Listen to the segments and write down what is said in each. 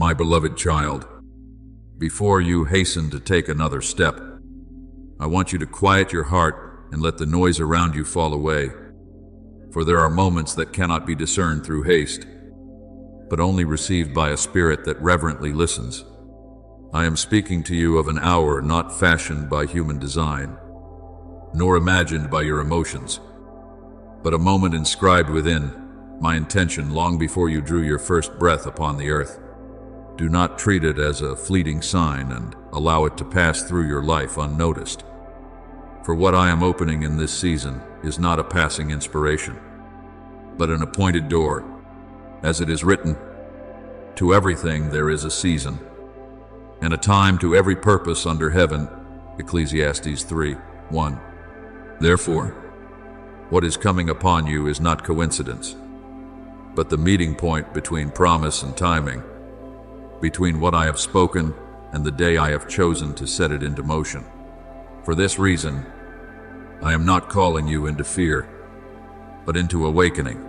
My beloved child, before you hasten to take another step, I want you to quiet your heart and let the noise around you fall away. For there are moments that cannot be discerned through haste, but only received by a spirit that reverently listens. I am speaking to you of an hour not fashioned by human design, nor imagined by your emotions, but a moment inscribed within my intention long before you drew your first breath upon the earth. Do not treat it as a fleeting sign and allow it to pass through your life unnoticed. For what I am opening in this season is not a passing inspiration, but an appointed door. As it is written, to everything there is a season, and a time to every purpose under heaven. Ecclesiastes 3:1. Therefore, what is coming upon you is not coincidence, but the meeting point between promise and timing, between what I have spoken and the day I have chosen to set it into motion. For this reason, I am not calling you into fear, but into awakening.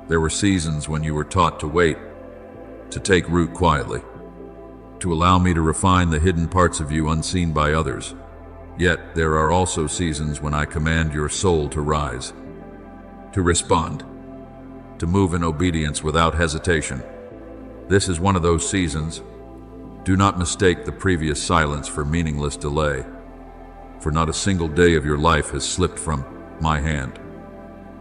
There were seasons when you were taught to wait, to take root quietly, to allow me to refine the hidden parts of you unseen by others. Yet there are also seasons when I command your soul to rise, to respond, to move in obedience without hesitation. This is one of those seasons. Do not mistake the previous silence for meaningless delay, for not a single day of your life has slipped from my hand.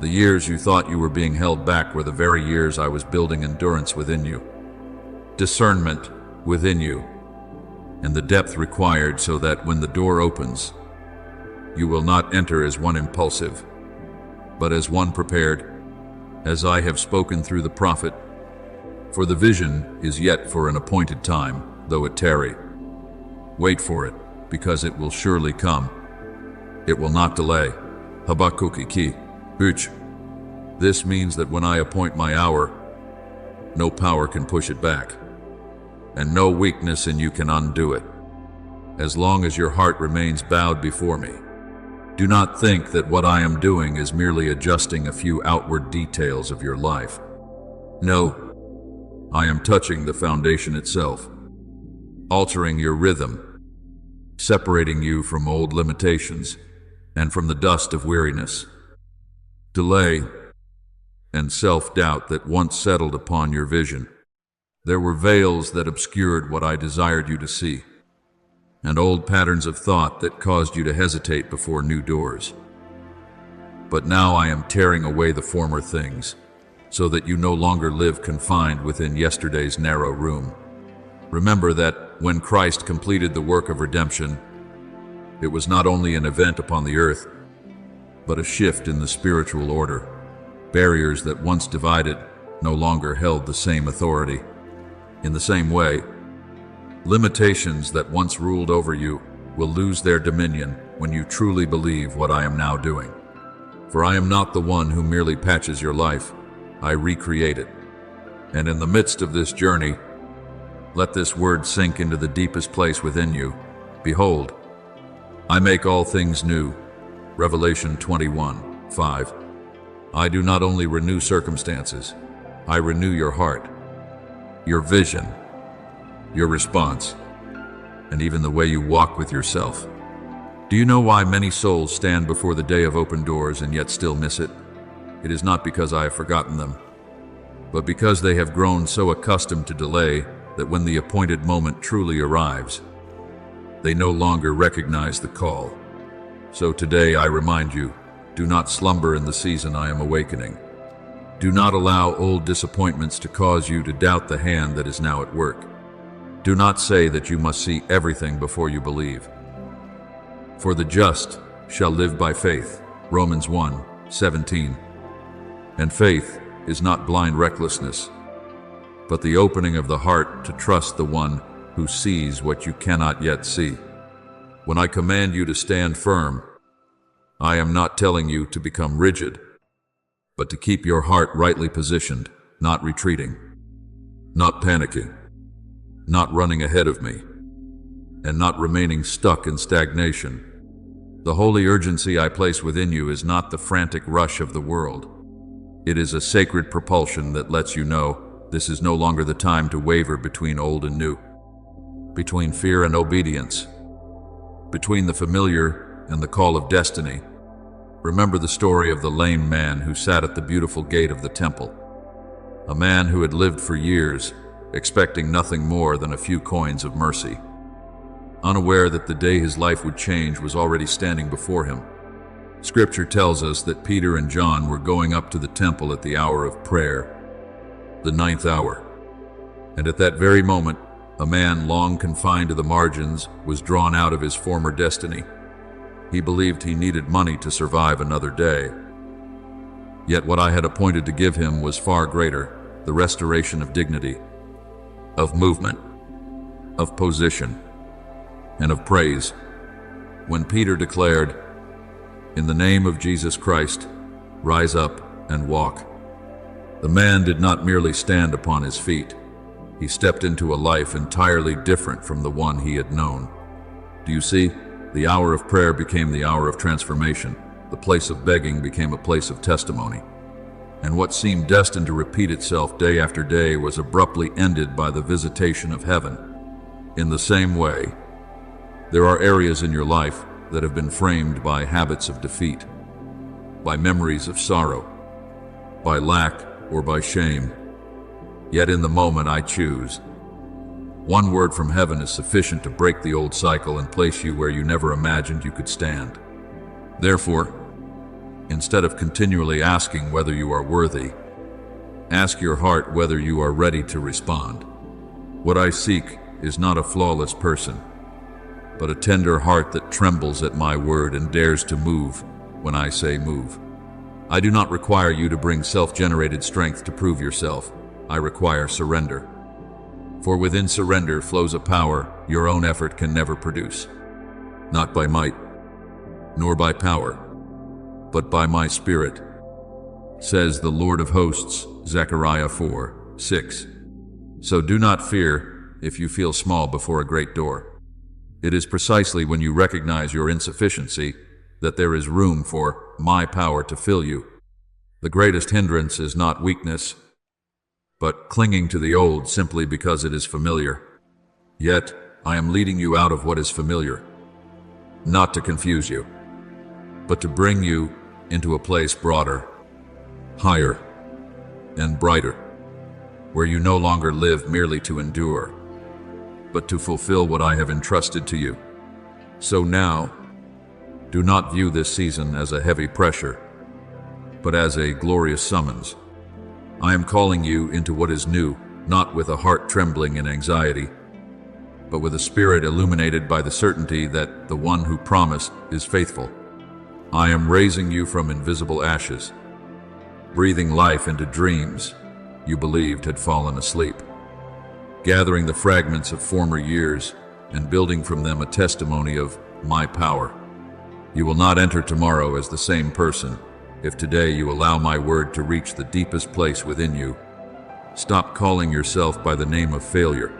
The years you thought you were being held back were the very years I was building endurance within you, discernment within you, and the depth required so that when the door opens, you will not enter as one impulsive, but as one prepared, as I have spoken through the prophet. For the vision is yet for an appointed time, though it tarry. Wait for it, because it will surely come. It will not delay. Habakkuk 2:8. This means that when I appoint my hour, no power can push it back, and no weakness in you can undo it, as long as your heart remains bowed before me. Do not think that what I am doing is merely adjusting a few outward details of your life. No, I am touching the foundation itself, altering your rhythm, separating you from old limitations and from the dust of weariness, delay, and self-doubt that once settled upon your vision. There were veils that obscured what I desired you to see, and old patterns of thought that caused you to hesitate before new doors. But now I am tearing away the former things, so that you no longer live confined within yesterday's narrow room. Remember that when Christ completed the work of redemption, it was not only an event upon the earth, but a shift in the spiritual order. Barriers that once divided no longer held the same authority. In the same way, limitations that once ruled over you will lose their dominion when you truly believe what I am now doing. For I am not the one who merely patches your life. I recreate it. And in the midst of this journey, let this word sink into the deepest place within you. Behold, I make all things new. Revelation 21:5. I do not only renew circumstances, I renew your heart, your vision, your response, and even the way you walk with yourself. Do you know why many souls stand before the day of open doors and yet still miss it? It is not because I have forgotten them, but because they have grown so accustomed to delay that when the appointed moment truly arrives, they no longer recognize the call. So today I remind you, do not slumber in the season I am awakening. Do not allow old disappointments to cause you to doubt the hand that is now at work. Do not say that you must see everything before you believe. For the just shall live by faith. Romans 1:17. And faith is not blind recklessness, but the opening of the heart to trust the one who sees what you cannot yet see. When I command you to stand firm, I am not telling you to become rigid, but to keep your heart rightly positioned, not retreating, not panicking, not running ahead of me, and not remaining stuck in stagnation. The holy urgency I place within you is not the frantic rush of the world. It is a sacred propulsion that lets you know this is no longer the time to waver between old and new, between fear and obedience, between the familiar and the call of destiny. Remember the story of the lame man who sat at the beautiful gate of the temple, a man who had lived for years, expecting nothing more than a few coins of mercy. Unaware that the day his life would change was already standing before him. Scripture tells us that Peter and John were going up to the temple at the hour of prayer, the 9th hour. And at that very moment, a man long confined to the margins was drawn out of his former destiny. He believed he needed money to survive another day. Yet what I had appointed to give him was far greater, the restoration of dignity, of movement, of position, and of praise. When Peter declared, "In the name of Jesus Christ, rise up and walk," the man did not merely stand upon his feet. He stepped into a life entirely different from the one he had known. Do you see? The hour of prayer became the hour of transformation. The place of begging became a place of testimony. And what seemed destined to repeat itself day after day was abruptly ended by the visitation of heaven. In the same way, there are areas in your life that have been framed by habits of defeat, by memories of sorrow, by lack or by shame. Yet in the moment I choose. One word from heaven is sufficient to break the old cycle and place you where you never imagined you could stand. Therefore, instead of continually asking whether you are worthy, ask your heart whether you are ready to respond. What I seek is not a flawless person, but a tender heart that trembles at my word and dares to move when I say move. I do not require you to bring self-generated strength to prove yourself. I require surrender. For within surrender flows a power your own effort can never produce. Not by might, nor by power, but by my Spirit, says the Lord of hosts, Zechariah 4:6. So do not fear if you feel small before a great door. It is precisely when you recognize your insufficiency that there is room for my power to fill you. The greatest hindrance is not weakness, but clinging to the old simply because it is familiar. Yet, I am leading you out of what is familiar, not to confuse you, but to bring you into a place broader, higher, and brighter, where you no longer live merely to endure, but to fulfill what I have entrusted to you. So now, do not view this season as a heavy pressure, but as a glorious summons. I am calling you into what is new, not with a heart trembling in anxiety, but with a spirit illuminated by the certainty that the one who promised is faithful. I am raising you from invisible ashes, breathing life into dreams you believed had fallen asleep, gathering the fragments of former years and building from them a testimony of my power. You will not enter tomorrow as the same person if today you allow my word to reach the deepest place within you. Stop calling yourself by the name of failure.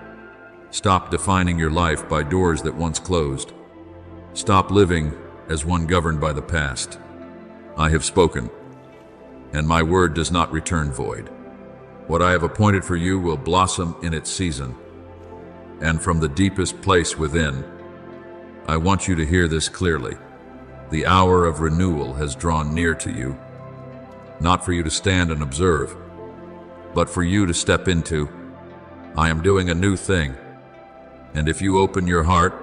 Stop defining your life by doors that once closed. Stop living as one governed by the past. I have spoken, and my word does not return void. What I have appointed for you will blossom in its season, and from the deepest place within, I want you to hear this clearly. The hour of renewal has drawn near to you, not for you to stand and observe, but for you to step into. I am doing a new thing, and if you open your heart,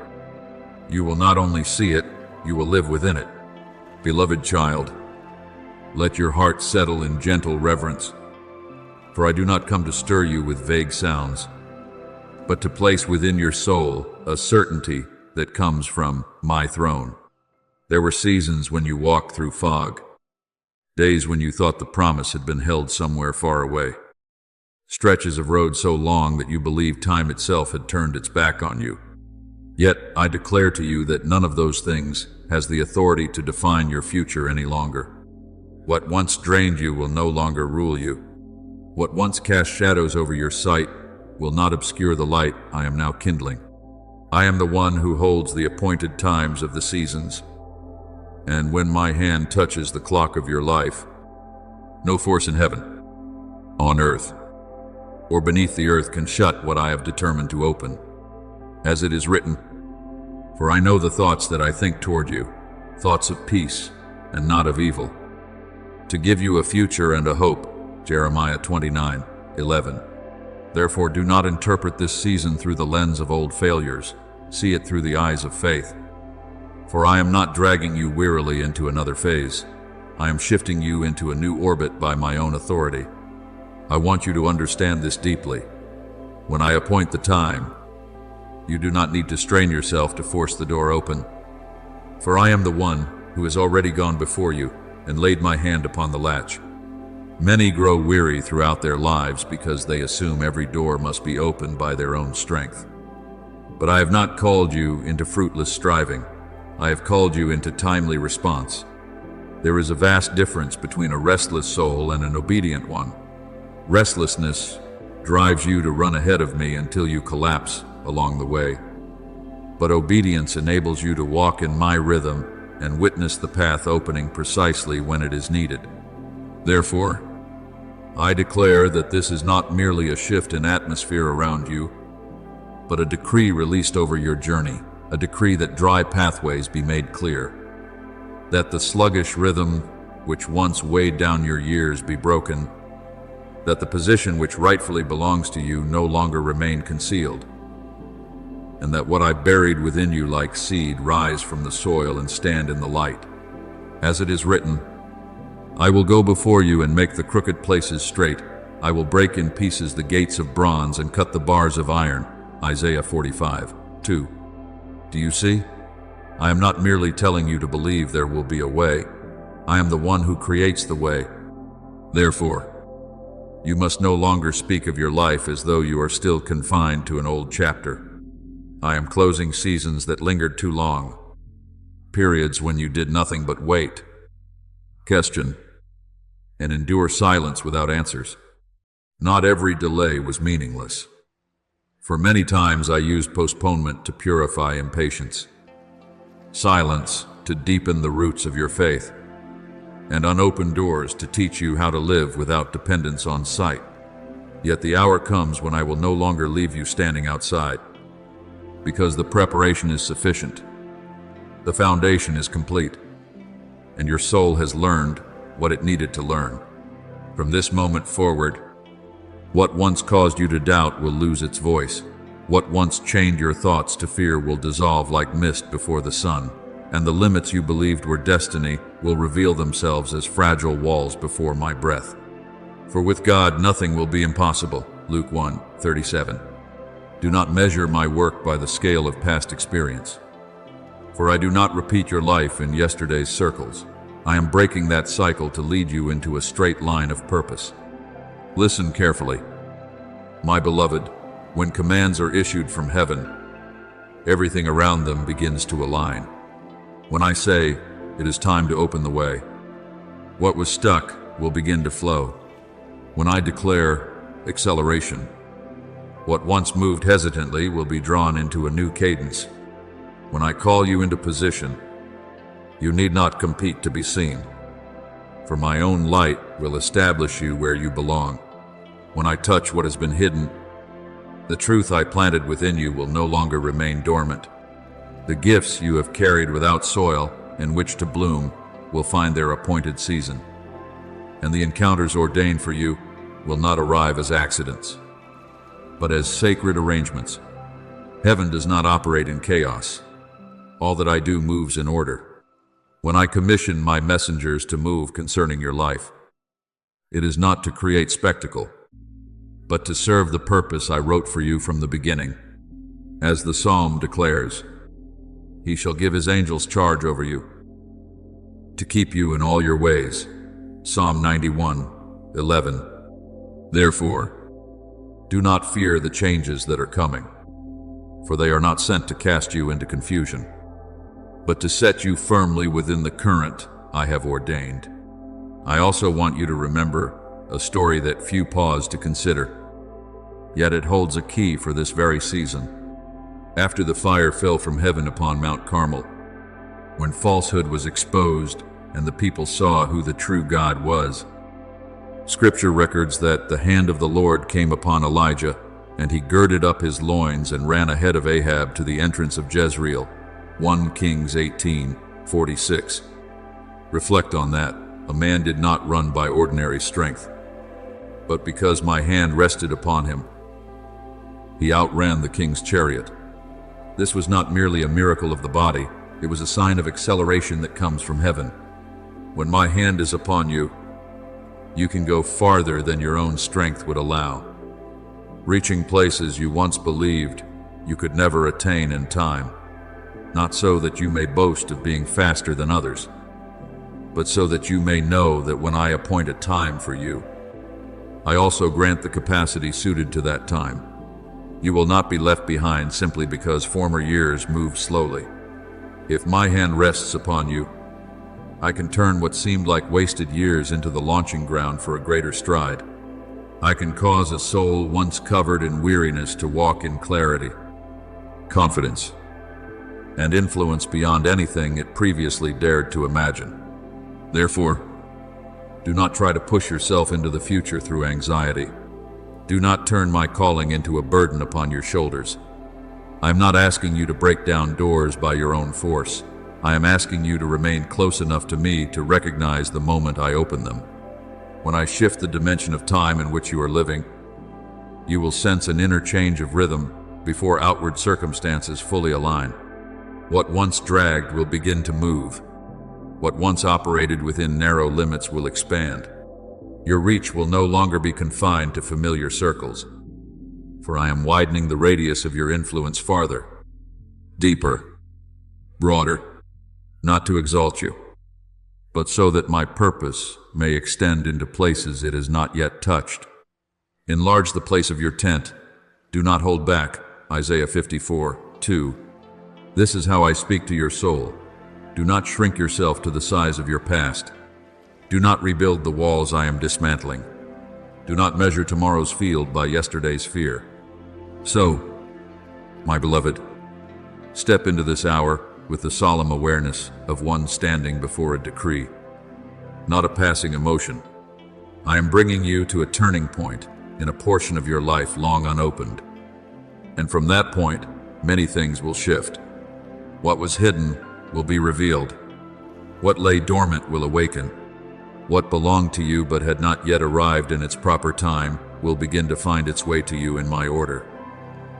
you will not only see it, you will live within it. Beloved child, let your heart settle in gentle reverence, for I do not come to stir you with vague sounds, but to place within your soul a certainty that comes from my throne. There were seasons when you walked through fog, days when you thought the promise had been held somewhere far away, stretches of road so long that you believed time itself had turned its back on you. Yet I declare to you that none of those things has the authority to define your future any longer. What once drained you will no longer rule you. What once cast shadows over your sight will not obscure the light I am now kindling. I am the one who holds the appointed times of the seasons, and when my hand touches the clock of your life, no force in heaven, on earth, or beneath the earth can shut what I have determined to open. As it is written, "For I know the thoughts that I think toward you, thoughts of peace and not of evil, to give you a future and a hope." Jeremiah 29:11. Therefore do not interpret this season through the lens of old failures. See it through the eyes of faith. For I am not dragging you wearily into another phase. I am shifting you into a new orbit by my own authority. I want you to understand this deeply. When I appoint the time, you do not need to strain yourself to force the door open. For I am the one who has already gone before you and laid my hand upon the latch. Many grow weary throughout their lives because they assume every door must be opened by their own strength. But I have not called you into fruitless striving. I have called you into timely response. There is a vast difference between a restless soul and an obedient one. Restlessness drives you to run ahead of me until you collapse along the way. But obedience enables you to walk in my rhythm and witness the path opening precisely when it is needed. Therefore, I declare that this is not merely a shift in atmosphere around you, but a decree released over your journey, a decree that dry pathways be made clear, that the sluggish rhythm which once weighed down your years be broken, that the position which rightfully belongs to you no longer remain concealed, and that what I buried within you like seed rise from the soil and stand in the light. As it is written, I will go before you and make the crooked places straight. I will break in pieces the gates of bronze and cut the bars of iron. Isaiah 45:2. Do you see? I am not merely telling you to believe there will be a way. I am the one who creates the way. Therefore, you must no longer speak of your life as though you are still confined to an old chapter. I am closing seasons that lingered too long, periods when you did nothing but wait, question, and endure silence without answers. Not every delay was meaningless. For many times I used postponement to purify impatience, silence to deepen the roots of your faith, and unopened doors to teach you how to live without dependence on sight. Yet the hour comes when I will no longer leave you standing outside, because the preparation is sufficient, the foundation is complete, and your soul has learned what it needed to learn. From this moment forward, what once caused you to doubt will lose its voice. What once chained your thoughts to fear will dissolve like mist before the sun, and the limits you believed were destiny will reveal themselves as fragile walls before my breath. For with God nothing will be impossible. Luke 1:37. Do not measure my work by the scale of past experience, for I do not repeat your life in yesterday's circles. I am breaking that cycle to lead you into a straight line of purpose. Listen carefully, my beloved. When commands are issued from heaven, everything around them begins to align. When I say, it is time to open the way, what was stuck will begin to flow. When I declare acceleration, what once moved hesitantly will be drawn into a new cadence. When I call you into position, you need not compete to be seen, for my own light will establish you where you belong. When I touch what has been hidden, the truth I planted within you will no longer remain dormant. The gifts you have carried without soil in which to bloom will find their appointed season, and the encounters ordained for you will not arrive as accidents, but as sacred arrangements. Heaven does not operate in chaos. All that I do moves in order. When I commission my messengers to move concerning your life, it is not to create spectacle, but to serve the purpose I wrote for you from the beginning. As the psalm declares, He shall give His angels charge over you, to keep you in all your ways. Psalm 91:11. Therefore, do not fear the changes that are coming, for they are not sent to cast you into confusion, but to set you firmly within the current I have ordained. I also want you to remember a story that few pause to consider, yet it holds a key for this very season. After the fire fell from heaven upon Mount Carmel, when falsehood was exposed and the people saw who the true God was, Scripture records that the hand of the Lord came upon Elijah, and he girded up his loins and ran ahead of Ahab to the entrance of Jezreel. 1 Kings 18:46. Reflect on that. A man did not run by ordinary strength, but because my hand rested upon him, he outran the king's chariot. This was not merely a miracle of the body, it was a sign of acceleration that comes from heaven. When my hand is upon you, you can go farther than your own strength would allow, reaching places you once believed you could never attain in time. Not so that you may boast of being faster than others, but so that you may know that when I appoint a time for you, I also grant the capacity suited to that time. You will not be left behind simply because former years moved slowly. If my hand rests upon you, I can turn what seemed like wasted years into the launching ground for a greater stride. I can cause a soul once covered in weariness to walk in clarity, confidence, and influence beyond anything it previously dared to imagine. Therefore, do not try to push yourself into the future through anxiety. Do not turn my calling into a burden upon your shoulders. I am not asking you to break down doors by your own force. I am asking you to remain close enough to me to recognize the moment I open them. When I shift the dimension of time in which you are living, you will sense an inner change of rhythm before outward circumstances fully align. What once dragged will begin to move. What once operated within narrow limits will expand. Your reach will no longer be confined to familiar circles, for I am widening the radius of your influence farther, deeper, broader, not to exalt you, but so that my purpose may extend into places it has not yet touched. Enlarge the place of your tent. Do not hold back. Isaiah 54:2. This is how I speak to your soul. Do not shrink yourself to the size of your past. Do not rebuild the walls I am dismantling. Do not measure tomorrow's field by yesterday's fear. So, my beloved, step into this hour with the solemn awareness of one standing before a decree, not a passing emotion. I am bringing you to a turning point in a portion of your life long unopened. And from that point, many things will shift. What was hidden will be revealed. What lay dormant will awaken. What belonged to you but had not yet arrived in its proper time will begin to find its way to you in my order.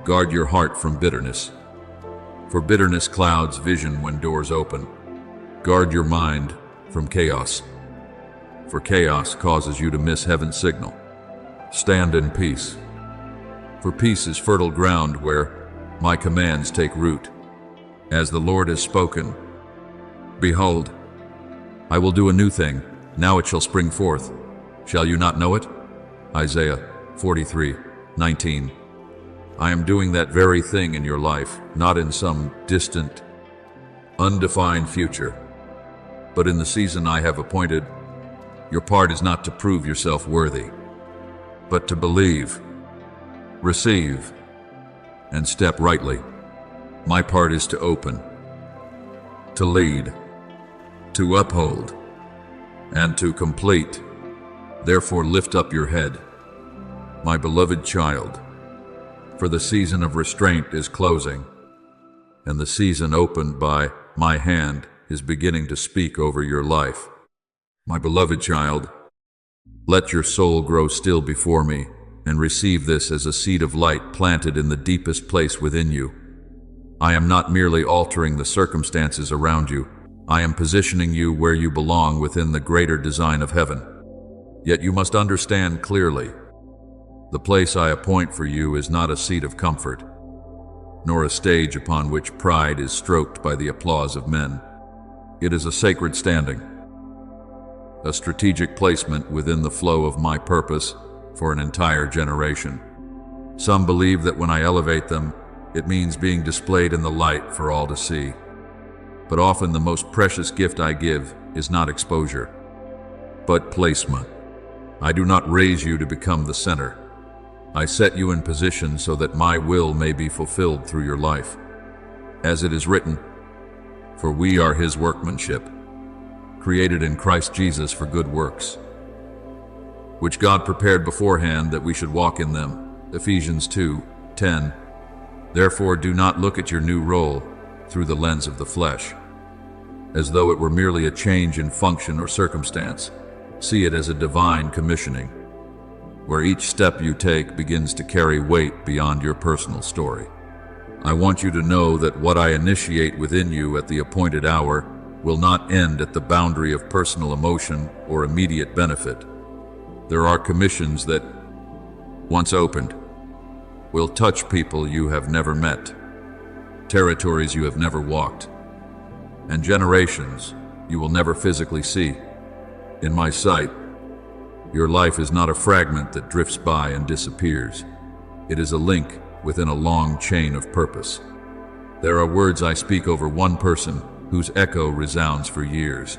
Guard your heart from bitterness, for bitterness clouds vision when doors open. Guard your mind from chaos, for chaos causes you to miss heaven's signal. Stand in peace, for peace is fertile ground where my commands take root. As the Lord has spoken, behold, I will do a new thing. Now it shall spring forth. Shall you not know it? Isaiah 43:19. I am doing that very thing in your life, not in some distant, undefined future, but in the season I have appointed. Your part is not to prove yourself worthy, but to believe, receive, and step rightly. My part is to open, to lead, to uphold, and to complete. Therefore lift up your head, my beloved child, for the season of restraint is closing, and the season opened by my hand is beginning to speak over your life. My beloved child, let your soul grow still before me, and receive this as a seed of light planted in the deepest place within you. I am not merely altering the circumstances around you, I am positioning you where you belong within the greater design of heaven. Yet you must understand clearly, the place I appoint for you is not a seat of comfort, nor a stage upon which pride is stroked by the applause of men. It is a sacred standing, a strategic placement within the flow of my purpose for an entire generation. Some believe that when I elevate them, it means being displayed in the light for all to see. But often the most precious gift I give is not exposure, but placement. I do not raise you to become the center. I set you in position so that my will may be fulfilled through your life. As it is written, for we are his workmanship, created in Christ Jesus for good works, which God prepared beforehand that we should walk in them. Ephesians 2:10. Therefore do not look at your new role through the lens of the flesh, as though it were merely a change in function or circumstance. See it as a divine commissioning, where each step you take begins to carry weight beyond your personal story. I want you to know that what I initiate within you at the appointed hour will not end at the boundary of personal emotion or immediate benefit. There are commissions that, once opened, will touch people you have never met, territories you have never walked, and generations you will never physically see. In my sight, your life is not a fragment that drifts by and disappears. It is a link within a long chain of purpose. There are words I speak over one person whose echo resounds for years,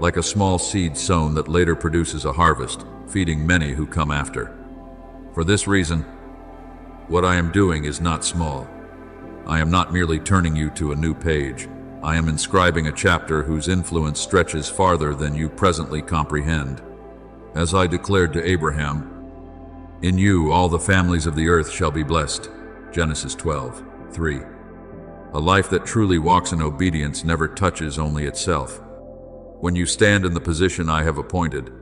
like a small seed sown that later produces a harvest, feeding many who come after. For this reason, what I am doing is not small. I am not merely turning you to a new page. I am inscribing a chapter whose influence stretches farther than you presently comprehend. As I declared to Abraham, in you all the families of the earth shall be blessed. Genesis 12:3. A life that truly walks in obedience never touches only itself. When you stand in the position I have appointed,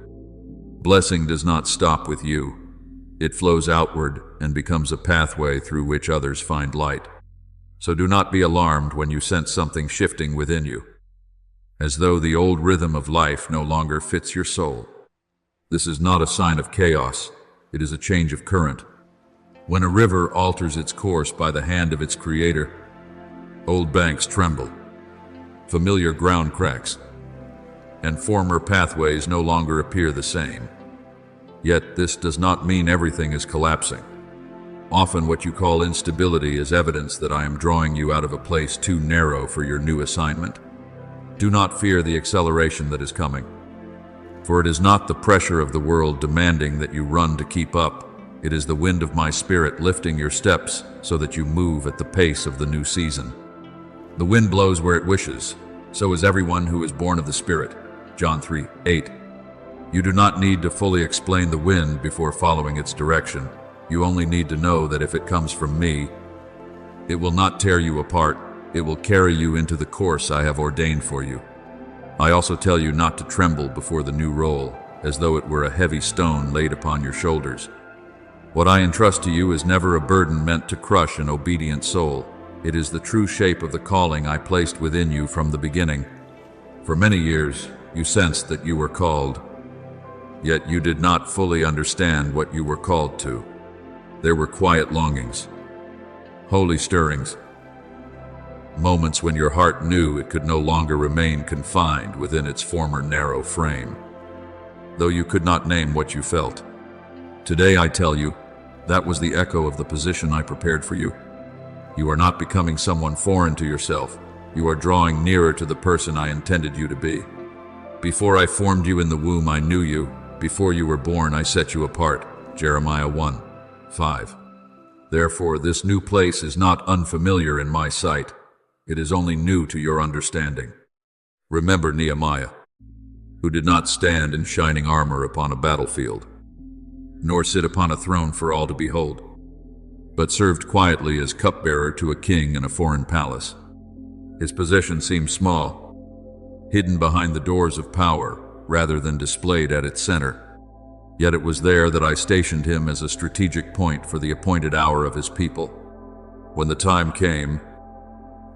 blessing does not stop with you. It flows outward and becomes a pathway through which others find light. So do not be alarmed when you sense something shifting within you, as though the old rhythm of life no longer fits your soul. This is not a sign of chaos, it is a change of current. When a river alters its course by the hand of its creator, old banks tremble, familiar ground cracks, and former pathways no longer appear the same. Yet this does not mean everything is collapsing. Often what you call instability is evidence that I am drawing you out of a place too narrow for your new assignment. Do not fear the acceleration that is coming, for it is not the pressure of the world demanding that you run to keep up. It is the wind of my spirit lifting your steps so that you move at the pace of the new season. The wind blows where it wishes, so is everyone who is born of the Spirit. John 3:8. You do not need to fully explain the wind before following its direction. You only need to know that if it comes from me, it will not tear you apart. It will carry you into the course I have ordained for you. I also tell you not to tremble before the new role, as though it were a heavy stone laid upon your shoulders. What I entrust to you is never a burden meant to crush an obedient soul. It is the true shape of the calling I placed within you from the beginning. For many years, you sensed that you were called, yet you did not fully understand what you were called to. There were quiet longings, holy stirrings, moments when your heart knew it could no longer remain confined within its former narrow frame, though you could not name what you felt. Today I tell you, that was the echo of the position I prepared for you. You are not becoming someone foreign to yourself. You are drawing nearer to the person I intended you to be. Before I formed you in the womb, I knew you. Before you were born, I set you apart. Jeremiah 1:5. Therefore, this new place is not unfamiliar in my sight. It is only new to your understanding. Remember Nehemiah, who did not stand in shining armor upon a battlefield, nor sit upon a throne for all to behold, but served quietly as cupbearer to a king in a foreign palace. His position seemed small, hidden behind the doors of power rather than displayed at its center. Yet it was there that I stationed him as a strategic point for the appointed hour of his people. When the time came,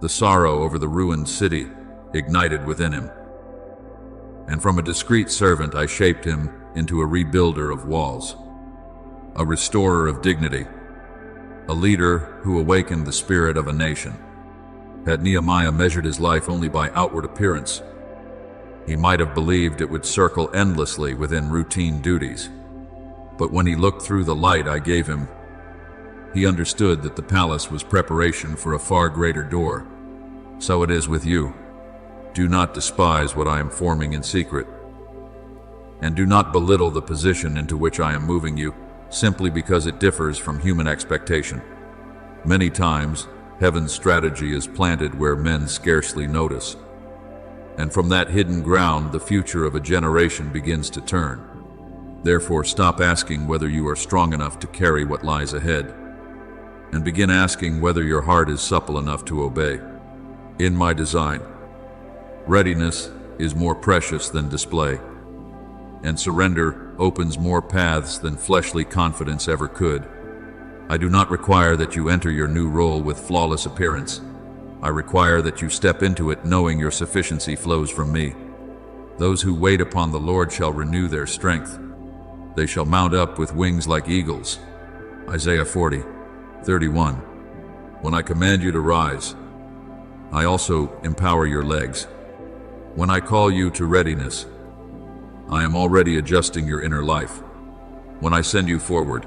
the sorrow over the ruined city ignited within him, and from a discreet servant I shaped him into a rebuilder of walls, a restorer of dignity, a leader who awakened the spirit of a nation. Had Nehemiah measured his life only by outward appearance, he might have believed it would circle endlessly within routine duties. But when he looked through the light I gave him, he understood that the palace was preparation for a far greater door. So it is with you. Do not despise what I am forming in secret, and do not belittle the position into which I am moving you, simply because it differs from human expectation. Many times, heaven's strategy is planted where men scarcely notice, and from that hidden ground the future of a generation begins to turn. Therefore, stop asking whether you are strong enough to carry what lies ahead, and begin asking whether your heart is supple enough to obey. In my design, readiness is more precious than display, and surrender opens more paths than fleshly confidence ever could. I do not require that you enter your new role with flawless appearance. I require that you step into it knowing your sufficiency flows from me. Those who wait upon the Lord shall renew their strength. They shall mount up with wings like eagles. Isaiah 40:31. When I command you to rise, I also empower your legs. When I call you to readiness, I am already adjusting your inner life. When I send you forward,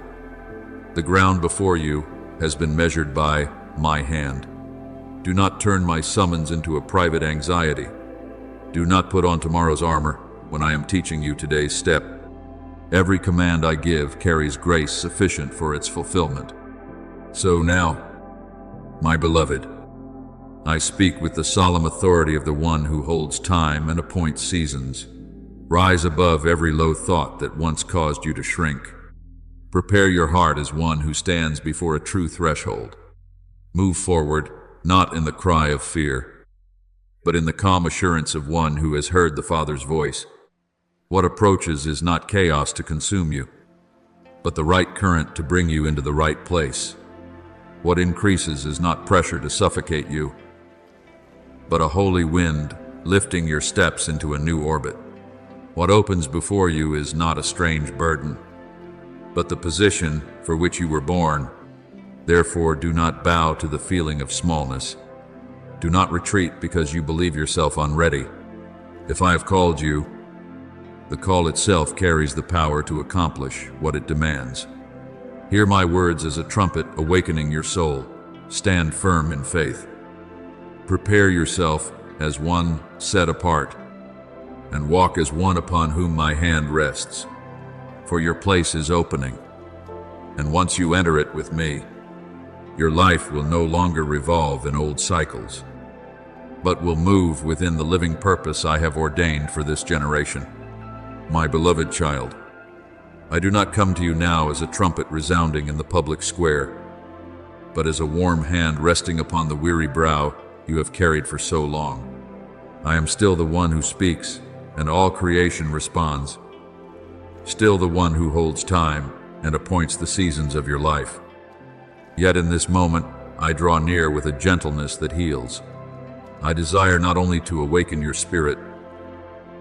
the ground before you has been measured by my hand. Do not turn my summons into a private anxiety. Do not put on tomorrow's armor when I am teaching you today's step. Every command I give carries grace sufficient for its fulfillment. So now, my beloved, I speak with the solemn authority of the one who holds time and appoints seasons. Rise above every low thought that once caused you to shrink. Prepare your heart as one who stands before a true threshold. Move forward, not in the cry of fear, but in the calm assurance of one who has heard the Father's voice. What approaches is not chaos to consume you, but the right current to bring you into the right place. What increases is not pressure to suffocate you, but a holy wind lifting your steps into a new orbit. What opens before you is not a strange burden, but the position for which you were born. Therefore, do not bow to the feeling of smallness. Do not retreat because you believe yourself unready. If I have called you, the call itself carries the power to accomplish what it demands. Hear my words as a trumpet awakening your soul. Stand firm in faith. Prepare yourself as one set apart, and walk as one upon whom my hand rests. For your place is opening, and once you enter it with me, your life will no longer revolve in old cycles, but will move within the living purpose I have ordained for this generation. My beloved child, I do not come to you now as a trumpet resounding in the public square, but as a warm hand resting upon the weary brow you have carried for so long. I am still the one who speaks, and all creation responds. Still the one who holds time and appoints the seasons of your life. Yet in this moment, I draw near with a gentleness that heals. I desire not only to awaken your spirit,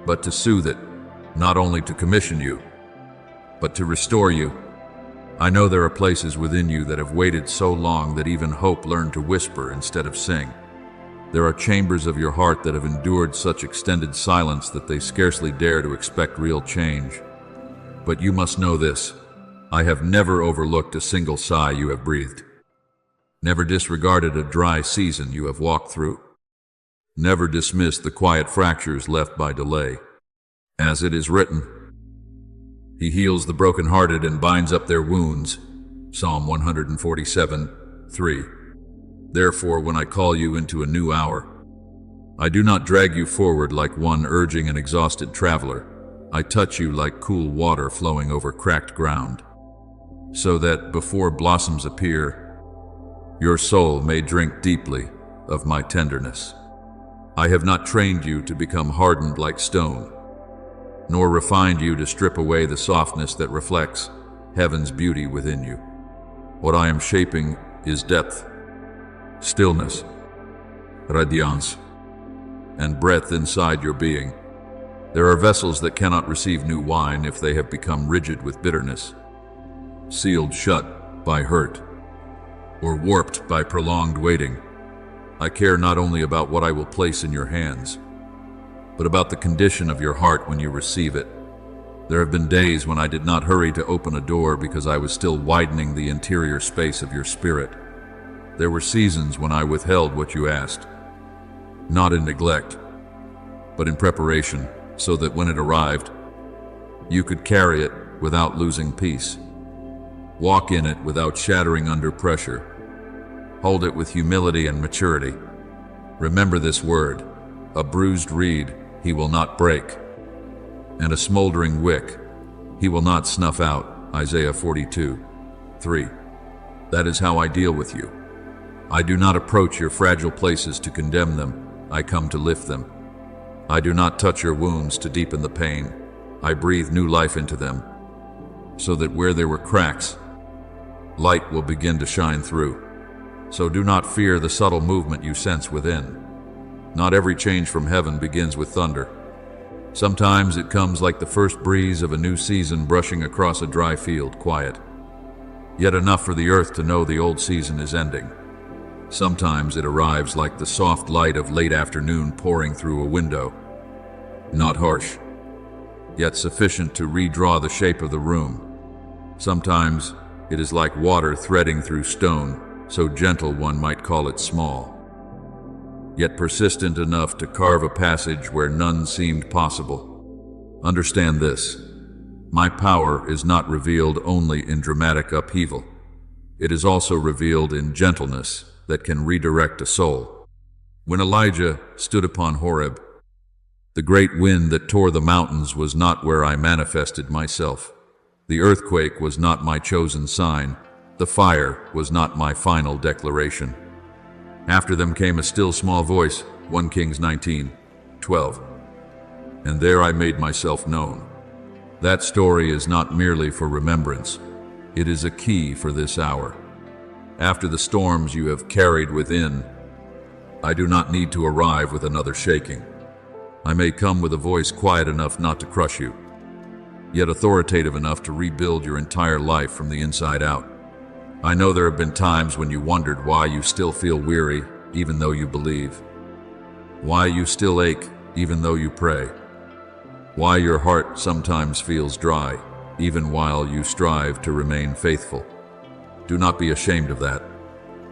but to soothe it, not only to commission you, but to restore you. I know there are places within you that have waited so long that even hope learned to whisper instead of sing. There are chambers of your heart that have endured such extended silence that they scarcely dare to expect real change. But you must know this: I have never overlooked a single sigh you have breathed, never disregarded a dry season you have walked through, never dismissed the quiet fractures left by delay. As it is written, He heals the brokenhearted and binds up their wounds. Psalm 147:3. Therefore, when I call you into a new hour, I do not drag you forward like one urging an exhausted traveler. I touch you like cool water flowing over cracked ground, so that before blossoms appear, your soul may drink deeply of my tenderness. I have not trained you to become hardened like stone, nor refined you to strip away the softness that reflects heaven's beauty within you. What I am shaping is depth, stillness, radiance, and breadth inside your being. There are vessels that cannot receive new wine if they have become rigid with bitterness, sealed shut by hurt, or warped by prolonged waiting. I care not only about what I will place in your hands, but about the condition of your heart when you receive it. There have been days when I did not hurry to open a door because I was still widening the interior space of your spirit. There were seasons when I withheld what you asked, not in neglect, but in preparation, so that when it arrived, you could carry it without losing peace. Walk in it without shattering under pressure. Hold it with humility and maturity. Remember this word: a bruised reed he will not break, and a smoldering wick He will not snuff out, Isaiah 42:3. That is how I deal with you. I do not approach your fragile places to condemn them, I come to lift them. I do not touch your wounds to deepen the pain, I breathe new life into them, so that where there were cracks, light will begin to shine through. So do not fear the subtle movement you sense within. Not every change from heaven begins with thunder. Sometimes it comes like the first breeze of a new season brushing across a dry field, quiet, yet enough for the earth to know the old season is ending. Sometimes it arrives like the soft light of late afternoon pouring through a window, not harsh, yet sufficient to redraw the shape of the room. Sometimes it is like water threading through stone, so gentle one might call it small, yet persistent enough to carve a passage where none seemed possible. Understand this: my power is not revealed only in dramatic upheaval. It is also revealed in gentleness that can redirect a soul. When Elijah stood upon Horeb, the great wind that tore the mountains was not where I manifested myself. The earthquake was not my chosen sign. The fire was not my final declaration. After them came a still small voice, 1 Kings 19:12. And there I made myself known. That story is not merely for remembrance. It is a key for this hour. After the storms you have carried within, I do not need to arrive with another shaking. I may come with a voice quiet enough not to crush you, yet authoritative enough to rebuild your entire life from the inside out. I know there have been times when you wondered why you still feel weary, even though you believe. Why you still ache, even though you pray. Why your heart sometimes feels dry, even while you strive to remain faithful. Do not be ashamed of that.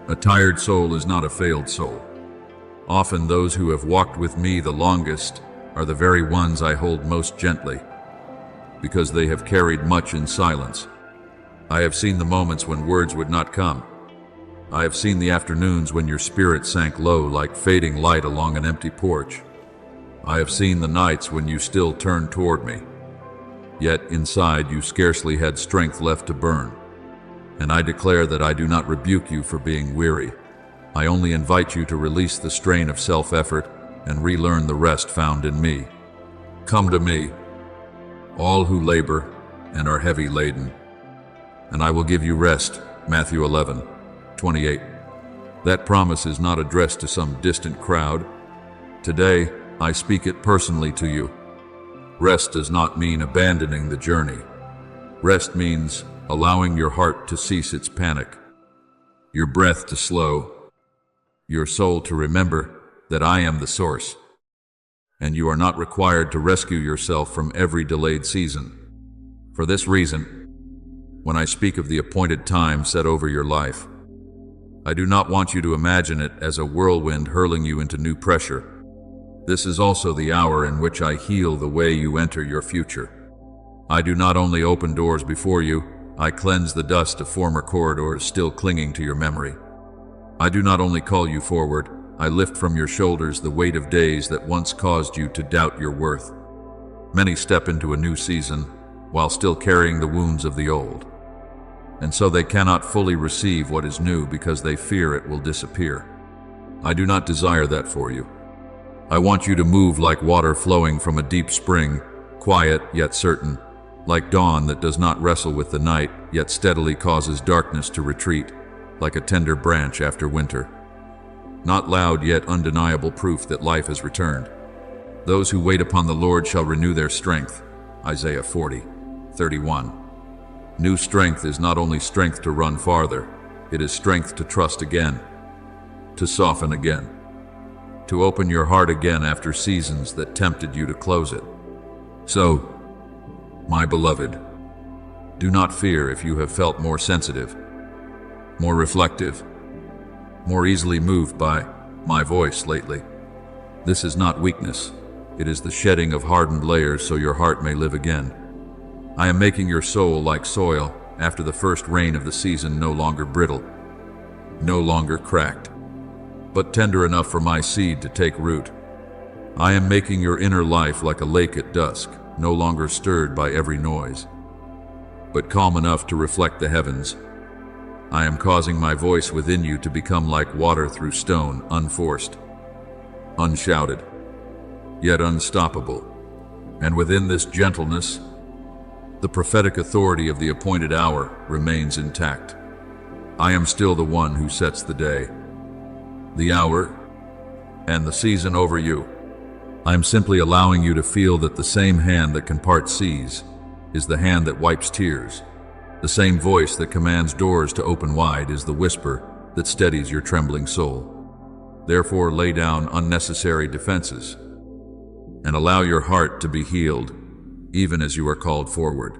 A tired soul is not a failed soul. Often those who have walked with me the longest are the very ones I hold most gently, because they have carried much in silence. I have seen the moments when words would not come. I have seen the afternoons when your spirit sank low like fading light along an empty porch. I have seen the nights when you still turned toward me, yet inside you scarcely had strength left to burn. And I declare that I do not rebuke you for being weary. I only invite you to release the strain of self-effort and relearn the rest found in me. Come to me, all who labor and are heavy laden, and I will give you rest. Matthew 11:28. That promise is not addressed to some distant crowd. Today, I speak it personally to you. Rest does not mean abandoning the journey. Rest means allowing your heart to cease its panic, your breath to slow, your soul to remember that I am the source, and you are not required to rescue yourself from every delayed season. For this reason, when I speak of the appointed time set over your life, I do not want you to imagine it as a whirlwind hurling you into new pressure. This is also the hour in which I heal the way you enter your future. I do not only open doors before you, I cleanse the dust of former corridors still clinging to your memory. I do not only call you forward, I lift from your shoulders the weight of days that once caused you to doubt your worth. Many step into a new season while still carrying the wounds of the old, and so they cannot fully receive what is new because they fear it will disappear. I do not desire that for you. I want you to move like water flowing from a deep spring, quiet yet certain, like dawn that does not wrestle with the night, yet steadily causes darkness to retreat, like a tender branch after winter. Not loud yet undeniable proof that life has returned. Those who wait upon the Lord shall renew their strength. Isaiah 40:31. New strength is not only strength to run farther, it is strength to trust again, to soften again, to open your heart again after seasons that tempted you to close it. So, my beloved, do not fear if you have felt more sensitive, more reflective, more easily moved by my voice lately. This is not weakness. It is the shedding of hardened layers so your heart may live again. I am making your soul like soil after the first rain of the season, no longer brittle, no longer cracked, but tender enough for my seed to take root. I am making your inner life like a lake at dusk, no longer stirred by every noise. but calm enough to reflect the heavens. I am causing my voice within you to become like water through stone, unforced, unshouted, yet unstoppable. And within this gentleness, the prophetic authority of the appointed hour remains intact. I am still the one who sets the day, the hour, and the season over you. I am simply allowing you to feel that the same hand that can part seas is the hand that wipes tears. The same voice that commands doors to open wide is the whisper that steadies your trembling soul. Therefore, lay down unnecessary defenses and allow your heart to be healed, even as you are called forward.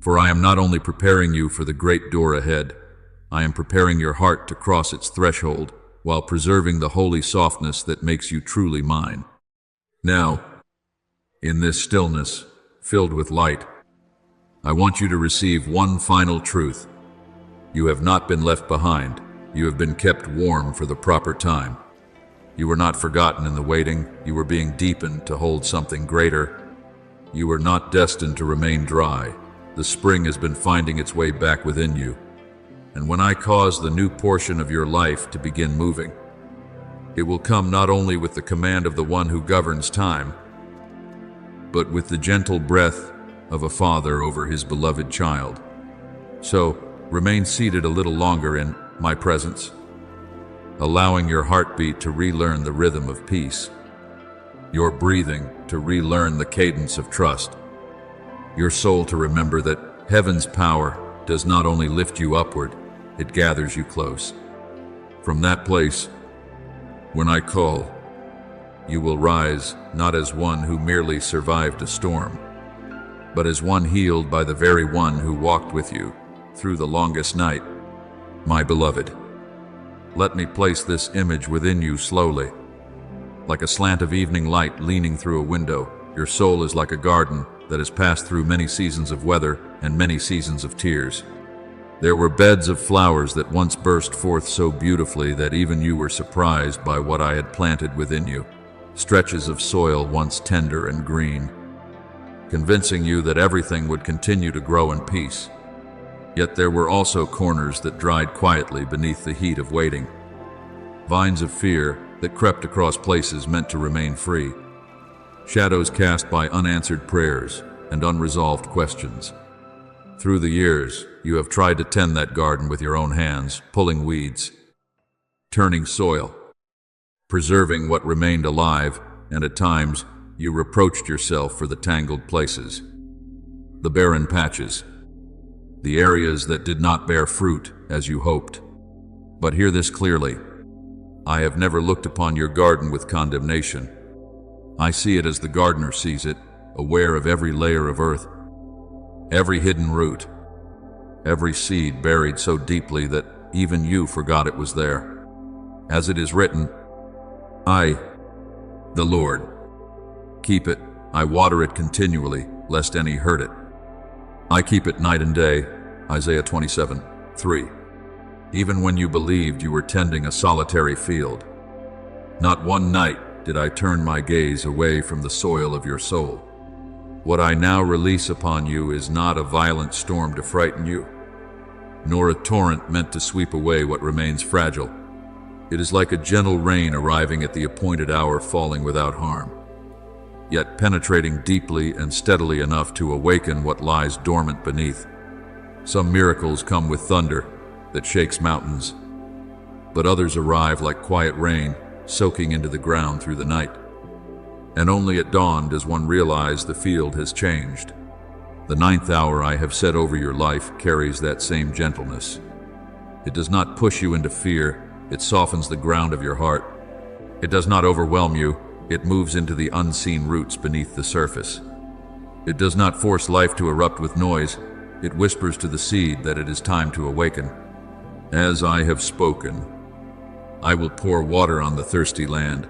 For I am not only preparing you for the great door ahead, I am preparing your heart to cross its threshold while preserving the holy softness that makes you truly mine. Now, in this stillness, filled with light, I want you to receive one final truth. You have not been left behind. You have been kept warm for the proper time. You were not forgotten in the waiting. You were being deepened to hold something greater. You were not destined to remain dry. The spring has been finding its way back within you. And when I cause the new portion of your life to begin moving, it will come not only with the command of the one who governs time, but with the gentle breath of a father over his beloved child. So, remain seated a little longer in my presence, allowing your heartbeat to relearn the rhythm of peace, your breathing to relearn the cadence of trust, your soul to remember that heaven's power does not only lift you upward, it gathers you close. From that place, when I call, you will rise not as one who merely survived a storm, but as one healed by the very one who walked with you through the longest night. My beloved, let me place this image within you slowly. Like a slant of evening light leaning through a window, your soul is like a garden that has passed through many seasons of weather and many seasons of tears. There were beds of flowers that once burst forth so beautifully that even you were surprised by what I had planted within you. Stretches of soil once tender and green, convincing you that everything would continue to grow in peace. Yet there were also corners that dried quietly beneath the heat of waiting. Vines of fear that crept across places meant to remain free. Shadows cast by unanswered prayers and unresolved questions. Through the years, you have tried to tend that garden with your own hands, pulling weeds, turning soil, preserving what remained alive, and at times, you reproached yourself for the tangled places, the barren patches, the areas that did not bear fruit as you hoped. But hear this clearly. I have never looked upon your garden with condemnation. I see it as the gardener sees it, aware of every layer of earth, every hidden root, every seed buried so deeply that even you forgot it was there. As it is written, I, the Lord, keep it. I water it continually, lest any hurt it. I keep it night and day. Isaiah 27:3. Even when you believed you were tending a solitary field, not one night did I turn my gaze away from the soil of your soul. What I now release upon you is not a violent storm to frighten you, nor a torrent meant to sweep away what remains fragile. It is like a gentle rain arriving at the appointed hour, falling without harm, yet penetrating deeply and steadily enough to awaken what lies dormant beneath. Some miracles come with thunder that shakes mountains, but others arrive like quiet rain, soaking into the ground through the night. And only at dawn does one realize the field has changed. The 9th hour I have set over your life carries that same gentleness. It does not push you into fear, it softens the ground of your heart. It does not overwhelm you, it moves into the unseen roots beneath the surface. It does not force life to erupt with noise, it whispers to the seed that it is time to awaken. As I have spoken, I will pour water on the thirsty land,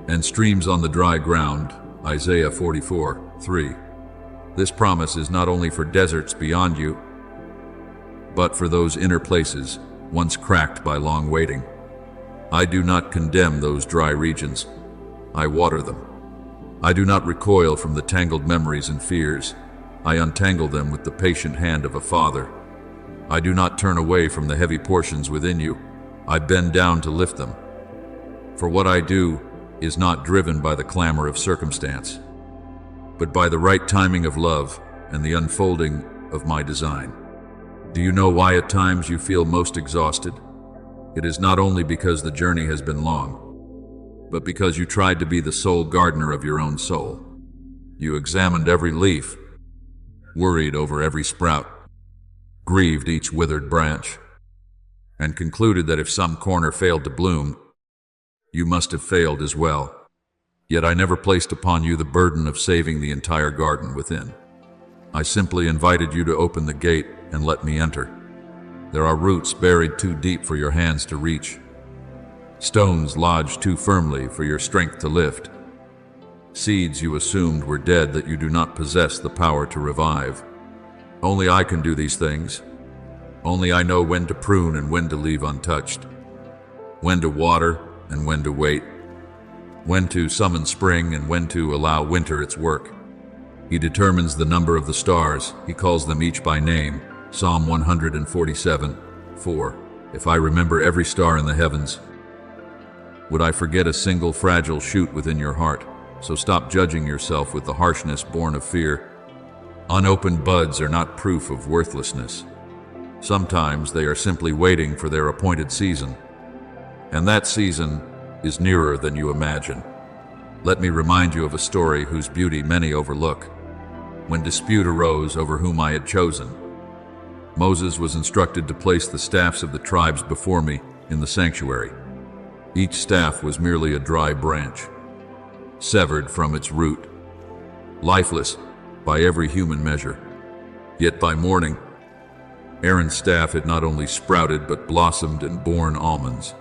and streams on the dry ground. Isaiah 44:3. This promise is not only for deserts beyond you, but for those inner places once cracked by long waiting. I do not condemn those dry regions. I water them. I do not recoil from the tangled memories and fears. I untangle them with the patient hand of a father. I do not turn away from the heavy portions within you. I bend down to lift them. For what I do is not driven by the clamor of circumstance, but by the right timing of love and the unfolding of my design. Do you know why at times you feel most exhausted? It is not only because the journey has been long, but because you tried to be the sole gardener of your own soul. You examined every leaf, worried over every sprout, grieved each withered branch, and concluded that if some corner failed to bloom, you must have failed as well. Yet I never placed upon you the burden of saving the entire garden within. I simply invited you to open the gate and let me enter. There are roots buried too deep for your hands to reach, stones lodged too firmly for your strength to lift, seeds you assumed were dead that you do not possess the power to revive. Only I can do these things. Only I know when to prune and when to leave untouched, when to water and when to wait, when to summon spring and when to allow winter its work. He determines the number of the stars. He calls them each by name. Psalm 147:4. If I remember every star in the heavens, would I forget a single fragile shoot within your heart? So stop judging yourself with the harshness born of fear. Unopened buds are not proof of worthlessness. Sometimes they are simply waiting for their appointed season, and that season is nearer than you imagine. Let me remind you of a story whose beauty many overlook. When dispute arose over whom I had chosen, Moses was instructed to place the staffs of the tribes before me in the sanctuary. Each staff was merely a dry branch, severed from its root, lifeless by every human measure. Yet by morning, Aaron's staff had not only sprouted but blossomed and borne almonds.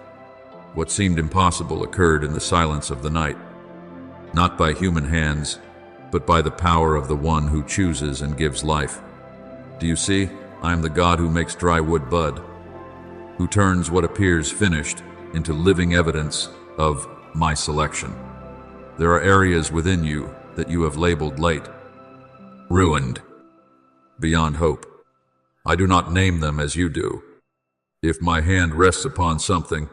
What seemed impossible occurred in the silence of the night, not by human hands, but by the power of the one who chooses and gives life. Do you see? I am the God who makes dry wood bud, who turns what appears finished into living evidence of my selection. There are areas within you that you have labeled late, ruined, beyond hope. I do not name them as you do. If my hand rests upon something,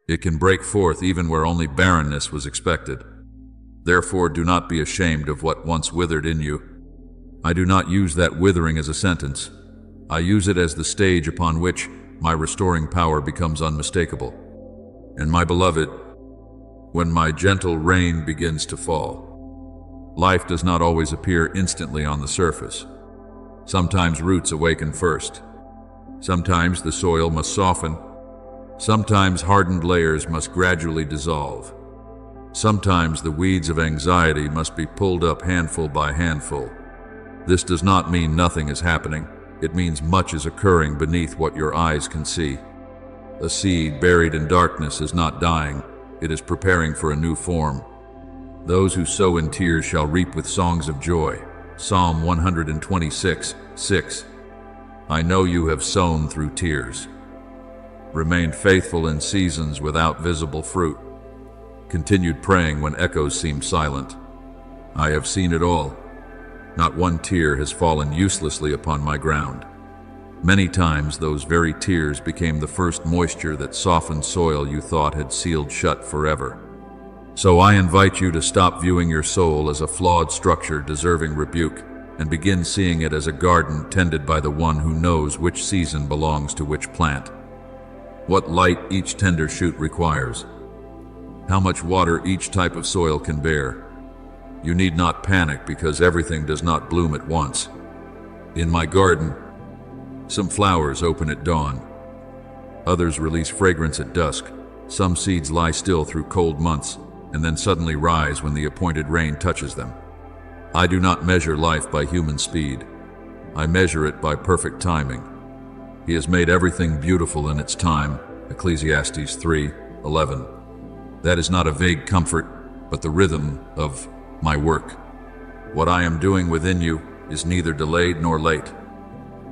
it can break forth even where only barrenness was expected. Therefore, do not be ashamed of what once withered in you. I do not use that withering as a sentence. I use it as the stage upon which my restoring power becomes unmistakable. And my beloved, when my gentle rain begins to fall, life does not always appear instantly on the surface. Sometimes roots awaken first. Sometimes the soil must soften. Sometimes hardened layers must gradually dissolve. Sometimes the weeds of anxiety must be pulled up handful by handful. This does not mean nothing is happening. It means much is occurring beneath what your eyes can see. A seed buried in darkness is not dying. It is preparing for a new form. Those who sow in tears shall reap with songs of joy. Psalm 126:6. I know you have sown through tears, remained faithful in seasons without visible fruit, continued praying when echoes seemed silent. I have seen it all. Not one tear has fallen uselessly upon my ground. Many times those very tears became the first moisture that softened soil you thought had sealed shut forever. So I invite you to stop viewing your soul as a flawed structure deserving rebuke, and begin seeing it as a garden tended by the one who knows which season belongs to which plant, what light each tender shoot requires, how much water each type of soil can bear. You need not panic because everything does not bloom at once. In my garden, some flowers open at dawn. Others release fragrance at dusk. Some seeds lie still through cold months and then suddenly rise when the appointed rain touches them. I do not measure life by human speed. I measure it by perfect timing. He has made everything beautiful in its time. Ecclesiastes 3:11. That is not a vague comfort, but the rhythm of my work. What I am doing within you is neither delayed nor late.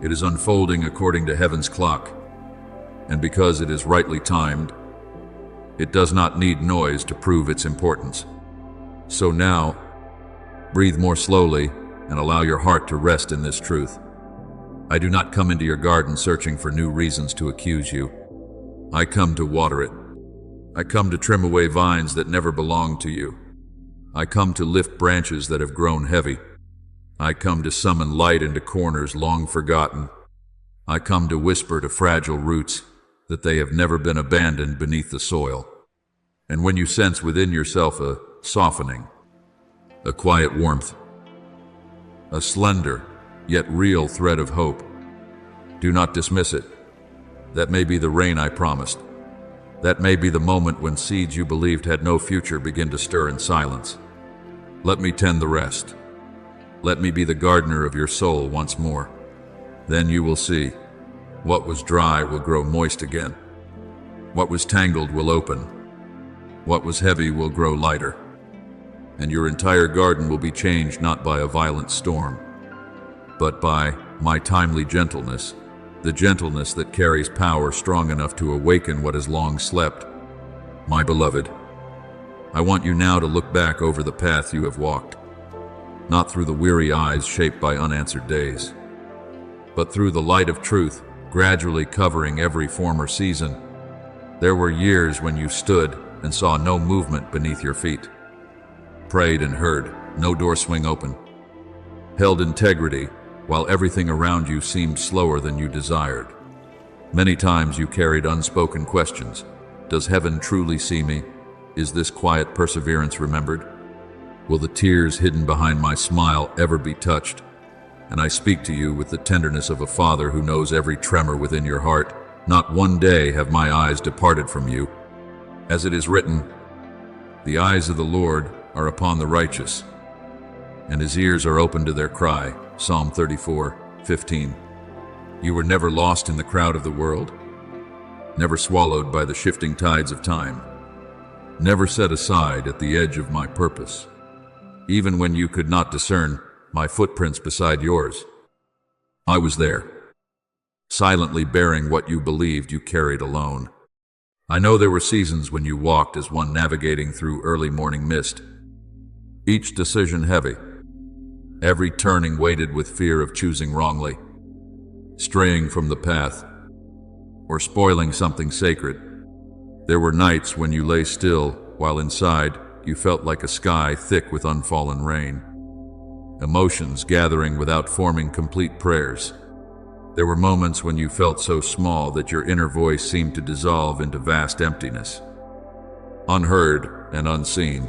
It is unfolding according to heaven's clock, and because it is rightly timed, it does not need noise to prove its importance. So now, breathe more slowly and allow your heart to rest in this truth. I do not come into your garden searching for new reasons to accuse you. I come to water it. I come to trim away vines that never belonged to you. I come to lift branches that have grown heavy. I come to summon light into corners long forgotten. I come to whisper to fragile roots that they have never been abandoned beneath the soil. And when you sense within yourself a softening, a quiet warmth, a slender yet real thread of hope, do not dismiss it. That may be the rain I promised. That may be the moment when seeds you believed had no future begin to stir in silence. Let me tend the rest. Let me be the gardener of your soul once more. Then you will see. What was dry will grow moist again. What was tangled will open. What was heavy will grow lighter. And your entire garden will be changed not by a violent storm, but by my timely gentleness, the gentleness that carries power strong enough to awaken what has long slept. My beloved, I want you now to look back over the path you have walked, not through the weary eyes shaped by unanswered days, but through the light of truth, gradually covering every former season. There were years when you stood and saw no movement beneath your feet, prayed and heard no door swing open, held integrity while everything around you seemed slower than you desired. Many times you carried unspoken questions. Does heaven truly see me? Is this quiet perseverance remembered? Will the tears hidden behind my smile ever be touched? And I speak to you with the tenderness of a father who knows every tremor within your heart. Not one day have my eyes departed from you. As it is written, the eyes of the Lord are upon the righteous, and his ears are open to their cry. Psalm 34:15. You were never lost in the crowd of the world, never swallowed by the shifting tides of time, never set aside at the edge of my purpose. Even when you could not discern my footprints beside yours, I was there, silently bearing what you believed you carried alone. I know there were seasons when you walked as one navigating through early morning mist, each decision heavy, every turning weighted with fear of choosing wrongly, straying from the path, or spoiling something sacred. There were nights when you lay still, while inside you felt like a sky thick with unfallen rain, emotions gathering without forming complete prayers. There were moments when you felt so small that your inner voice seemed to dissolve into vast emptiness, unheard and unseen.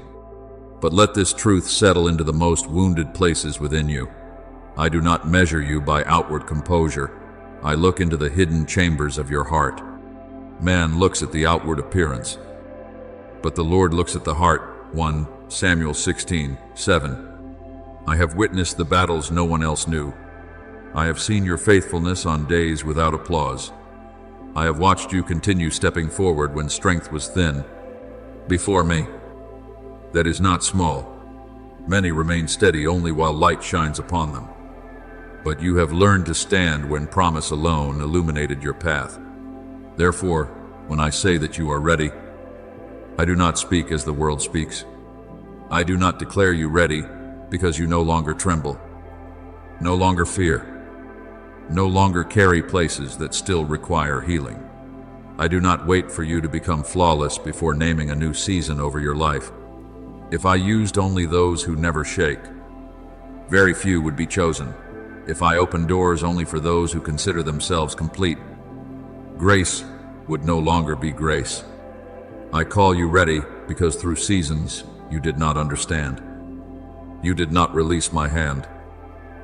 But let this truth settle into the most wounded places within you. I do not measure you by outward composure. I look into the hidden chambers of your heart. Man looks at the outward appearance, but the Lord looks at the heart. 1 Samuel 16:7. I have witnessed the battles no one else knew. I have seen your faithfulness on days without applause. I have watched you continue stepping forward when strength was thin. Before me, that is not small. Many remain steady only while light shines upon them. But you have learned to stand when promise alone illuminated your path. Therefore, when I say that you are ready, I do not speak as the world speaks. I do not declare you ready because you no longer tremble, no longer fear, no longer carry places that still require healing. I do not wait for you to become flawless before naming a new season over your life. If I used only those who never shake, very few would be chosen. If I opened doors only for those who consider themselves complete, grace would no longer be grace. I call you ready because through seasons you did not understand. You did not release my hand.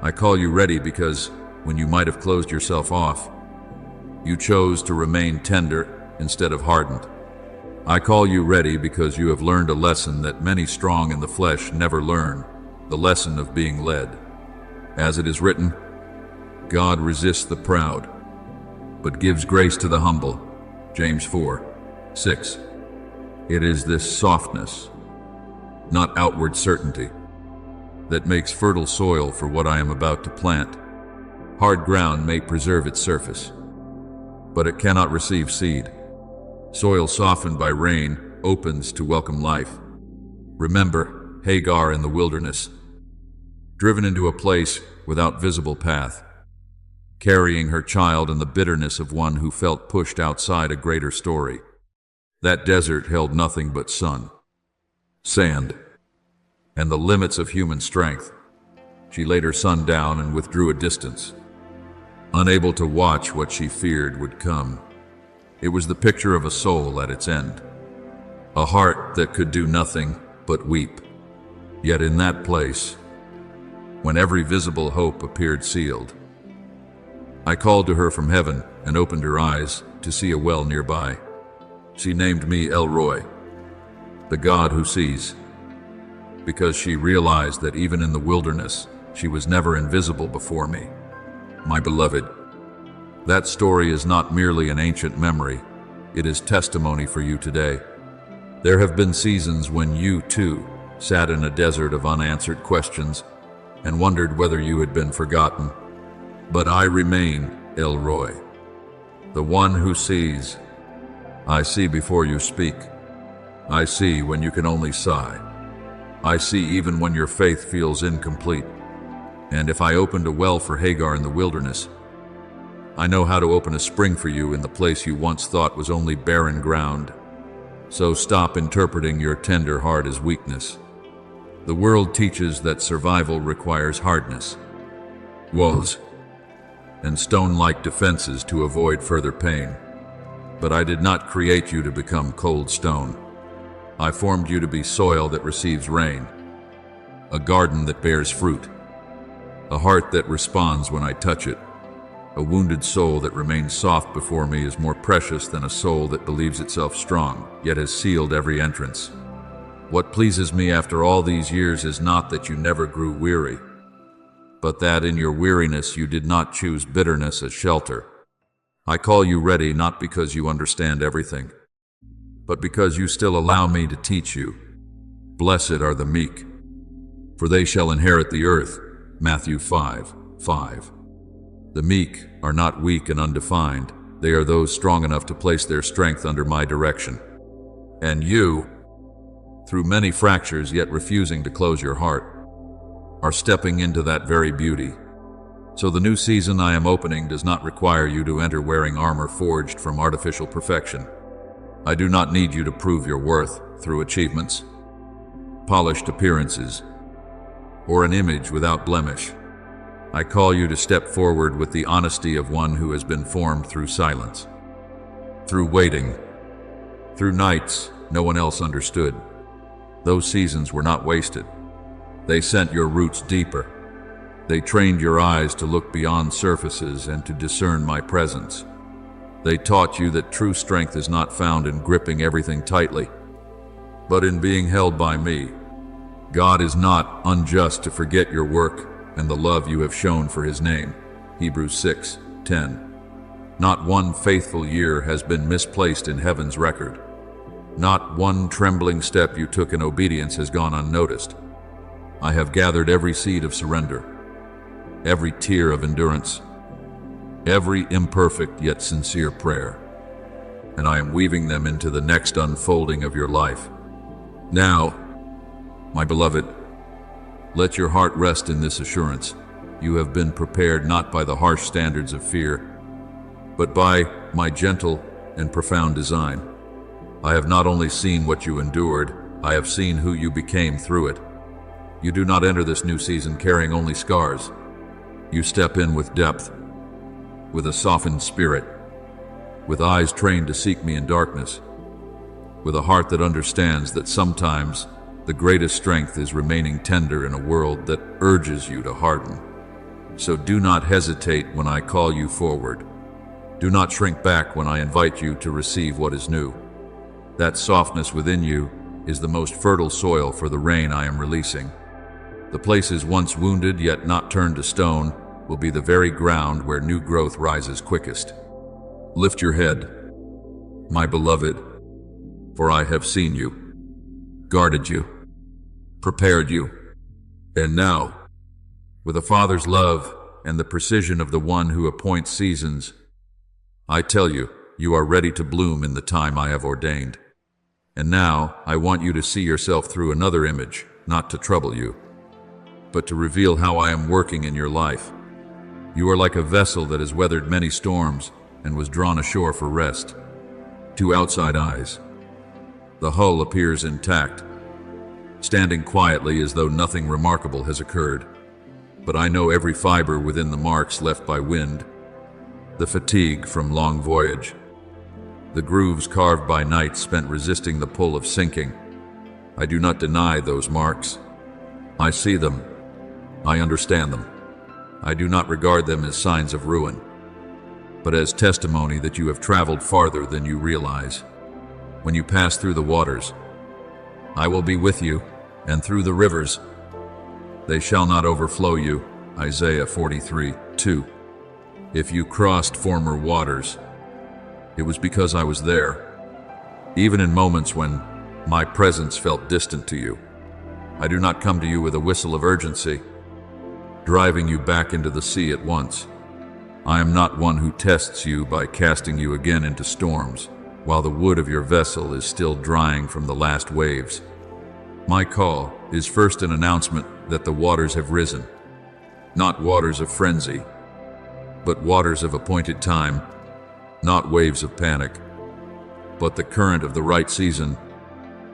I call you ready because when you might have closed yourself off, you chose to remain tender instead of hardened. I call you ready because you have learned a lesson that many strong in the flesh never learn, the lesson of being led. As it is written, God resists the proud, but gives grace to the humble. James 4:6. It is this softness, not outward certainty, that makes fertile soil for what I am about to plant. Hard ground may preserve its surface, but it cannot receive seed. Soil softened by rain opens to welcome life. Remember Hagar in the wilderness. driven into a place without visible path, carrying her child in the bitterness of one who felt pushed outside a greater story. That desert held nothing but sun, sand, and the limits of human strength. She laid her son down and withdrew a distance, unable to watch what she feared would come. It was the picture of a soul at its end, a heart that could do nothing but weep. Yet in that place, when every visible hope appeared sealed, I called to her from heaven and opened her eyes to see a well nearby. She named me El Roy, the God who sees, because she realized that even in the wilderness, she was never invisible before me. My beloved, that story is not merely an ancient memory, it is testimony for you today. There have been seasons when you, too, sat in a desert of unanswered questions and wondered whether you had been forgotten. But I remain El Roy, the one who sees. I see before you speak. I see when you can only sigh. I see even when your faith feels incomplete. And if I opened a well for Hagar in the wilderness, I know how to open a spring for you in the place you once thought was only barren ground. So stop interpreting your tender heart as weakness. The world teaches that survival requires hardness, walls, and stone-like defenses to avoid further pain. But I did not create you to become cold stone. I formed you to be soil that receives rain, a garden that bears fruit, a heart that responds when I touch it. A wounded soul that remains soft before me is more precious than a soul that believes itself strong, yet has sealed every entrance. What pleases me after all these years is not that you never grew weary, but that in your weariness you did not choose bitterness as shelter. I call you ready not because you understand everything, but because you still allow me to teach you. Blessed are the meek, for they shall inherit the earth. Matthew 5:5. The meek are not weak and undefined. They are those strong enough to place their strength under my direction. And you, through many fractures yet refusing to close your heart, are stepping into that very beauty. So the new season I am opening does not require you to enter wearing armor forged from artificial perfection. I do not need you to prove your worth through achievements, polished appearances, or an image without blemish. I call you to step forward with the honesty of one who has been formed through silence, through waiting, through nights no one else understood. Those seasons were not wasted. They sent your roots deeper. They trained your eyes to look beyond surfaces and to discern my presence. They taught you that true strength is not found in gripping everything tightly, but in being held by me. God is not unjust to forget your work and the love you have shown for his name. Hebrews 6:10. Not one faithful year has been misplaced in heaven's record. Not one trembling step you took in obedience has gone unnoticed. I have gathered every seed of surrender, every tear of endurance, every imperfect yet sincere prayer, and I am weaving them into the next unfolding of your life. Now, my beloved, let your heart rest in this assurance. You have been prepared not by the harsh standards of fear, but by my gentle and profound design. I have not only seen what you endured, I have seen who you became through it. You do not enter this new season carrying only scars. You step in with depth, with a softened spirit, with eyes trained to seek me in darkness, with a heart that understands that sometimes the greatest strength is remaining tender in a world that urges you to harden. So do not hesitate when I call you forward. Do not shrink back when I invite you to receive what is new. That softness within you is the most fertile soil for the rain I am releasing. The places once wounded yet not turned to stone will be the very ground where new growth rises quickest. Lift your head, my beloved, for I have seen you, guarded you, prepared you, and now, with a father's love and the precision of the one who appoints seasons, I tell you, you are ready to bloom in the time I have ordained. And now, I want you to see yourself through another image, not to trouble you, but to reveal how I am working in your life. You are like a vessel that has weathered many storms and was drawn ashore for rest. To outside eyes, the hull appears intact, standing quietly as though nothing remarkable has occurred. But I know every fiber within the marks left by wind, the fatigue from long voyage, the grooves carved by night spent resisting the pull of sinking. I do not deny those marks. I see them. I understand them. I do not regard them as signs of ruin, but as testimony that you have traveled farther than you realize. When you pass through the waters, I will be with you, and through the rivers, they shall not overflow you. Isaiah 43:2. If you crossed former waters, it was because I was there. Even in moments when my presence felt distant to you, I do not come to you with a whistle of urgency, driving you back into the sea at once. I am not one who tests you by casting you again into storms, while the wood of your vessel is still drying from the last waves. My call is first an announcement that the waters have risen, not waters of frenzy, but waters of appointed time, not waves of panic, but the current of the right season.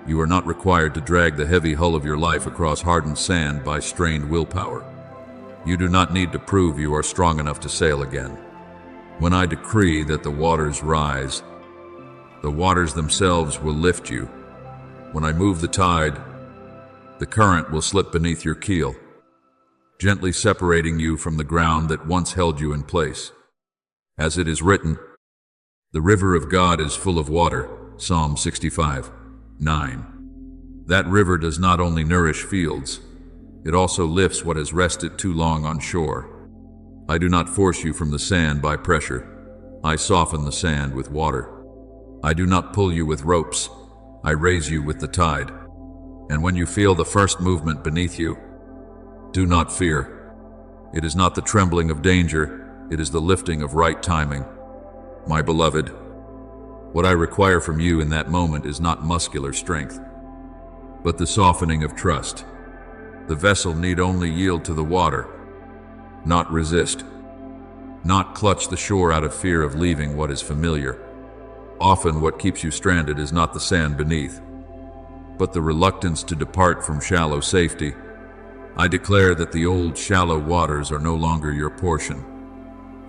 You are not required to drag the heavy hull of your life across hardened sand by strained willpower. You do not need to prove you are strong enough to sail again. When I decree that the waters rise, the waters themselves will lift you. When I move the tide, the current will slip beneath your keel, gently separating you from the ground that once held you in place. As it is written, the river of God is full of water, Psalm 65:9. That river does not only nourish fields, it also lifts what has rested too long on shore. I do not force you from the sand by pressure. I soften the sand with water. I do not pull you with ropes. I raise you with the tide. And when you feel the first movement beneath you, do not fear. It is not the trembling of danger, it is the lifting of right timing. My beloved, what I require from you in that moment is not muscular strength, but the softening of trust. The vessel need only yield to the water, not resist, not clutch the shore out of fear of leaving what is familiar. Often what keeps you stranded is not the sand beneath, but the reluctance to depart from shallow safety. I declare that the old shallow waters are no longer your portion.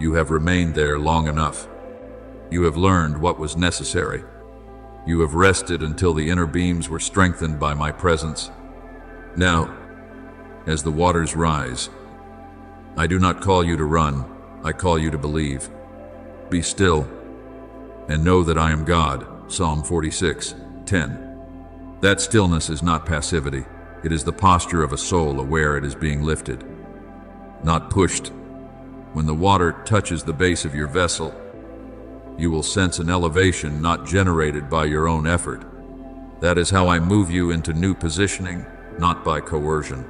You have remained there long enough. You have learned what was necessary. You have rested until the inner beams were strengthened by my presence. Now, as the waters rise, I do not call you to run, I call you to believe. Be still and know that I am God, Psalm 46:10. That stillness is not passivity. It is the posture of a soul aware it is being lifted, not pushed. When the water touches the base of your vessel, you will sense an elevation not generated by your own effort. That is how I move you into new positioning, not by coercion,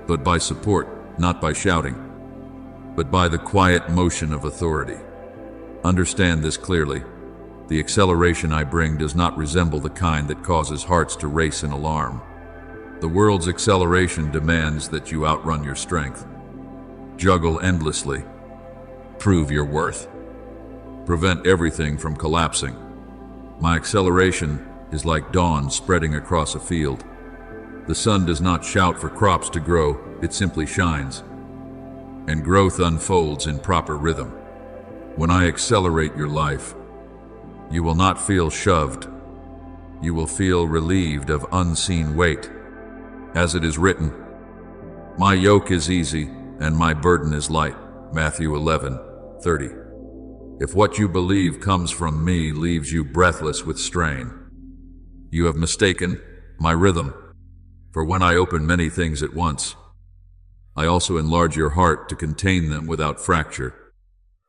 but by support, not by shouting, but by the quiet motion of authority. Understand this clearly. The acceleration I bring does not resemble the kind that causes hearts to race in alarm. The world's acceleration demands that you outrun your strength, juggle endlessly, prove your worth, prevent everything from collapsing. My acceleration is like dawn spreading across a field. The sun does not shout for crops to grow, it simply shines, and growth unfolds in proper rhythm. When I accelerate your life, you will not feel shoved. You will feel relieved of unseen weight. As it is written, my yoke is easy and my burden is light, Matthew 11:30. If what you believe comes from me leaves you breathless with strain, you have mistaken my rhythm. For when I open many things at once, I also enlarge your heart to contain them without fracture.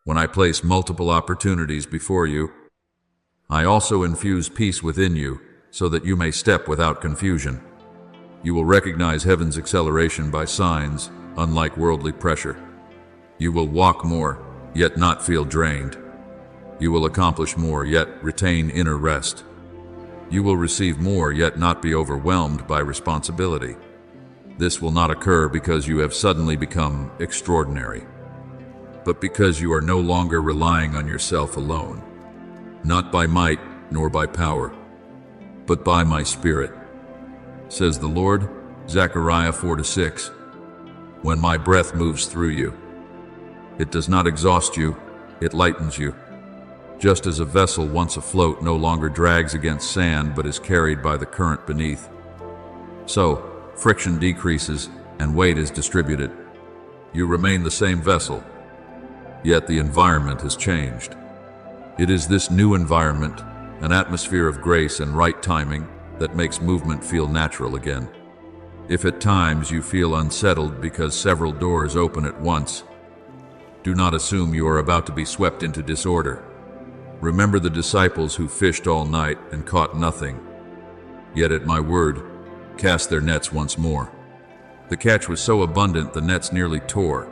When I place multiple opportunities before you, I also infuse peace within you so that you may step without confusion. You will recognize heaven's acceleration by signs, unlike worldly pressure. You will walk more, yet not feel drained. You will accomplish more, yet retain inner rest. You will receive more, yet not be overwhelmed by responsibility. This will not occur because you have suddenly become extraordinary, but because you are no longer relying on yourself alone, not by might nor by power, but by my Spirit, says the Lord. Zechariah 4-6. When my breath moves through you, it does not exhaust you, it lightens you. Just as a vessel once afloat no longer drags against sand but is carried by the current beneath, so friction decreases and weight is distributed. You remain the same vessel, yet the environment has changed. It is this new environment, an atmosphere of grace and right timing, that makes movement feel natural again. If at times you feel unsettled because several doors open at once, do not assume you are about to be swept into disorder. Remember the disciples who fished all night and caught nothing, yet at my word, cast their nets once more. The catch was so abundant the nets nearly tore.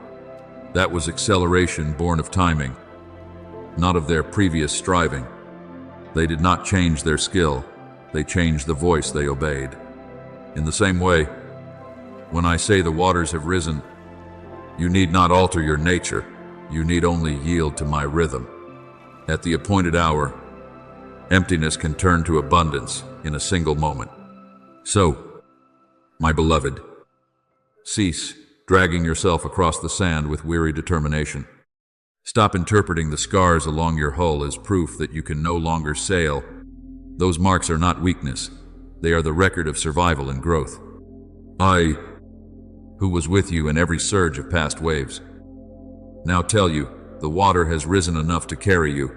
That was acceleration born of timing, not of their previous striving. They did not change their skill, they changed the voice they obeyed. In the same way, when I say the waters have risen, you need not alter your nature, you need only yield to my rhythm. At the appointed hour, emptiness can turn to abundance in a single moment. So, my beloved, cease dragging yourself across the sand with weary determination. Stop interpreting the scars along your hull as proof that you can no longer sail. Those marks are not weakness, they are the record of survival and growth. I, who was with you in every surge of past waves, now tell you, the water has risen enough to carry you.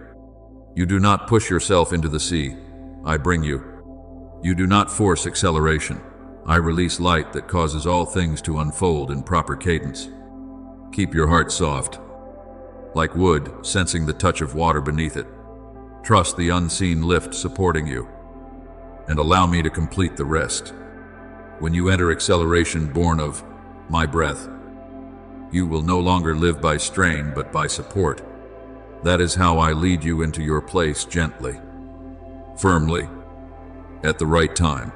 You do not push yourself into the sea, I bring you. You do not force acceleration, I release light that causes all things to unfold in proper cadence. Keep your heart soft, like wood sensing the touch of water beneath it. Trust the unseen lift supporting you, and allow me to complete the rest. When you enter acceleration born of my breath, you will no longer live by strain but by support. That is how I lead you into your place gently, firmly, at the right time,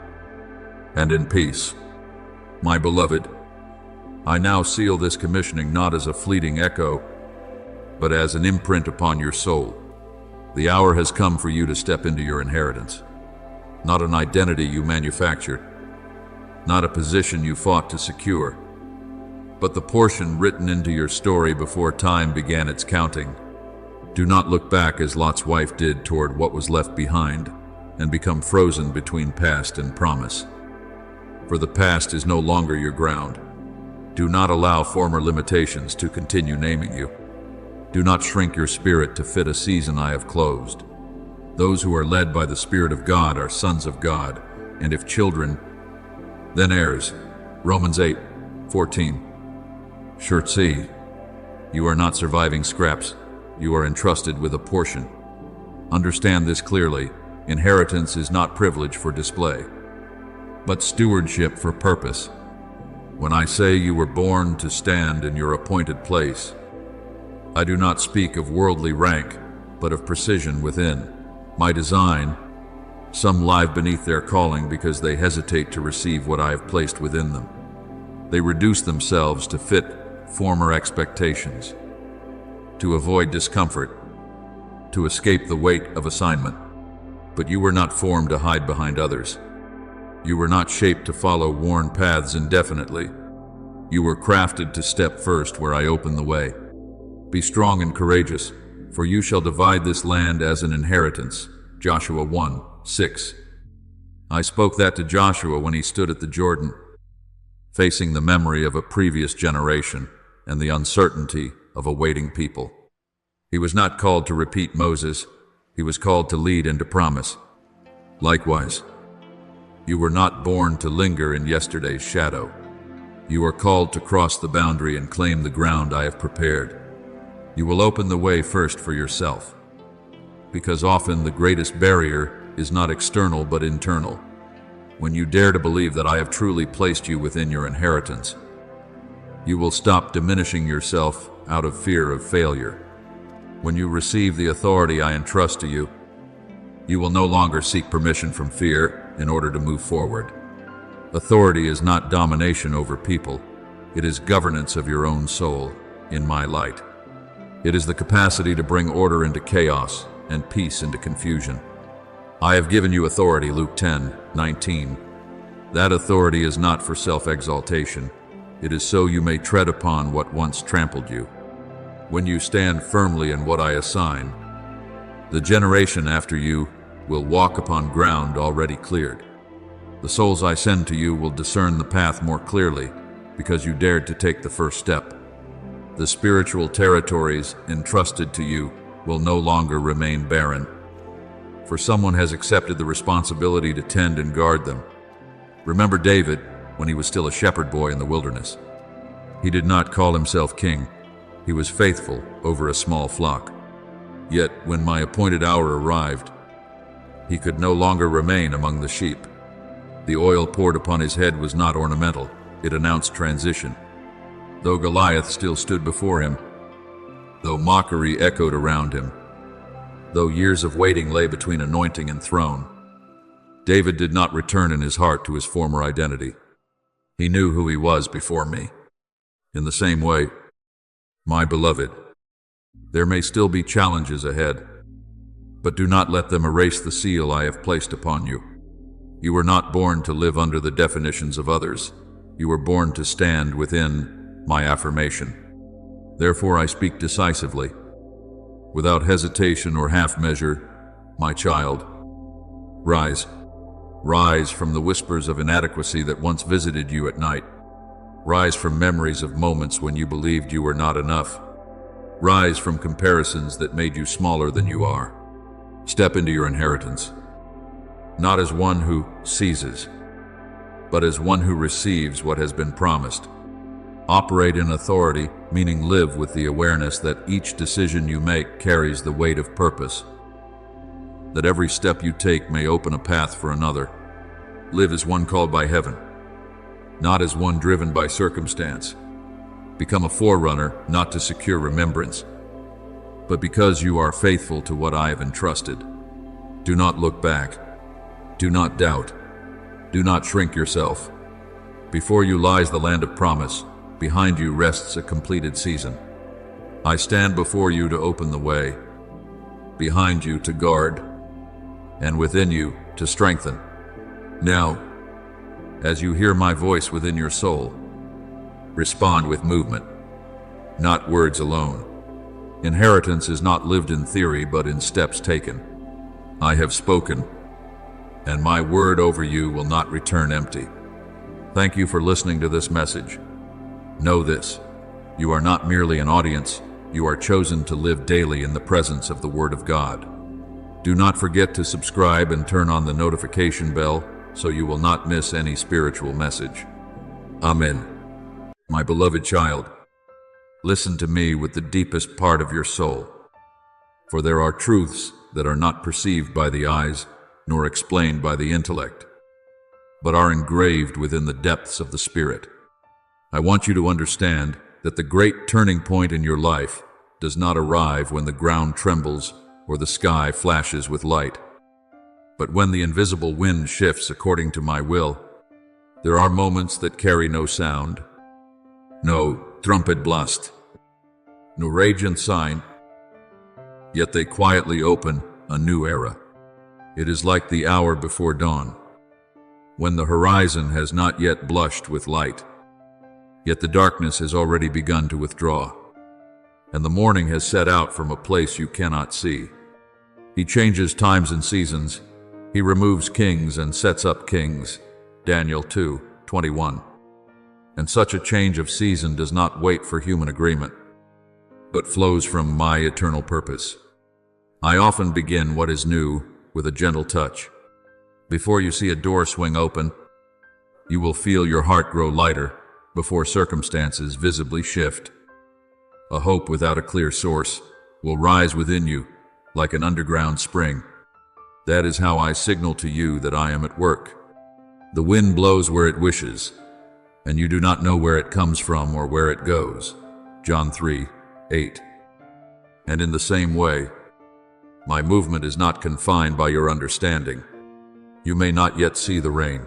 and in peace. My beloved, I now seal this commissioning not as a fleeting echo, but as an imprint upon your soul. The hour has come for you to step into your inheritance, not an identity you manufactured, not a position you fought to secure, but the portion written into your story before time began its counting. Do not look back as Lot's wife did toward what was left behind and become frozen between past and promise. For the past is no longer your ground. Do not allow former limitations to continue naming you. Do not shrink your spirit to fit a season I have closed. Those who are led by the Spirit of God are sons of God, and if children, then heirs. Romans 8:14. See, you are not surviving scraps. You are entrusted with a portion. Understand this clearly. Inheritance is not privilege for display, but stewardship for purpose. When I say you were born to stand in your appointed place, I do not speak of worldly rank, but of precision within. My design, some lie beneath their calling because they hesitate to receive what I have placed within them. They reduce themselves to fit former expectations, to avoid discomfort, to escape the weight of assignment. But you were not formed to hide behind others. You were not shaped to follow worn paths indefinitely. You were crafted to step first where I open the way. Be strong and courageous, for you shall divide this land as an inheritance. Joshua 1:6. I spoke that to Joshua when he stood at the Jordan, facing the memory of a previous generation and the uncertainty of a waiting people. He was not called to repeat Moses, he was called to lead into promise. Likewise, you were not born to linger in yesterday's shadow. You are called to cross the boundary and claim the ground I have prepared. You will open the way first for yourself, because often the greatest barrier is not external but internal. When you dare to believe that I have truly placed you within your inheritance, you will stop diminishing yourself out of fear of failure. When you receive the authority I entrust to you, you will no longer seek permission from fear in order to move forward. Authority is not domination over people. It is governance of your own soul in my light. It is the capacity to bring order into chaos and peace into confusion. I have given you authority, Luke 10:19. That authority is not for self-exaltation. It is so you may tread upon what once trampled you. When you stand firmly in what I assign, the generation after you will walk upon ground already cleared. The souls I send to you will discern the path more clearly because you dared to take the first step. The spiritual territories entrusted to you will no longer remain barren, for someone has accepted the responsibility to tend and guard them. Remember David when he was still a shepherd boy in the wilderness. He did not call himself king. He was faithful over a small flock. Yet when my appointed hour arrived, he could no longer remain among the sheep. The oil poured upon his head was not ornamental. It announced transition. Though Goliath still stood before him, though mockery echoed around him, though years of waiting lay between anointing and throne, David did not return in his heart to his former identity. He knew who he was before me. In the same way, my beloved, there may still be challenges ahead, but do not let them erase the seal I have placed upon you. You were not born to live under the definitions of others. You were born to stand within my affirmation. Therefore I speak decisively, without hesitation or half measure, my child, rise. Rise from the whispers of inadequacy that once visited you at night. Rise from memories of moments when you believed you were not enough. Rise from comparisons that made you smaller than you are. Step into your inheritance, not as one who seizes, but as one who receives what has been promised. Operate in authority, meaning live with the awareness that each decision you make carries the weight of purpose, that every step you take may open a path for another. Live as one called by heaven, not as one driven by circumstance. Become a forerunner, not to secure remembrance, but because you are faithful to what I have entrusted. Do not look back. Do not doubt. Do not shrink yourself. Before you lies the land of promise. Behind you rests a completed season. I stand before you to open the way, behind you to guard, and within you to strengthen. Now, as you hear my voice within your soul, respond with movement, not words alone. Inheritance is not lived in theory, but in steps taken. I have spoken, and my word over you will not return empty. Thank you for listening to this message. Know this, you are not merely an audience, you are chosen to live daily in the presence of the Word of God. Do not forget to subscribe and turn on the notification bell so you will not miss any spiritual message. Amen. My beloved child, listen to me with the deepest part of your soul, for there are truths that are not perceived by the eyes nor explained by the intellect, but are engraved within the depths of the Spirit. I want you to understand that the great turning point in your life does not arrive when the ground trembles or the sky flashes with light, but when the invisible wind shifts according to my will. There are moments that carry no sound, no trumpet blast, no radiant sign, yet they quietly open a new era. It is like the hour before dawn, when the horizon has not yet blushed with light, yet the darkness has already begun to withdraw, and the morning has set out from a place you cannot see. He changes times and seasons. He removes kings and sets up kings. Daniel 2:21. And such a change of season does not wait for human agreement, but flows from my eternal purpose. I often begin what is new with a gentle touch. Before you see a door swing open, you will feel your heart grow lighter before circumstances visibly shift. A hope without a clear source will rise within you like an underground spring. That is how I signal to you that I am at work. The wind blows where it wishes, and you do not know where it comes from or where it goes. John 3:8. And in the same way, my movement is not confined by your understanding. You may not yet see the rain,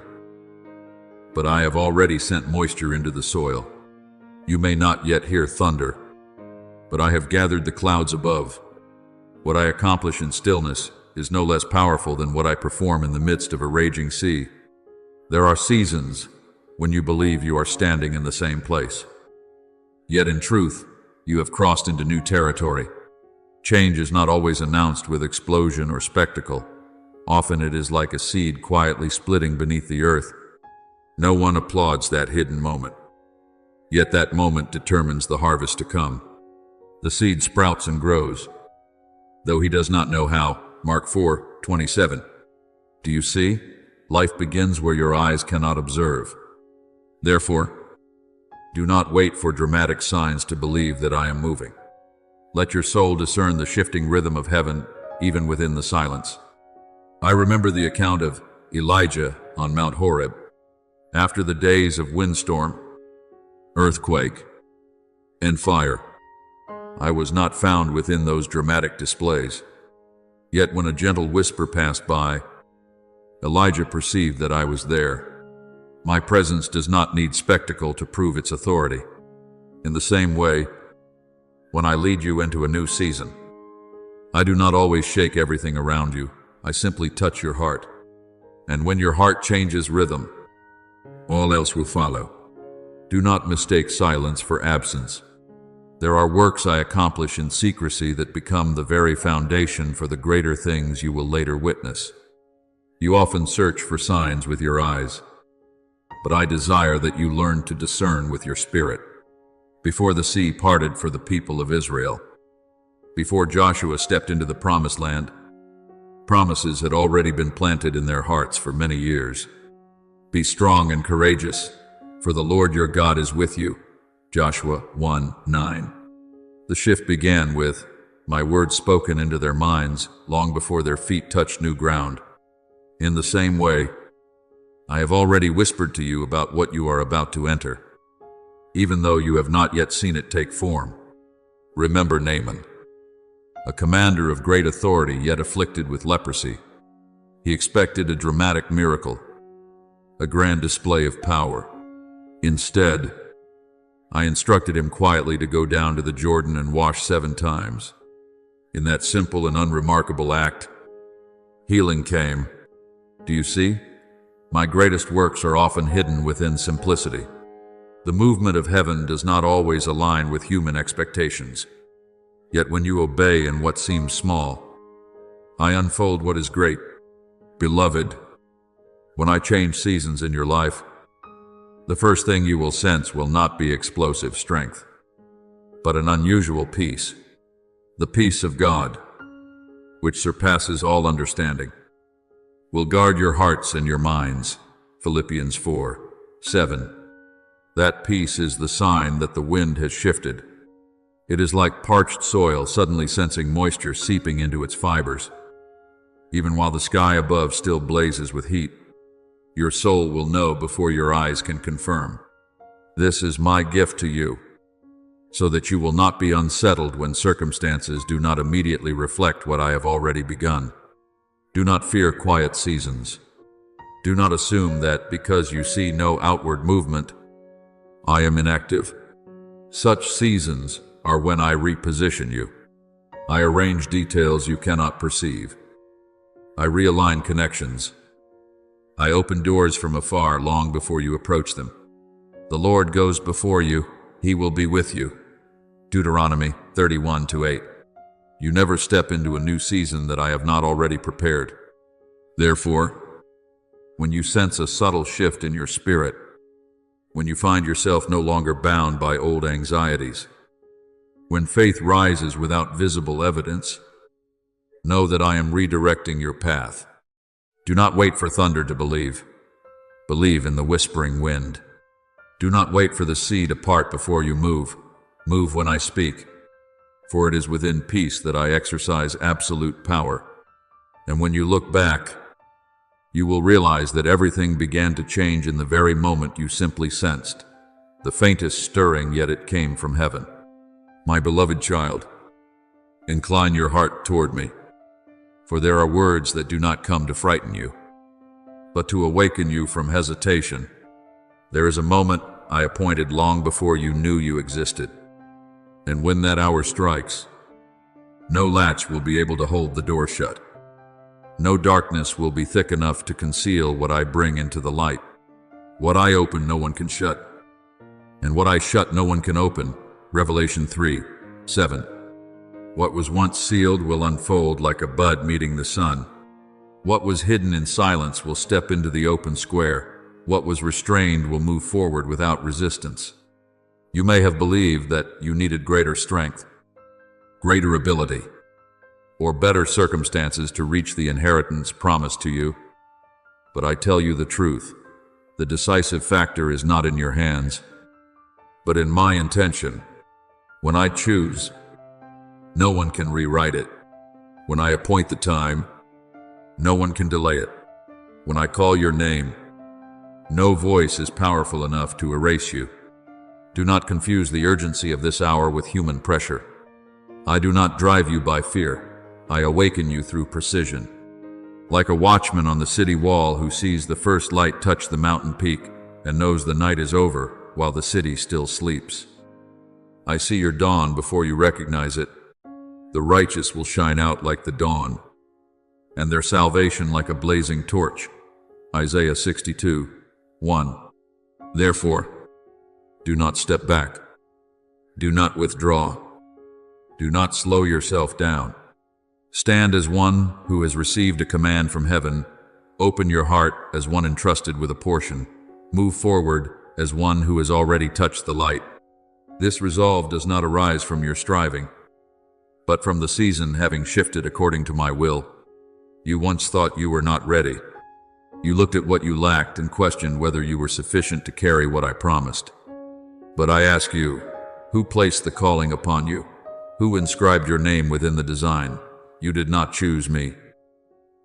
but I have already sent moisture into the soil. You may not yet hear thunder, but I have gathered the clouds above. What I accomplish in stillness is no less powerful than what I perform in the midst of a raging sea. There are seasons when you believe you are standing in the same place. Yet in truth, you have crossed into new territory. Change is not always announced with explosion or spectacle. Often it is like a seed quietly splitting beneath the earth. No one applauds that hidden moment. Yet that moment determines the harvest to come. The seed sprouts and grows, though he does not know how. Mark 4:27. Do you see? Life begins where your eyes cannot observe. Therefore, do not wait for dramatic signs to believe that I am moving. Let your soul discern the shifting rhythm of heaven, even within the silence. I remember the account of Elijah on Mount Horeb. After the days of windstorm, earthquake, and fire, I was not found within those dramatic displays. Yet when a gentle whisper passed by, Elijah perceived that I was there. My presence does not need spectacle to prove its authority. In the same way, when I lead you into a new season, I do not always shake everything around you. I simply touch your heart. And when your heart changes rhythm, all else will follow. Do not mistake silence for absence. There are works I accomplish in secrecy that become the very foundation for the greater things you will later witness. You often search for signs with your eyes, but I desire that you learn to discern with your spirit. Before the sea parted for the people of Israel, before Joshua stepped into the promised land, promises had already been planted in their hearts for many years. Be strong and courageous, for the Lord your God is with you. Joshua 1:9. The shift began with my words spoken into their minds long before their feet touched new ground. In the same way, I have already whispered to you about what you are about to enter, even though you have not yet seen it take form. Remember Naaman, a commander of great authority yet afflicted with leprosy. He expected a dramatic miracle, a grand display of power. Instead, I instructed him quietly to go down to the Jordan and wash 7 times. In that simple and unremarkable act, healing came. Do you see? My greatest works are often hidden within simplicity. The movement of heaven does not always align with human expectations. Yet when you obey in what seems small, I unfold what is great. Beloved, when I change seasons in your life, the first thing you will sense will not be explosive strength, but an unusual peace, the peace of God, which surpasses all understanding, will guard your hearts and your minds. Philippians 4:7. That peace is the sign that the wind has shifted. It is like parched soil suddenly sensing moisture seeping into its fibers. Even while the sky above still blazes with heat, your soul will know before your eyes can confirm. This is my gift to you, so that you will not be unsettled when circumstances do not immediately reflect what I have already begun. Do not fear quiet seasons. Do not assume that because you see no outward movement, I am inactive. Such seasons are when I reposition you. I arrange details you cannot perceive. I realign connections. I open doors from afar long before you approach them. The Lord goes before you, He will be with you. Deuteronomy 31:8. You never step into a new season that I have not already prepared. Therefore, when you sense a subtle shift in your spirit, when you find yourself no longer bound by old anxieties, when faith rises without visible evidence, know that I am redirecting your path. Do not wait for thunder to believe. Believe in the whispering wind. Do not wait for the sea to part before you move. Move when I speak, for it is within peace that I exercise absolute power. And when you look back, you will realize that everything began to change in the very moment you simply sensed the faintest stirring, yet it came from heaven. My beloved child, incline your heart toward me, for there are words that do not come to frighten you, but to awaken you from hesitation There is a moment I appointed long before you knew you existed. And when that hour strikes, no latch will be able to hold the door shut. No darkness will be thick enough to conceal what I bring into the light. What I open, no one can shut. And what I shut, no one can open. Revelation 3:7. What was once sealed will unfold like a bud meeting the sun. What was hidden in silence will step into the open square. What was restrained will move forward without resistance. You may have believed that you needed greater strength, greater ability, or better circumstances to reach the inheritance promised to you. But I tell you the truth, the decisive factor is not in your hands, but in my intention. When I choose, no one can rewrite it. When I appoint the time, no one can delay it. When I call your name, no voice is powerful enough to erase you. Do not confuse the urgency of this hour with human pressure. I do not drive you by fear. I awaken you through precision. Like a watchman on the city wall who sees the first light touch the mountain peak and knows the night is over while the city still sleeps. I see your dawn before you recognize it. The righteous will shine out like the dawn, and their salvation like a blazing torch. Isaiah 62:1. Therefore, do not step back. Do not withdraw. Do not slow yourself down. Stand as one who has received a command from heaven. Open your heart as one entrusted with a portion. Move forward as one who has already touched the light. This resolve does not arise from your striving, but from the season having shifted according to my will. You once thought you were not ready. You looked at what you lacked and questioned whether you were sufficient to carry what I promised. But I ask you, who placed the calling upon you? Who inscribed your name within the design? You did not choose me,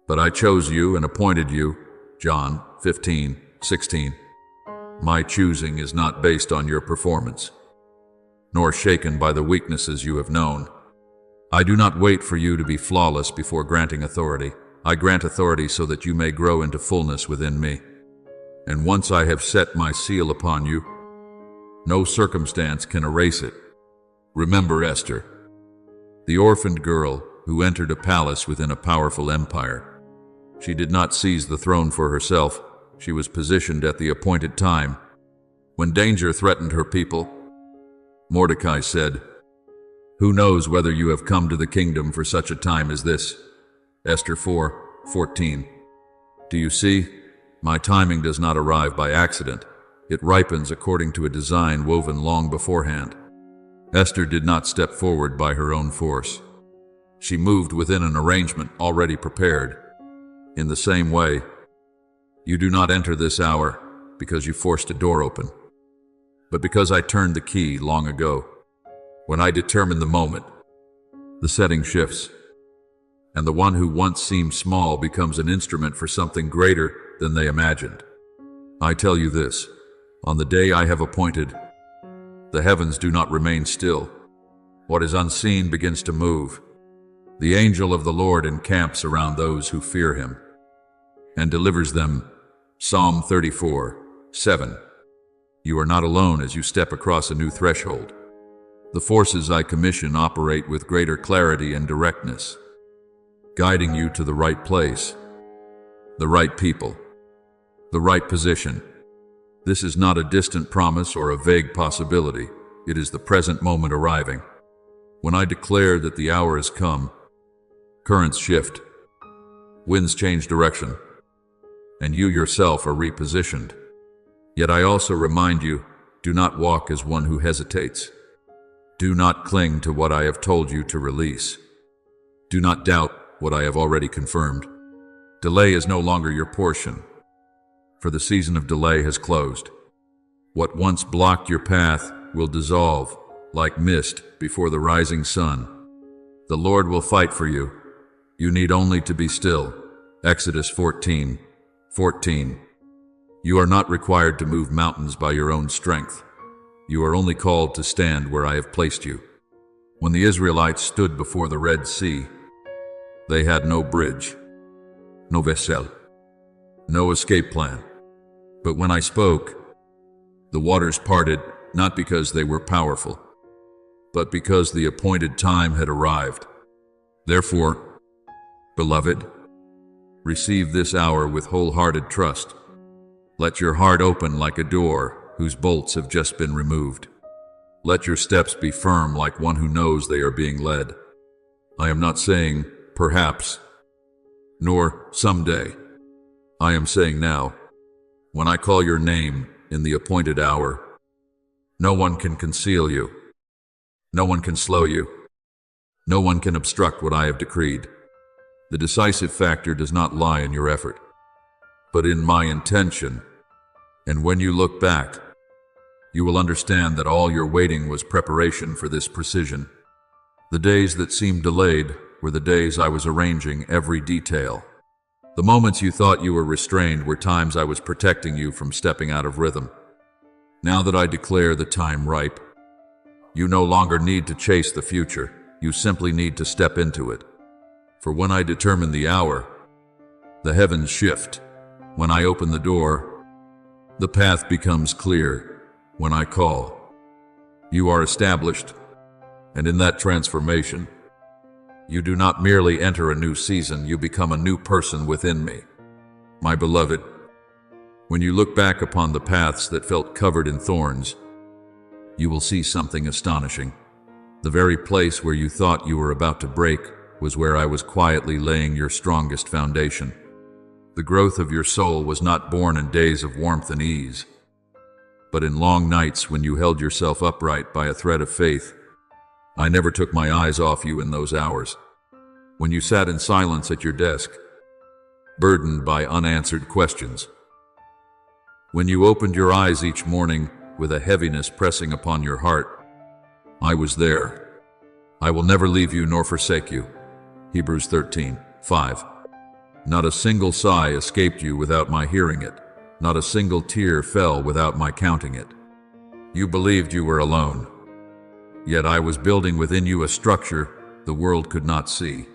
but I chose you and appointed you. John 15:16. My choosing is not based on your performance, nor shaken by the weaknesses you have known. I do not wait for you to be flawless before granting authority. I grant authority so that you may grow into fullness within me. And once I have set my seal upon you, no circumstance can erase it. Remember Esther, the orphaned girl who entered a palace within a powerful empire. She did not seize the throne for herself. She was positioned at the appointed time. When danger threatened her people, Mordecai said, "Who knows whether you have come to the kingdom for such a time as this?" Esther 4:14. Do you see? My timing does not arrive by accident. It ripens according to a design woven long beforehand. Esther did not step forward by her own force. She moved within an arrangement already prepared. In the same way, you do not enter this hour because you forced a door open, but because I turned the key long ago. When I determine the moment, the setting shifts, and the one who once seemed small becomes an instrument for something greater than they imagined. I tell you this, on the day I have appointed, the heavens do not remain still. What is unseen begins to move. The angel of the Lord encamps around those who fear him and delivers them. Psalm 34:7. You are not alone as you step across a new threshold. The forces I commission operate with greater clarity and directness, guiding you to the right place, the right people, the right position. This is not a distant promise or a vague possibility. It is the present moment arriving. When I declare that the hour has come, currents shift, winds change direction, and you yourself are repositioned. Yet I also remind you, do not walk as one who hesitates. Do not cling to what I have told you to release. Do not doubt what I have already confirmed. Delay is no longer your portion, for the season of delay has closed. What once blocked your path will dissolve like mist before the rising sun. The Lord will fight for you. You need only to be still. Exodus 14:14. You are not required to move mountains by your own strength. You are only called to stand where I have placed you. When the Israelites stood before the Red Sea, they had no bridge, no vessel, no escape plan. But when I spoke, The waters parted not because they were powerful, but because the appointed time had arrived. Therefore, beloved, receive this hour with wholehearted trust. Let your heart open like a door whose bolts have just been removed. Let your steps be firm like one who knows they are being led. I am not saying perhaps, nor someday. I am saying now, when I call your name in the appointed hour, no one can conceal you. No one can slow you. No one can obstruct what I have decreed. The decisive factor does not lie in your effort, but in my intention. And when you look back, you will understand that all your waiting was preparation for this precision. The days that seemed delayed were the days I was arranging every detail. The moments you thought you were restrained were times I was protecting you from stepping out of rhythm. Now that I declare the time ripe, you no longer need to chase the future. You simply need to step into it. For when I determine the hour, the heavens shift. When I open the door, the path becomes clear. When I call, you are established. And in that transformation, you do not merely enter a new season, you become a new person within me. My beloved, when you look back upon the paths that felt covered in thorns, you will see something astonishing. The very place where you thought you were about to break was where I was quietly laying your strongest foundation. The growth of your soul was not born in days of warmth and ease, but in long nights when you held yourself upright by a thread of faith. I never took my eyes off you in those hours. When you sat in silence at your desk, burdened by unanswered questions. When you opened your eyes each morning with a heaviness pressing upon your heart, I was there. I will never leave you nor forsake you. Hebrews 13:5. Not a single sigh escaped you without my hearing it. Not a single tear fell without my counting it. You believed you were alone. Yet I was building within you a structure the world could not see.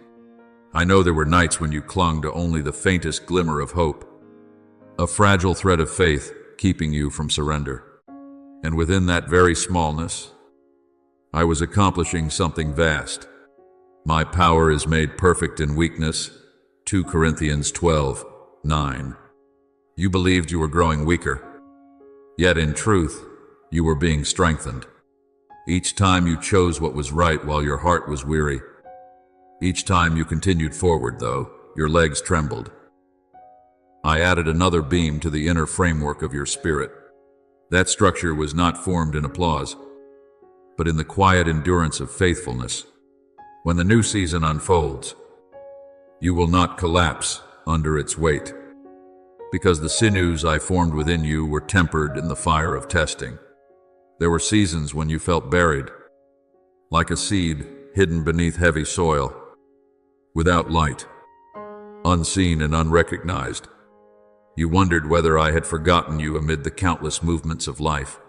I know there were nights when you clung to only the faintest glimmer of hope, a fragile thread of faith keeping you from surrender. And within that very smallness, I was accomplishing something vast. My power is made perfect in weakness, 2 Corinthians 12:9. You believed you were growing weaker, yet in truth, you were being strengthened. Each time you chose what was right while your heart was weary. Each time you continued forward, though, your legs trembled. I added another beam to the inner framework of your spirit. That structure was not formed in applause, but in the quiet endurance of faithfulness. When the new season unfolds, you will not collapse under its weight, because the sinews I formed within you were tempered in the fire of testing. There were seasons when you felt buried, like a seed hidden beneath heavy soil, without light, unseen and unrecognized. You wondered whether I had forgotten you amid the countless movements of life.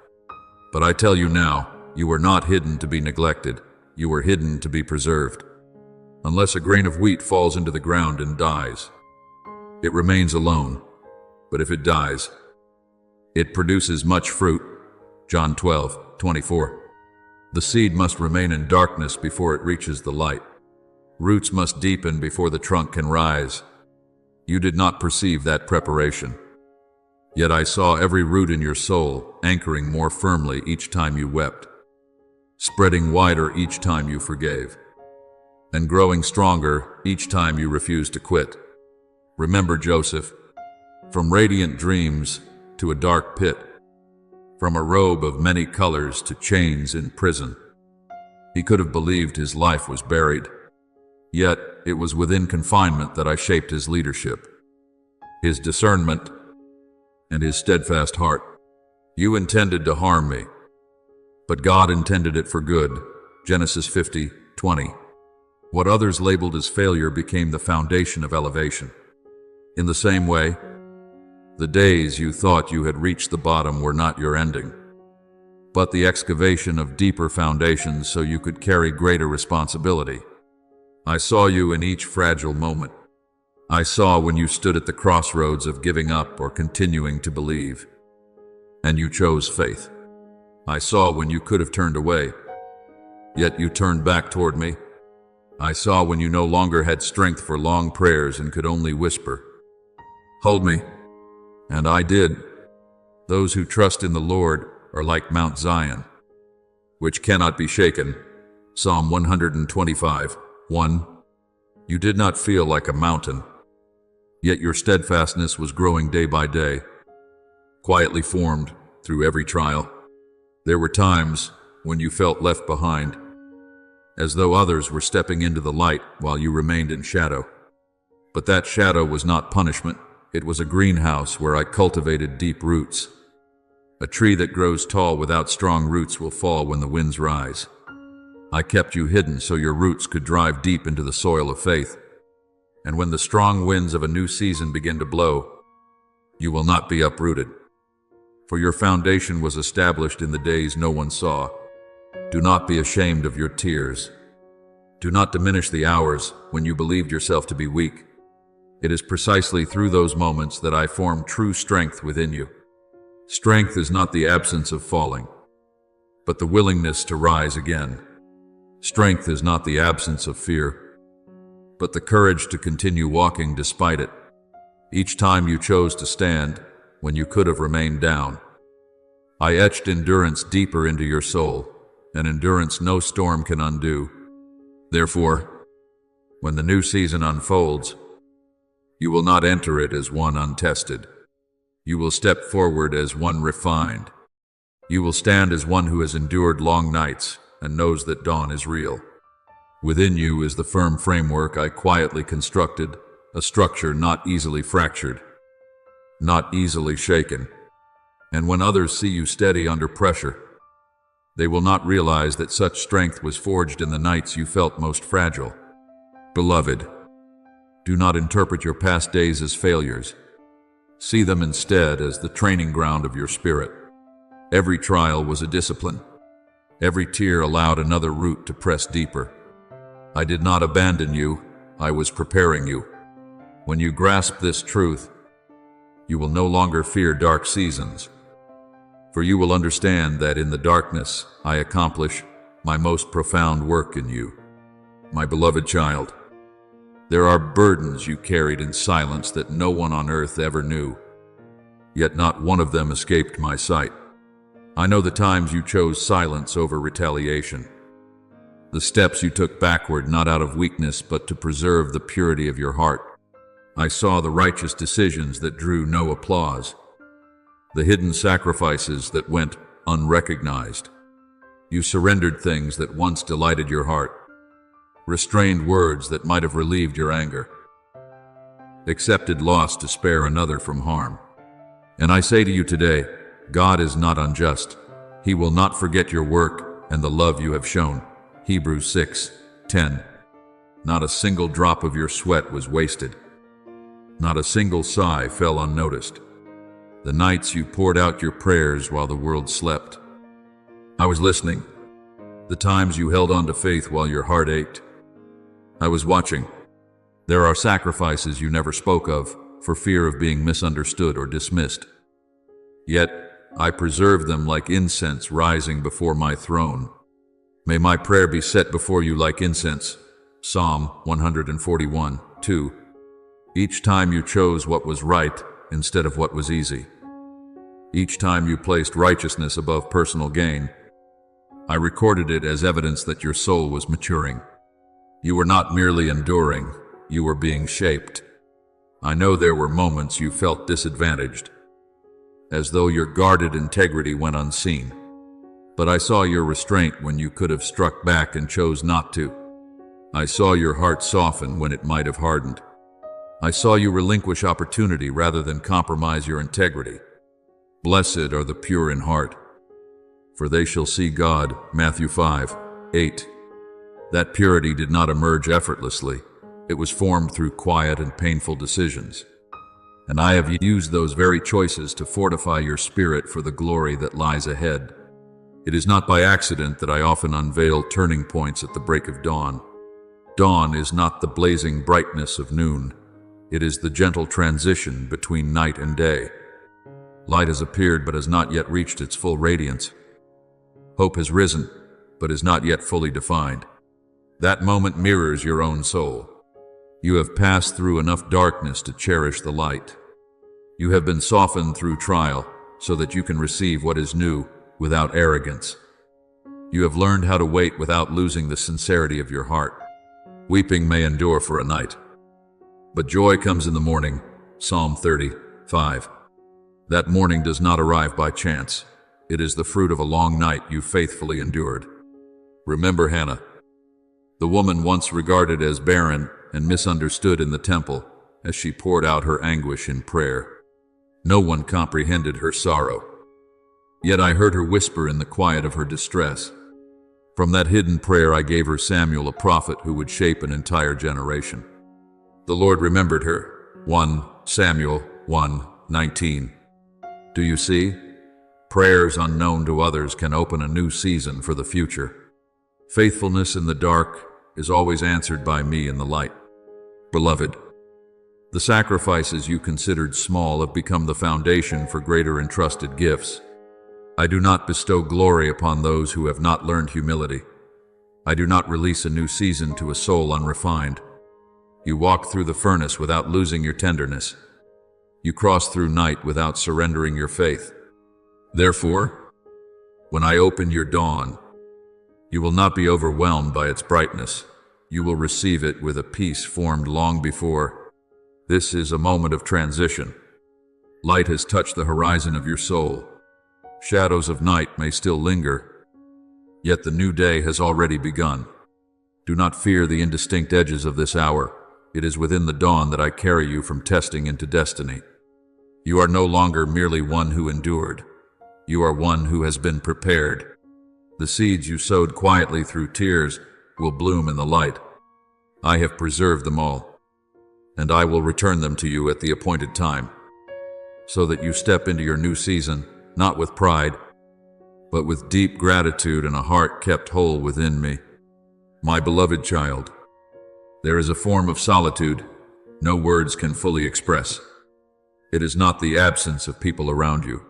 But I tell you now, you were not hidden to be neglected. You were hidden to be preserved. Unless a grain of wheat falls into the ground and dies, it remains alone. But if it dies, it produces much fruit. John 12:24. The seed must remain in darkness before it reaches the light. Roots must deepen before the trunk can rise. You did not perceive that preparation. Yet I saw every root in your soul anchoring more firmly each time you wept, spreading wider each time you forgave, and growing stronger each time you refused to quit. Remember Joseph, from radiant dreams to a dark pit, from a robe of many colors to chains in prison. He could have believed his life was buried. Yet it was within confinement that I shaped his leadership, his discernment, and his steadfast heart. You intended to harm me, but God intended it for good. Genesis 50:20. What others labeled as failure became the foundation of elevation. In the same way, the days you thought you had reached the bottom were not your ending, but the excavation of deeper foundations so you could carry greater responsibility. I saw you in each fragile moment. I saw when you stood at the crossroads of giving up or continuing to believe. and you chose faith. I saw when you could have turned away, yet you turned back toward me. I saw when you no longer had strength for long prayers and could only whisper, "Hold me." And I did. Those who trust in the Lord are like Mount Zion, which cannot be shaken. Psalm 125, 1. You did not feel like a mountain, yet your steadfastness was growing day by day, quietly formed through every trial. There were times when you felt left behind, as though others were stepping into the light while you remained in shadow. But that shadow was not punishment. It was a greenhouse where I cultivated deep roots. A tree that grows tall without strong roots will fall when the winds rise. I kept you hidden so your roots could drive deep into the soil of faith. And when the strong winds of a new season begin to blow, you will not be uprooted. For your foundation was established in the days no one saw. Do not be ashamed of your tears. Do not diminish the hours when you believed yourself to be weak. It is precisely through those moments that I form true strength within you. Strength is not the absence of falling, but the willingness to rise again. Strength is not the absence of fear, but the courage to continue walking despite it. Each time you chose to stand when you could have remained down, I etched endurance deeper into your soul, an endurance no storm can undo. Therefore, when the new season unfolds, you will not enter it as one untested. You will step forward as one refined. You will stand as one who has endured long nights and knows that dawn is real. Within you is the firm framework I quietly constructed, a structure not easily fractured, not easily shaken. And when others see you steady under pressure, they will not realize that such strength was forged in the nights you felt most fragile. Beloved, do not interpret your past days as failures. See them instead as the training ground of your spirit. Every trial was a discipline. Every tear allowed another root to press deeper. I did not abandon you, I was preparing you. When you grasp this truth, you will no longer fear dark seasons, for you will understand that in the darkness I accomplish my most profound work in you. My beloved child, there are burdens you carried in silence that no one on earth ever knew, yet not one of them escaped my sight. I know the times you chose silence over retaliation, the steps you took backward not out of weakness but to preserve the purity of your heart. I saw the righteous decisions that drew no applause, the hidden sacrifices that went unrecognized. You surrendered things that once delighted your heart, restrained words that might have relieved your anger, accepted loss to spare another from harm. And I say to you today, God is not unjust. He will not forget your work and the love you have shown. Hebrews 6:10. Not a single drop of your sweat was wasted. Not a single sigh fell unnoticed. The nights you poured out your prayers while the world slept, I was listening. The times you held on to faith while your heart ached, I was watching. There are sacrifices you never spoke of for fear of being misunderstood or dismissed. Yet I preserve them like incense rising before my throne. May my prayer be set before you like incense. Psalm 141:2. Each time you chose what was right instead of what was easy. Each time you placed righteousness above personal gain, I recorded it as evidence that your soul was maturing. You were not merely enduring, you were being shaped. I know there were moments you felt disadvantaged, as though your guarded integrity went unseen. But I saw your restraint when you could have struck back and chose not to. I saw your heart soften when it might have hardened. I saw you relinquish opportunity rather than compromise your integrity. Blessed are the pure in heart, for they shall see God. Matthew 5:8. That purity did not emerge effortlessly. It was formed through quiet and painful decisions. And I have used those very choices to fortify your spirit for the glory that lies ahead. It is not by accident that I often unveil turning points at the break of dawn. Dawn is not the blazing brightness of noon. It is the gentle transition between night and day. Light has appeared but has not yet reached its full radiance. Hope has risen but is not yet fully defined. That moment mirrors your own soul. You have passed through enough darkness to cherish the light. You have been softened through trial so that you can receive what is new without arrogance. You have learned how to wait without losing the sincerity of your heart. Weeping may endure for a night, but joy comes in the morning. Psalm 30:5. That morning does not arrive by chance. It is the fruit of a long night you faithfully endured. Remember Hannah, the woman once regarded as barren and misunderstood in the temple as she poured out her anguish in prayer. No one comprehended her sorrow. Yet I heard her whisper in the quiet of her distress. From that hidden prayer I gave her Samuel, a prophet who would shape an entire generation. The Lord remembered her. 1 Samuel 1:19. Do you see? Prayers unknown to others can open a new season for the future. Faithfulness in the dark is always answered by me in the light. Beloved, the sacrifices you considered small have become the foundation for greater entrusted gifts. I do not bestow glory upon those who have not learned humility. I do not release a new season to a soul unrefined. You walk through the furnace without losing your tenderness. You cross through night without surrendering your faith. Therefore, when I open your dawn, you will not be overwhelmed by its brightness. You will receive it with a peace formed long before. This is a moment of transition. Light has touched the horizon of your soul. Shadows of night may still linger, yet the new day has already begun. Do not fear the indistinct edges of this hour. It is within the dawn that I carry you from testing into destiny. You are no longer merely one who endured. You are one who has been prepared. The seeds you sowed quietly through tears will bloom in the light. I have preserved them all, and I will return them to you at the appointed time, so that you step into your new season, not with pride, but with deep gratitude and a heart kept whole within me. My beloved child, there is a form of solitude no words can fully express. It is not the absence of people around you,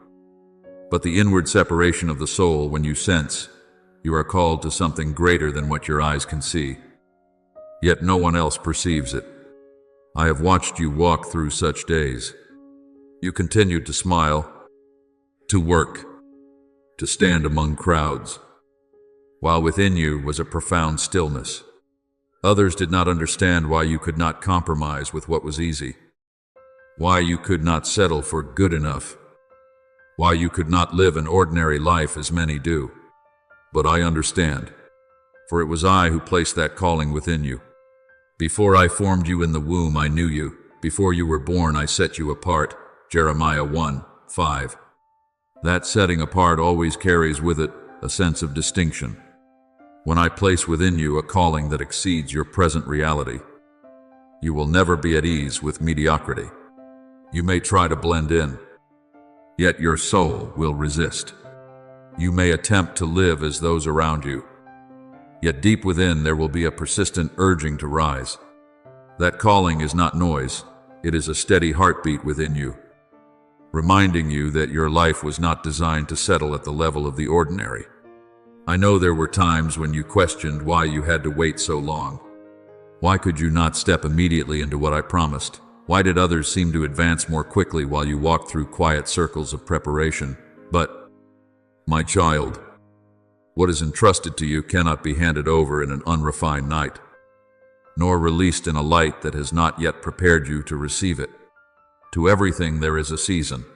but the inward separation of the soul when you sense you are called to something greater than what your eyes can see. Yet no one else perceives it. I have watched you walk through such days. You continued to smile, to work, to stand among crowds, while within you was a profound stillness. Others did not understand why you could not compromise with what was easy, why you could not settle for good enough, why you could not live an ordinary life as many do. But I understand, for it was I who placed that calling within you. Before I formed you in the womb, I knew you. Before you were born, I set you apart. Jeremiah 1:5. That setting apart always carries with it a sense of distinction. When I place within you a calling that exceeds your present reality, you will never be at ease with mediocrity. You may try to blend in, yet your soul will resist. You may attempt to live as those around you, yet deep within there will be a persistent urging to rise. That calling is not noise, it is a steady heartbeat within you, reminding you that your life was not designed to settle at the level of the ordinary. I know there were times when you questioned why you had to wait so long. Why could you not step immediately into what I promised? Why did others seem to advance more quickly while you walked through quiet circles of preparation? But, my child, what is entrusted to you cannot be handed over in an unrefined night, nor released in a light that has not yet prepared you to receive it. To everything there is a season,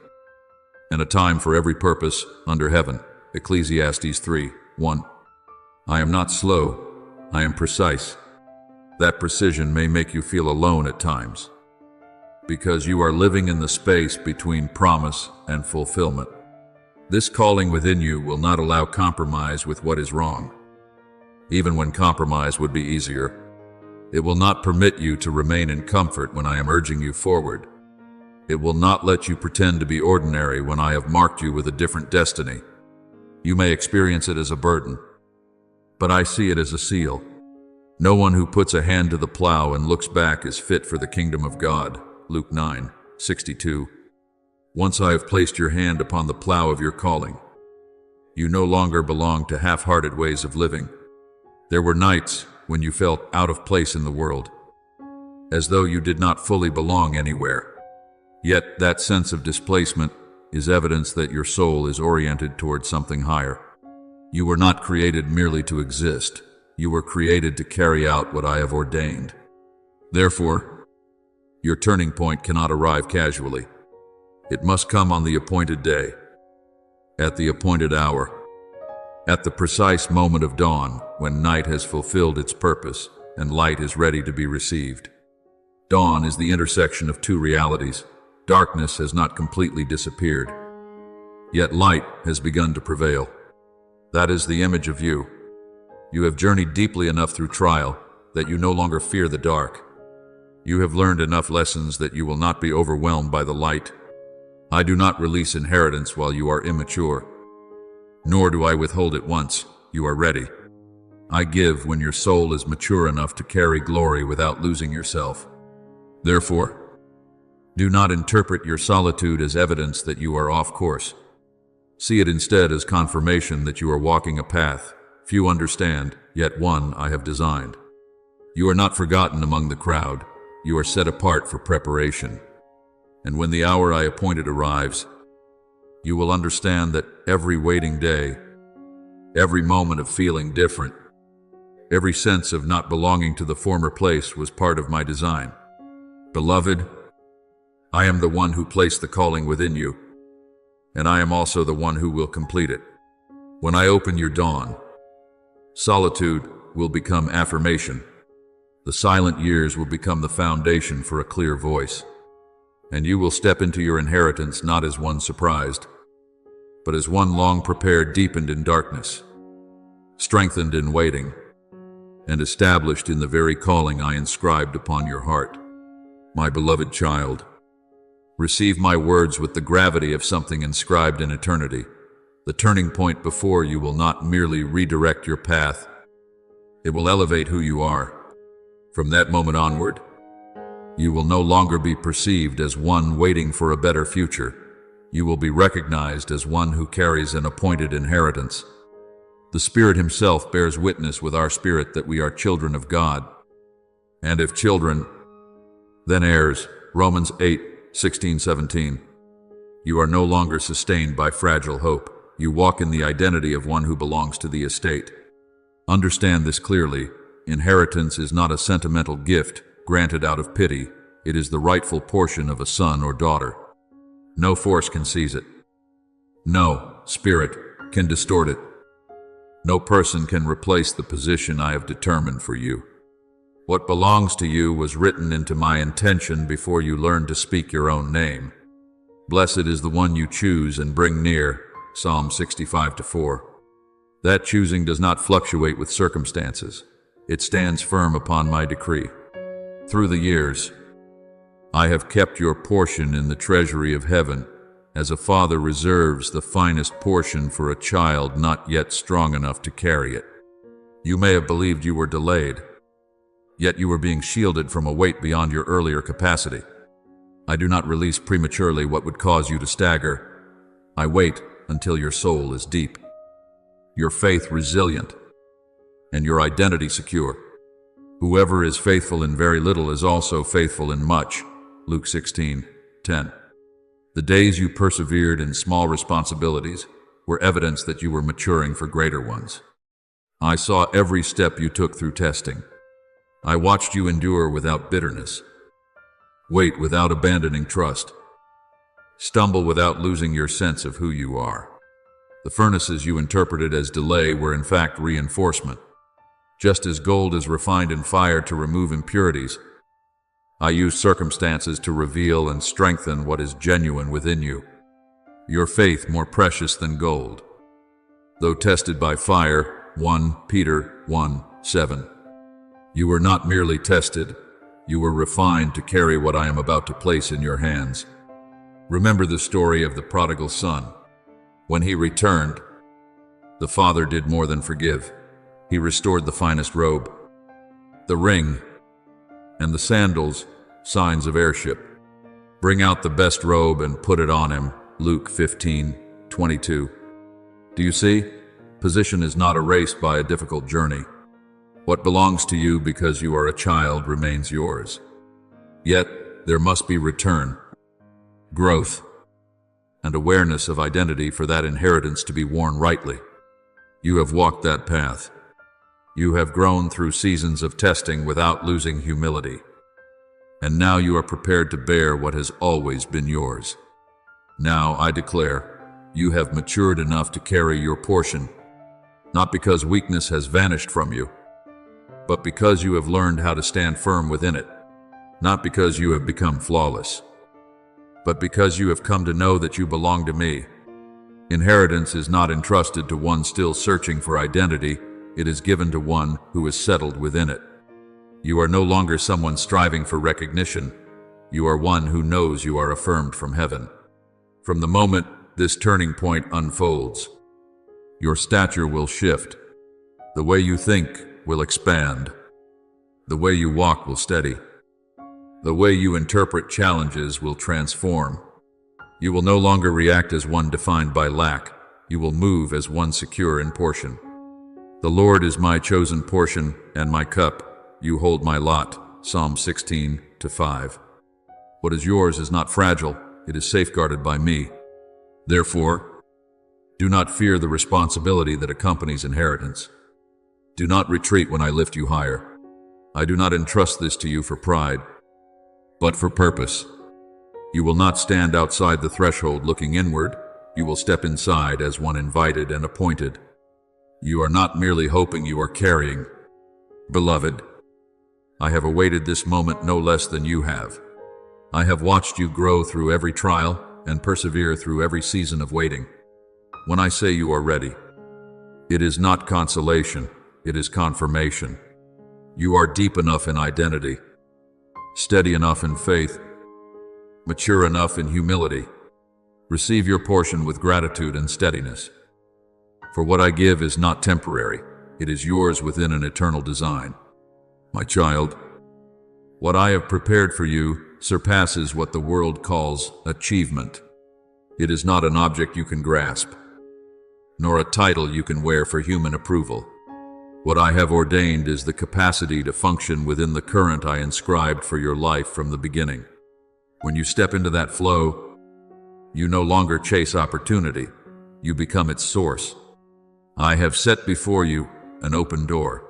and a time for every purpose under heaven. Ecclesiastes 3:1. I am not slow, I am precise. That precision may make you feel alone at times, because you are living in the space between promise and fulfillment. This calling within you will not allow compromise with what is wrong, even when compromise would be easier. It will not permit you to remain in comfort when I am urging you forward. It will not let you pretend to be ordinary when I have marked you with a different destiny. You may experience it as a burden, but I see it as a seal. No one who puts a hand to the plow and looks back is fit for the kingdom of God. Luke 9:62. Once I have placed your hand upon the plow of your calling, you no longer belong to half-hearted ways of living. There were nights when you felt out of place in the world, as though you did not fully belong anywhere. Yet that sense of displacement is evidence that your soul is oriented towards something higher. You were not created merely to exist. You were created to carry out what I have ordained. Therefore, your turning point cannot arrive casually. It must come on the appointed day, at the appointed hour, at the precise moment of dawn when night has fulfilled its purpose and light is ready to be received. Dawn is the intersection of two realities. Darkness has not completely disappeared, yet light has begun to prevail. That is the image of you. You have journeyed deeply enough through trial that you no longer fear the dark. You have learned enough lessons that you will not be overwhelmed by the light. I do not release inheritance while you are immature, nor do I withhold it once you are ready. I give when your soul is mature enough to carry glory without losing yourself. Therefore, do not interpret your solitude as evidence that you are off course. See it instead as confirmation that you are walking a path few understand, yet one I have designed. You are not forgotten among the crowd. You are set apart for preparation. And when the hour I appointed arrives, you will understand that every waiting day, every moment of feeling different, every sense of not belonging to the former place was part of my design. Beloved, I am the one who placed the calling within you, and I am also the one who will complete it. When I open your dawn, solitude will become affirmation. The silent years will become the foundation for a clear voice, and you will step into your inheritance not as one surprised, but as one long prepared, deepened in darkness, strengthened in waiting, and established in the very calling I inscribed upon your heart. My beloved child, receive my words with the gravity of something inscribed in eternity. The turning point before you will not merely redirect your path, it will elevate who you are. From that moment onward, you will no longer be perceived as one waiting for a better future. You will be recognized as one who carries an appointed inheritance. The Spirit Himself bears witness with our spirit that we are children of God. And if children, then heirs. Romans 8:16-17. You are no longer sustained by fragile hope. You walk in the identity of one who belongs to the estate. Understand this clearly. Inheritance is not a sentimental gift granted out of pity. It is the rightful portion of a son or daughter. No force can seize it. No spirit can distort it. No person can replace the position I have determined for you. What belongs to you was written into my intention before you learned to speak your own name. Blessed is the one you choose and bring near. Psalm 65:4. That choosing does not fluctuate with circumstances. It stands firm upon my decree. Through the years, I have kept your portion in the treasury of heaven, as a father reserves the finest portion for a child not yet strong enough to carry it. You may have believed you were delayed, yet you were being shielded from a weight beyond your earlier capacity. I do not release prematurely what would cause you to stagger. I wait until your soul is deep, your faith resilient, and your identity secure. Whoever is faithful in very little is also faithful in much. Luke 16:10. The days you persevered in small responsibilities were evidence that you were maturing for greater ones. I saw every step you took through testing. I watched you endure without bitterness, wait without abandoning trust, stumble without losing your sense of who you are. The furnaces you interpreted as delay were in fact reinforcement. Just as gold is refined in fire to remove impurities, I use circumstances to reveal and strengthen what is genuine within you. Your faith more precious than gold, though tested by fire. 1 Peter 1:7. You were not merely tested, you were refined to carry what I am about to place in your hands. Remember the story of the prodigal son. When he returned, the father did more than forgive. He restored the finest robe, the ring, and the sandals, signs of heirship. Bring out the best robe and put it on him. Luke 15:22. Do you see? Position is not erased by a difficult journey. What belongs to you because you are a child remains yours. Yet, there must be return, growth, and awareness of identity for that inheritance to be worn rightly. You have walked that path. You have grown through seasons of testing without losing humility. And now you are prepared to bear what has always been yours. Now, I declare, you have matured enough to carry your portion, not because weakness has vanished from you, but because you have learned how to stand firm within it, not because you have become flawless, but because you have come to know that you belong to me. Inheritance is not entrusted to one still searching for identity, it is given to one who is settled within it. You are no longer someone striving for recognition, you are one who knows you are affirmed from heaven. From the moment this turning point unfolds, your stature will shift, the way you think will expand, the way you walk will steady, the way you interpret challenges will transform. You will no longer react as one defined by lack, you will move as one secure in portion. The Lord is my chosen portion and my cup, you hold my lot. Psalm 16:5. What is yours is not fragile, it is safeguarded by me. Therefore, do not fear the responsibility that accompanies inheritance. Do not retreat when I lift you higher. I do not entrust this to you for pride, but for purpose. You will not stand outside the threshold looking inward, you will step inside as one invited and appointed. You are not merely hoping, you are carrying. Beloved, I have awaited this moment no less than you have. I have watched you grow through every trial and persevere through every season of waiting. When I say you are ready, it is not consolation, it is confirmation. You are deep enough in identity, steady enough in faith, mature enough in humility. Receive your portion with gratitude and steadiness. For what I give is not temporary, it is yours within an eternal design. My child, what I have prepared for you surpasses what the world calls achievement. It is not an object you can grasp, nor a title you can wear for human approval. What I have ordained is the capacity to function within the current I inscribed for your life from the beginning. When you step into that flow, you no longer chase opportunity, you become its source. I have set before you an open door,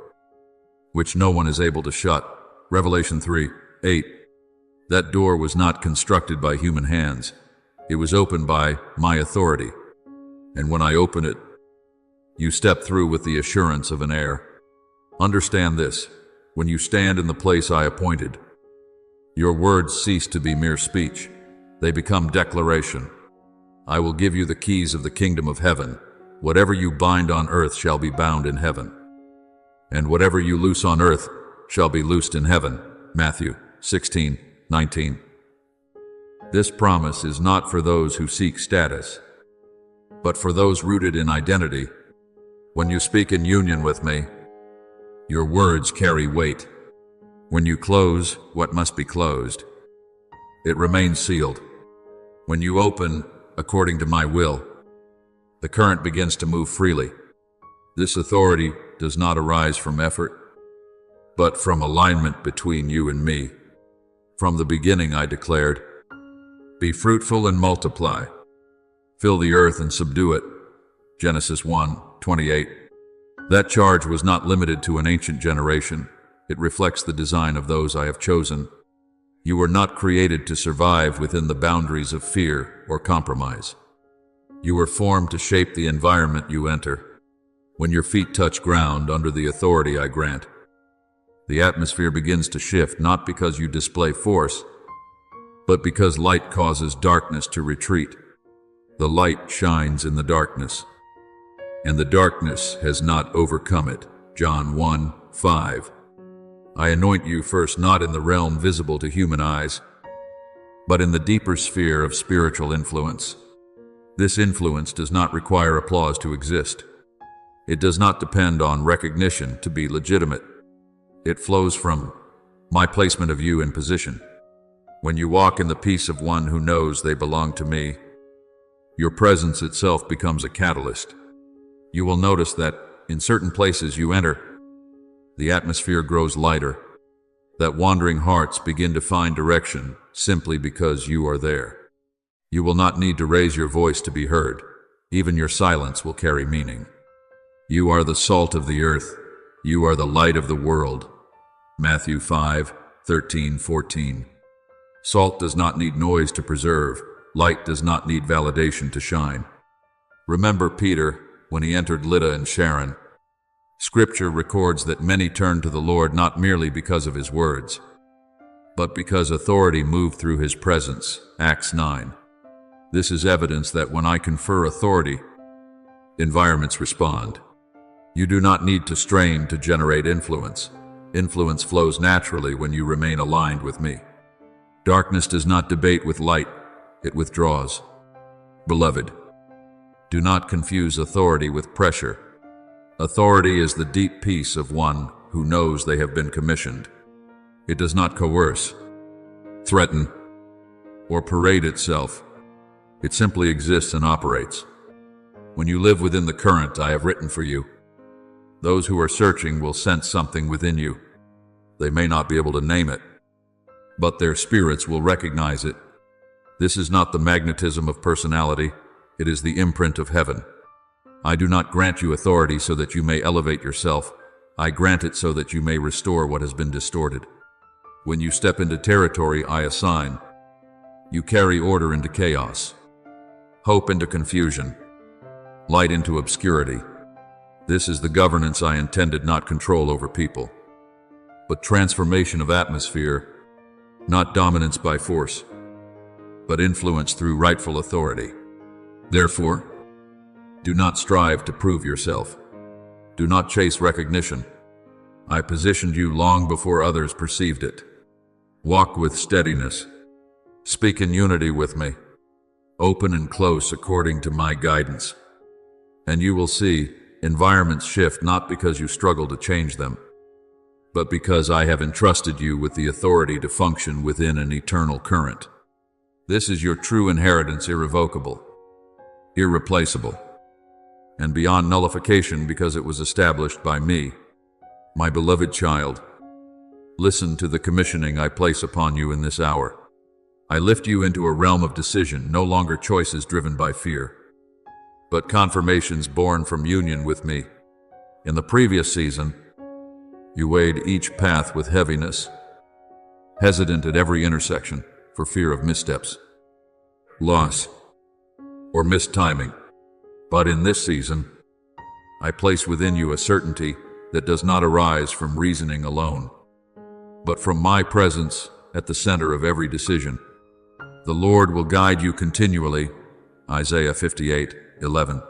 which no one is able to shut. Revelation 3:8. That door was not constructed by human hands. It was opened by my authority. And when I open it, you step through with the assurance of an heir. Understand this, when you stand in the place I appointed, your words cease to be mere speech. They become declaration. I will give you the keys of the kingdom of heaven. Whatever you bind on earth shall be bound in heaven, and whatever you loose on earth shall be loosed in heaven. Matthew 16:19. This promise is not for those who seek status, but for those rooted in identity. When you speak in union with me, your words carry weight. When you close what must be closed, it remains sealed. When you open according to my will, the current begins to move freely. This authority does not arise from effort, but from alignment between you and me. From the beginning I declared, be fruitful and multiply. Fill the earth and subdue it. Genesis 1:28. That charge was not limited to an ancient generation. It reflects the design of those I have chosen. You were not created to survive within the boundaries of fear or compromise. You were formed to shape the environment you enter. When your feet touch ground under the authority I grant, the atmosphere begins to shift, not because you display force, but because light causes darkness to retreat. The light shines in the darkness, and the darkness has not overcome it. John 1:5. I anoint you first not in the realm visible to human eyes, but in the deeper sphere of spiritual influence. This influence does not require applause to exist. It does not depend on recognition to be legitimate. It flows from my placement of you in position. When you walk in the peace of one who knows they belong to me, your presence itself becomes a catalyst. You will notice that in certain places you enter, the atmosphere grows lighter, that wandering hearts begin to find direction simply because you are there. You will not need to raise your voice to be heard. Even your silence will carry meaning. You are the salt of the earth. You are the light of the world. Matthew 5:13-14. Salt does not need noise to preserve. Light does not need validation to shine. Remember Peter when he entered Lydda and Sharon. Scripture records that many turned to the Lord not merely because of his words, but because authority moved through his presence. Acts 9. This is evidence that when I confer authority, environments respond. You do not need to strain to generate influence. Influence flows naturally when you remain aligned with me. Darkness does not debate with light, it withdraws. Beloved, do not confuse authority with pressure. Authority is the deep peace of one who knows they have been commissioned. It does not coerce, threaten, or parade itself. It simply exists and operates. When you live within the current I have written for you, those who are searching will sense something within you. They may not be able to name it, but their spirits will recognize it. This is not the magnetism of personality, it is the imprint of heaven. I do not grant you authority so that you may elevate yourself. I grant it so that you may restore what has been distorted. When you step into territory I assign, you carry order into chaos, hope into confusion, light into obscurity. This is the governance I intended, not control over people, but transformation of atmosphere, not dominance by force, but influence through rightful authority. Therefore, do not strive to prove yourself. Do not chase recognition. I positioned you long before others perceived it. Walk with steadiness. Speak in unity with me. Open and close according to my guidance. And you will see environments shift not because you struggle to change them, but because I have entrusted you with the authority to function within an eternal current. This is your true inheritance, irrevocable, irreplaceable, and beyond nullification because it was established by me. My beloved child, listen to the commissioning I place upon you in this hour. I lift you into a realm of decision, no longer choices driven by fear, but confirmations born from union with me. In the previous season, you weighed each path with heaviness, hesitant at every intersection for fear of missteps, loss, or mistiming. But in this season, I place within you a certainty that does not arise from reasoning alone, but from my presence at the center of every decision. The Lord will guide you continually, Isaiah 58:11.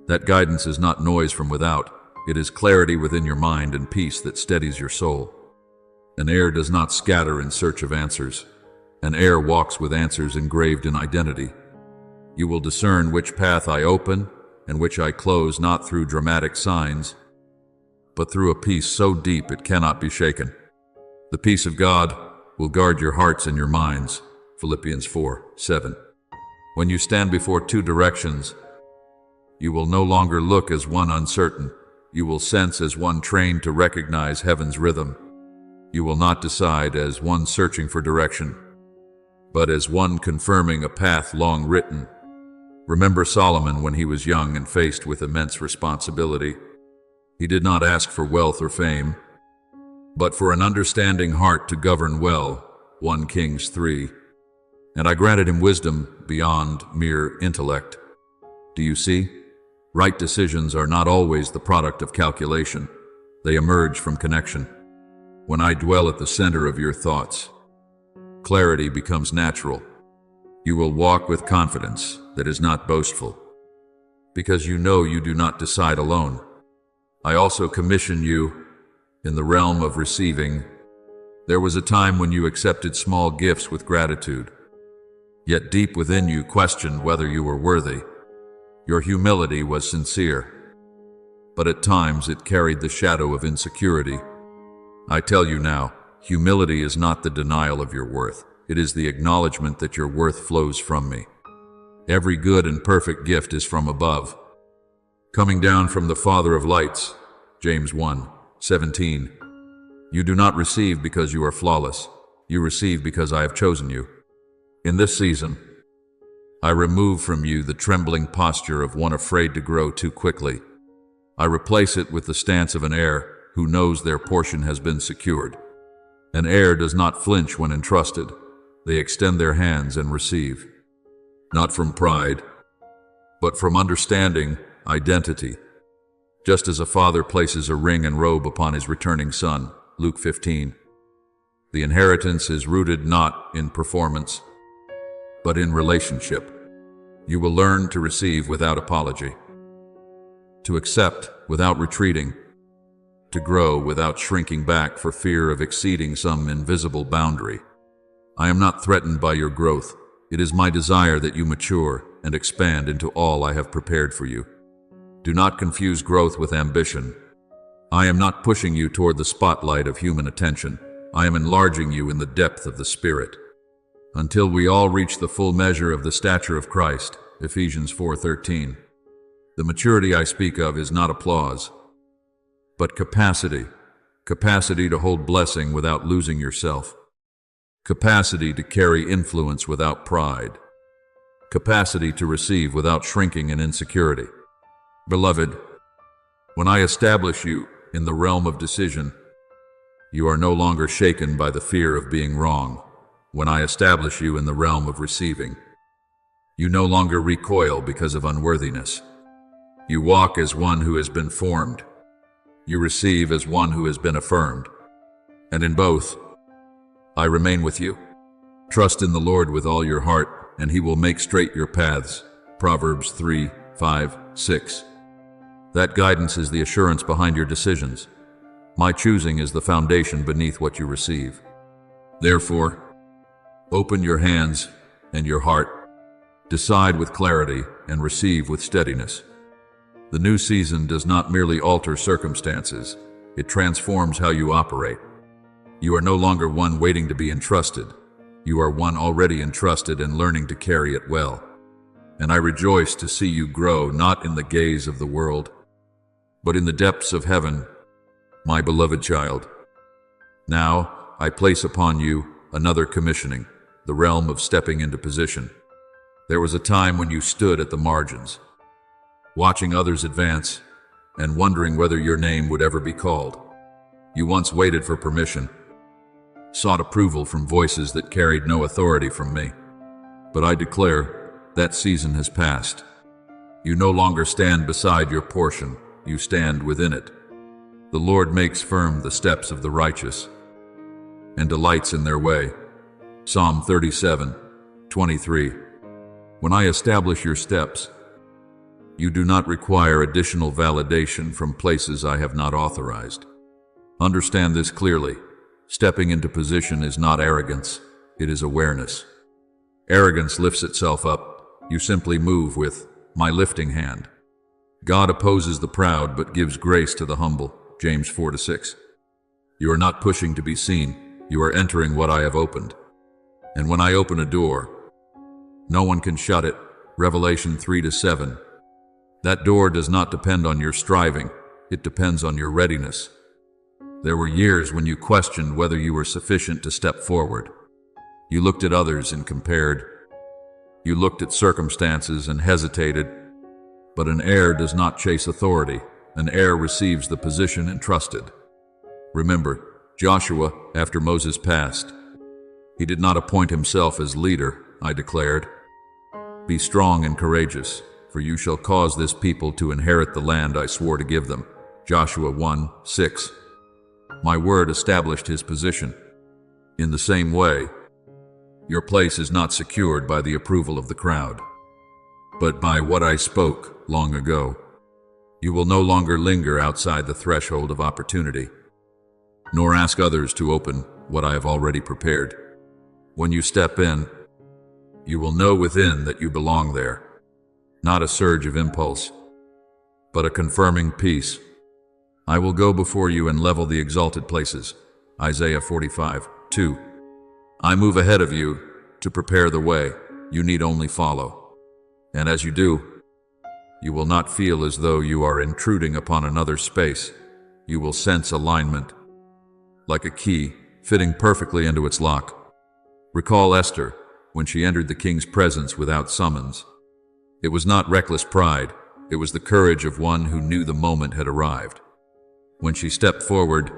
That guidance is not noise from without, it is clarity within your mind and peace that steadies your soul. An air does not scatter in search of answers. An air walks with answers engraved in identity. You will discern which path I open and which I close, not through dramatic signs, but through a peace so deep it cannot be shaken. The peace of God will guard your hearts and your minds, Philippians 4:7. When you stand before two directions, you will no longer look as one uncertain. You will sense as one trained to recognize heaven's rhythm. You will not decide as one searching for direction, but as one confirming a path long written. Remember Solomon when he was young and faced with immense responsibility. He did not ask for wealth or fame, but for an understanding heart to govern well, 1 Kings 3. And I granted him wisdom beyond mere intellect. Do you see? Right decisions are not always the product of calculation. They emerge from connection. When I dwell at the center of your thoughts, clarity becomes natural. You will walk with confidence that is not boastful, because you know you do not decide alone. I also commission you in the realm of receiving. There was a time when you accepted small gifts with gratitude, yet deep within you questioned whether you were worthy. Your humility was sincere, but at times it carried the shadow of insecurity. I tell you now, humility is not the denial of your worth. it is the acknowledgement that your worth flows from me. Every good and perfect gift is from above, coming down from the Father of lights. James 1:17. You do not receive because you are flawless. You receive because I have chosen you. In this season, I remove from you the trembling posture of one afraid to grow too quickly. I replace it with the stance of an heir who knows their portion has been secured. An heir does not flinch when entrusted. They extend their hands and receive, not from pride, but from understanding, identity. Just as a father places a ring and robe upon his returning son, Luke 15. The inheritance is rooted not in performance, but in relationship. You will learn to receive without apology, to accept without retreating, to grow without shrinking back for fear of exceeding some invisible boundary. I am not threatened by your growth. It is my desire that you mature and expand into all I have prepared for you. Do not confuse growth with ambition. I am not pushing you toward the spotlight of human attention. I am enlarging you in the depth of the Spirit, until we all reach the full measure of the stature of Christ. Ephesians 4:13. The maturity I speak of is not applause, but capacity. Capacity to hold blessing without losing yourself. Capacity to carry influence without pride. Capacity to receive without shrinking in insecurity. Beloved, when I establish you in the realm of decision, you are no longer shaken by the fear of being wrong. When I establish you in the realm of receiving, you no longer recoil because of unworthiness. You walk as one who has been formed. You receive as one who has been affirmed. And in both, I remain with you. Trust in the Lord with all your heart, and he will make straight your paths. Proverbs 3:5-6. That guidance is the assurance behind your decisions. My choosing is the foundation beneath what you receive. Therefore, open your hands and your heart. Decide with clarity and receive with steadiness. The new season does not merely alter circumstances, it transforms how you operate. You are no longer one waiting to be entrusted. You are one already entrusted and learning to carry it well. And I rejoice to see you grow not in the gaze of the world, but in the depths of heaven, my beloved child. Now I place upon you another commissioning, the realm of stepping into position. There was a time when you stood at the margins, watching others advance and wondering whether your name would ever be called. You once waited for permission, sought approval from voices that carried no authority from me. But I declare that season has passed. You no longer stand beside your portion, you stand within it. The Lord makes firm the steps of the righteous and delights in their way. Psalm 37:23. When I establish your steps, you do not require additional validation from places I have not authorized. Understand this clearly. Stepping into position is not arrogance, it is awareness. Arrogance lifts itself up. You simply move with my lifting hand. God opposes the proud but gives grace to the humble. James 4:6. You are not pushing to be seen. You are entering what I have opened. And when I open a door, no one can shut it. Revelation 3:7. That door does not depend on your striving. It depends on your readiness. There were years when you questioned whether you were sufficient to step forward. You looked at others and compared. You looked at circumstances and hesitated. But an heir does not chase authority. An heir receives the position entrusted. Remember, Joshua, after Moses passed, he did not appoint himself as leader. I declared, "Be strong and courageous, for you shall cause this people to inherit the land I swore to give them." Joshua 1:6. My word established his position. In the same way, your place is not secured by the approval of the crowd, but by what I spoke long ago. You will no longer linger outside the threshold of opportunity, nor ask others to open what I have already prepared. When you step in, you will know within that you belong there. Not a surge of impulse, but a confirming peace. I will go before you and level the exalted places. Isaiah 45:2. I move ahead of you to prepare the way. You need only follow. And as you do, you will not feel as though you are intruding upon another space. You will sense alignment, like a key fitting perfectly into its lock. Recall Esther when she entered the king's presence without summons. It was not reckless pride, it was the courage of one who knew the moment had arrived. When she stepped forward,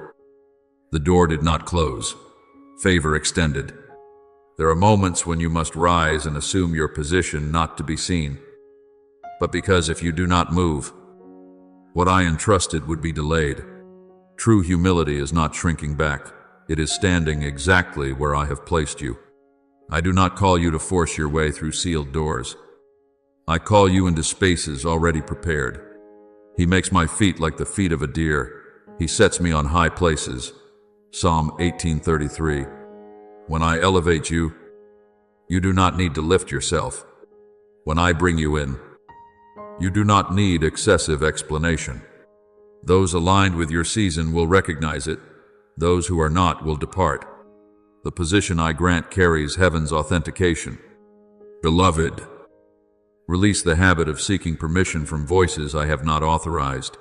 the door did not close. Favor extended. There are moments when you must rise and assume your position not to be seen, but because if you do not move, what I entrusted would be delayed. True humility is not shrinking back. It is standing exactly where I have placed you. I do not call you to force your way through sealed doors. I call you into spaces already prepared. He makes my feet like the feet of a deer. He sets me on high places. Psalm 18:33. When I elevate you, you do not need to lift yourself. When I bring you in, you do not need excessive explanation. Those aligned with your season will recognize it. Those who are not will depart. The position I grant carries heaven's authentication. Beloved, release the habit of seeking permission from voices I have not authorized.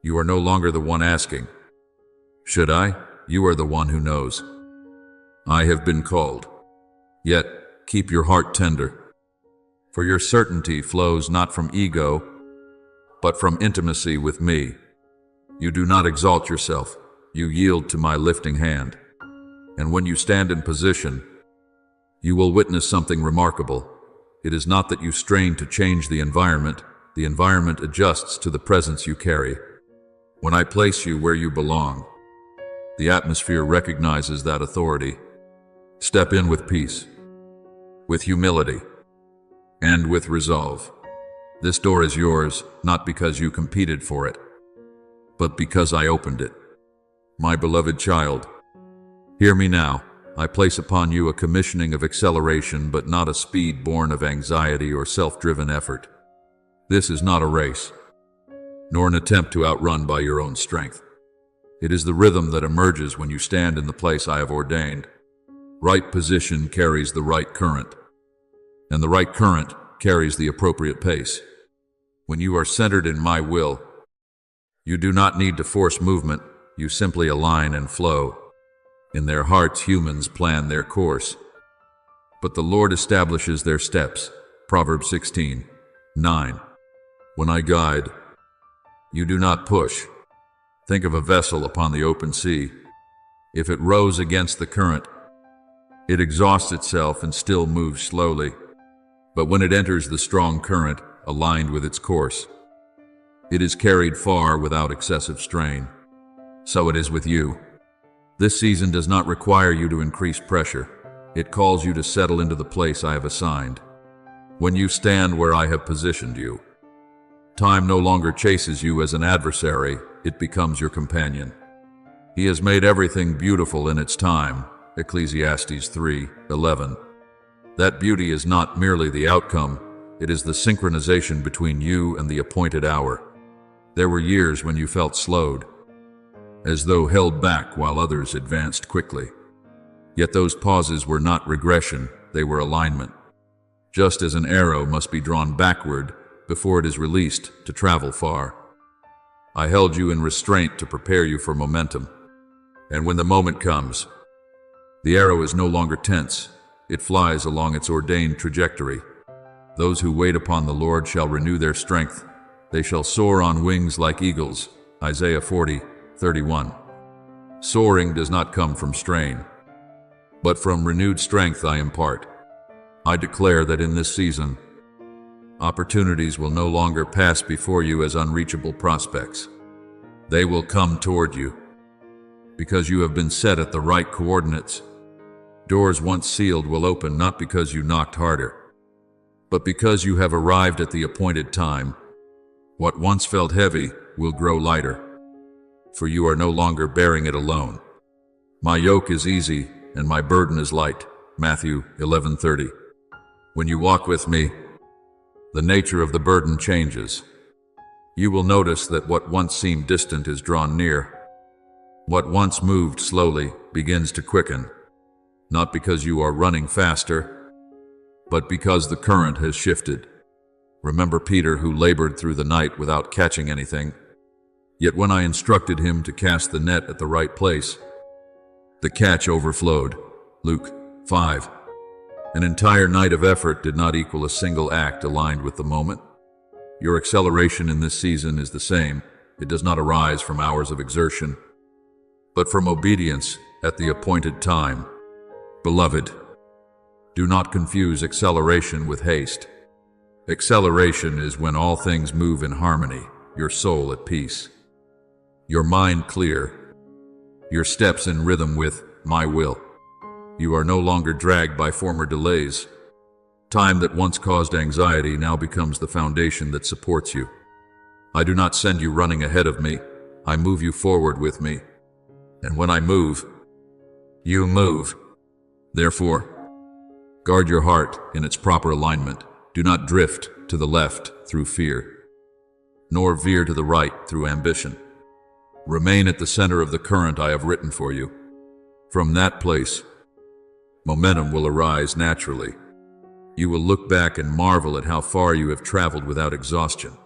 You are no longer the one asking, "Should I?" You are the one who knows. I have been called. Yet, keep your heart tender. For your certainty flows not from ego, but from intimacy with me. You do not exalt yourself. You yield to my lifting hand. And when you stand in position, you will witness something remarkable. It is not that you strain to change the environment adjusts to the presence you carry. When I place you where you belong, the atmosphere recognizes that authority. Step in with peace, with humility, and with resolve. This door is yours, not because you competed for it, but because I opened it. My beloved child, hear me now. I place upon you a commissioning of acceleration, but not a speed born of anxiety or self-driven effort. This is not a race, nor an attempt to outrun by your own strength. It is the rhythm that emerges when you stand in the place I have ordained. Right position carries the right current, and the right current carries the appropriate pace. When you are centered in my will, you do not need to force movement, you simply align and flow. In their hearts, humans plan their course, but the Lord establishes their steps. Proverbs 16:9. When I guide, you do not push. Think of a vessel upon the open sea. If it rows against the current, it exhausts itself and still moves slowly. But when it enters the strong current, aligned with its course, it is carried far without excessive strain. So it is with you. This season does not require you to increase pressure. It calls you to settle into the place I have assigned. When you stand where I have positioned you, time no longer chases you as an adversary, it becomes your companion. He has made everything beautiful in its time. Ecclesiastes 3:11. That beauty is not merely the outcome, it is the synchronization between you and the appointed hour. There were years when you felt slowed, as though held back while others advanced quickly. Yet those pauses were not regression, they were alignment. Just as an arrow must be drawn backward before it is released to travel far, I held you in restraint to prepare you for momentum. And when the moment comes, the arrow is no longer tense, it flies along its ordained trajectory. Those who wait upon the Lord shall renew their strength. They shall soar on wings like eagles. Isaiah 40:31. Soaring does not come from strain, but from renewed strength I impart. I declare that in this season, opportunities will no longer pass before you as unreachable prospects. They will come toward you, because you have been set at the right coordinates. Doors once sealed will open not because you knocked harder, but because you have arrived at the appointed time. What once felt heavy will grow lighter, for you are no longer bearing it alone. My yoke is easy and my burden is light. Matthew 11:30. When you walk with me, the nature of the burden changes. You will notice that what once seemed distant is drawn near. What once moved slowly begins to quicken. not because you are running faster, but because the current has shifted. Remember Peter, who labored through the night without catching anything, yet when I instructed him to cast the net at the right place, the catch overflowed. Luke 5. An entire night of effort did not equal a single act aligned with the moment. Your acceleration in this season is the same. It does not arise from hours of exertion, but from obedience at the appointed time. Beloved, do not confuse acceleration with haste. Acceleration is when all things move in harmony, your soul at peace, your mind clear, your steps in rhythm with my will. You are no longer dragged by former delays. Time that once caused anxiety now becomes the foundation that supports you. I do not send you running ahead of me. I move you forward with me. And when I move, you move. Therefore, guard your heart in its proper alignment. Do not drift to the left through fear, nor veer to the right through ambition. Remain at the center of the current I have written for you. From that place, momentum will arise naturally. You will look back and marvel at how far you have traveled without exhaustion.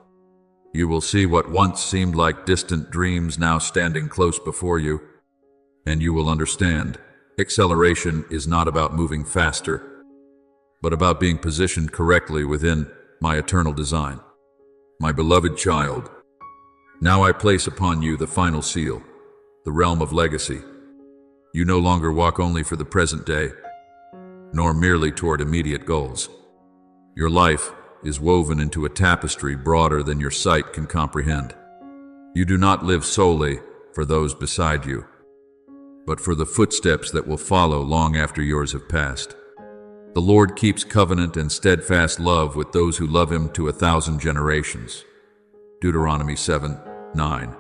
You will see what once seemed like distant dreams now standing close before you, and you will understand acceleration is not about moving faster, but about being positioned correctly within my eternal design. My beloved child, now I place upon you the final seal, the realm of legacy. You no longer walk only for the present day, nor merely toward immediate goals. Your life is woven into a tapestry broader than your sight can comprehend. You do not live solely for those beside you, but for the footsteps that will follow long after yours have passed. The Lord keeps covenant and steadfast love with those who love Him to 1,000 generations. Deuteronomy 7:9.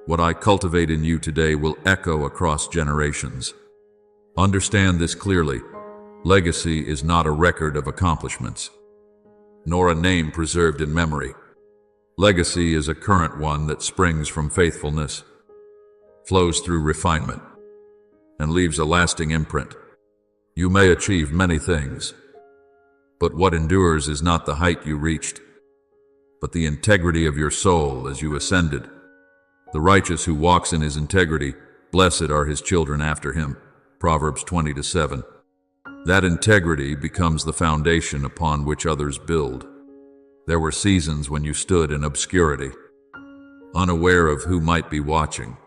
What I cultivate in you today will echo across generations. Understand this clearly. Legacy is not a record of accomplishments, nor a name preserved in memory. Legacy is a current one that springs from faithfulness, flows through refinement, and leaves a lasting imprint. You may achieve many things, but what endures is not the height you reached, but the integrity of your soul as you ascended. The righteous who walks in his integrity, blessed are his children after him. Proverbs 20:7. That integrity becomes the foundation upon which others build. There were seasons when you stood in obscurity, unaware of who might be watching.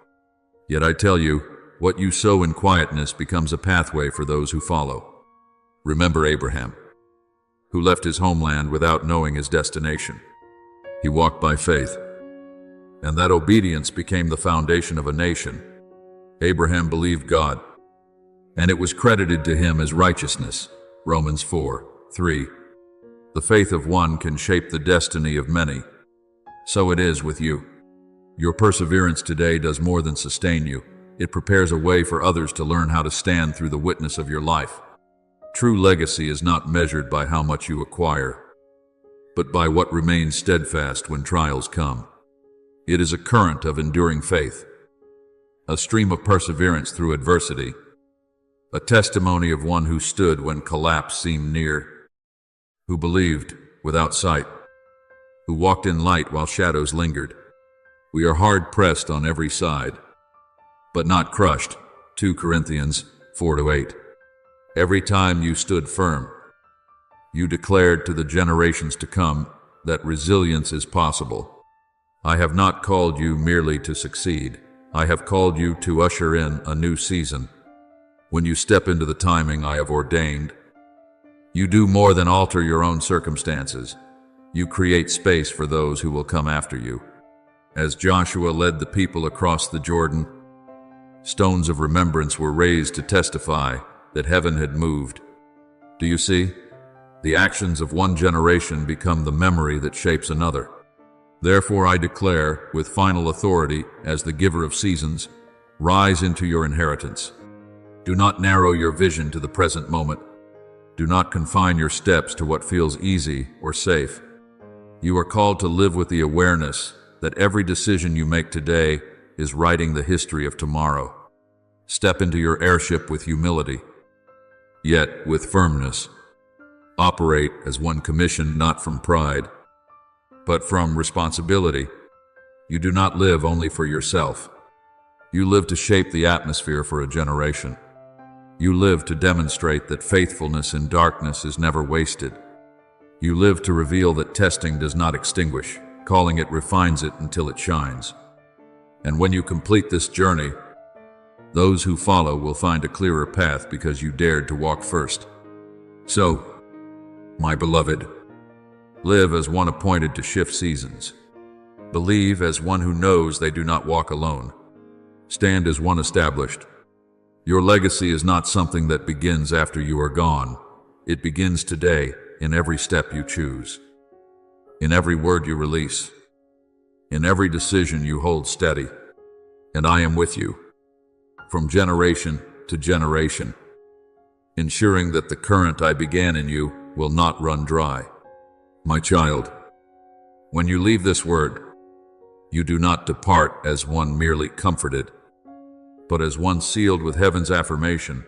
Yet I tell you, what you sow in quietness becomes a pathway for those who follow. Remember Abraham, who left his homeland without knowing his destination. He walked by faith, and that obedience became the foundation of a nation. Abraham believed God, and it was credited to him as righteousness. Romans 4:3. The faith of one can shape the destiny of many. So it is with you. Your perseverance today does more than sustain you. It prepares a way for others to learn how to stand through the witness of your life. True legacy is not measured by how much you acquire, but by what remains steadfast when trials come. It is a current of enduring faith, a stream of perseverance through adversity, a testimony of one who stood when collapse seemed near, who believed without sight, who walked in light while shadows lingered. We are hard-pressed on every side, but not crushed. 2 Corinthians 4-8. Every time you stood firm, you declared to the generations to come that resilience is possible. I have not called you merely to succeed. I have called you to usher in a new season. When you step into the timing I have ordained, you do more than alter your own circumstances. You create space for those who will come after you. As Joshua led the people across the Jordan, stones of remembrance were raised to testify that heaven had moved. Do you see? The actions of one generation become the memory that shapes another. Therefore I declare, with final authority as the giver of seasons, rise into your inheritance. Do not narrow your vision to the present moment. Do not confine your steps to what feels easy or safe. You are called to live with the awareness that every decision you make today is writing the history of tomorrow. Step into your heirship with humility. yet with firmness. Operate as one commissioned not from pride, but from responsibility. You do not live only for yourself. You live to shape the atmosphere for a generation. You live to demonstrate that faithfulness in darkness is never wasted. You live to reveal that testing does not extinguish, calling it refines it until it shines. And when you complete this journey, those who follow will find a clearer path because you dared to walk first. So, my beloved, live as one appointed to shift seasons. Believe as one who knows they do not walk alone. Stand as one established. Your legacy is not something that begins after you are gone. It begins today in every step you choose, in every word you release, in every decision you hold steady. And I am with you, from generation to generation, ensuring that the current I began in you will not run dry. My child, when you leave this word, you do not depart as one merely comforted, but as one sealed with heaven's affirmation.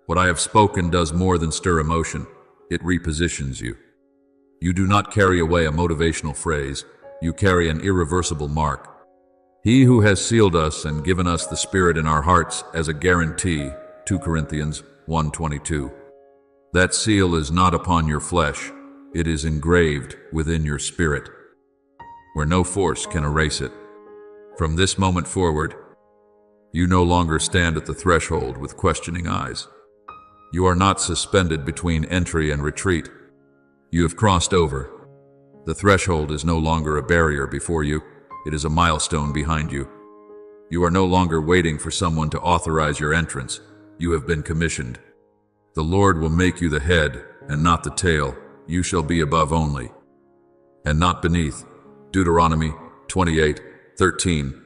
What I have spoken does more than stir emotion. It repositions you. You do not carry away a motivational phrase. You carry an irreversible mark. He who has sealed us and given us the Spirit in our hearts as a guarantee, 2 Corinthians 1:22. That seal is not upon your flesh. It is engraved within your spirit, where no force can erase it. From this moment forward, you no longer stand at the threshold with questioning eyes. You are not suspended between entry and retreat. You have crossed over. The threshold is no longer a barrier before you. It is a milestone behind you. You are no longer waiting for someone to authorize your entrance. You have been commissioned. The Lord will make you the head and not the tail. You shall be above only, and not beneath. Deuteronomy 28:13.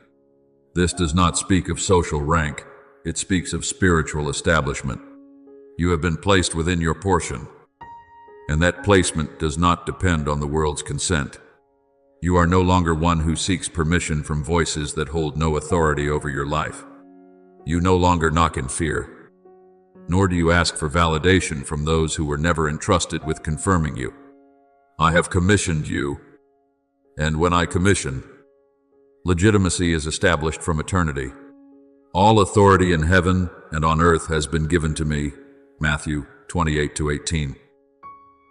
This does not speak of social rank. It speaks of spiritual establishment. You have been placed within your portion, and that placement does not depend on the world's consent. You are no longer one who seeks permission from voices that hold no authority over your life. You no longer knock in fear, nor do you ask for validation from those who were never entrusted with confirming you. I have commissioned you, and when I commission, legitimacy is established from eternity. All authority in heaven and on earth has been given to me, Matthew 28:18.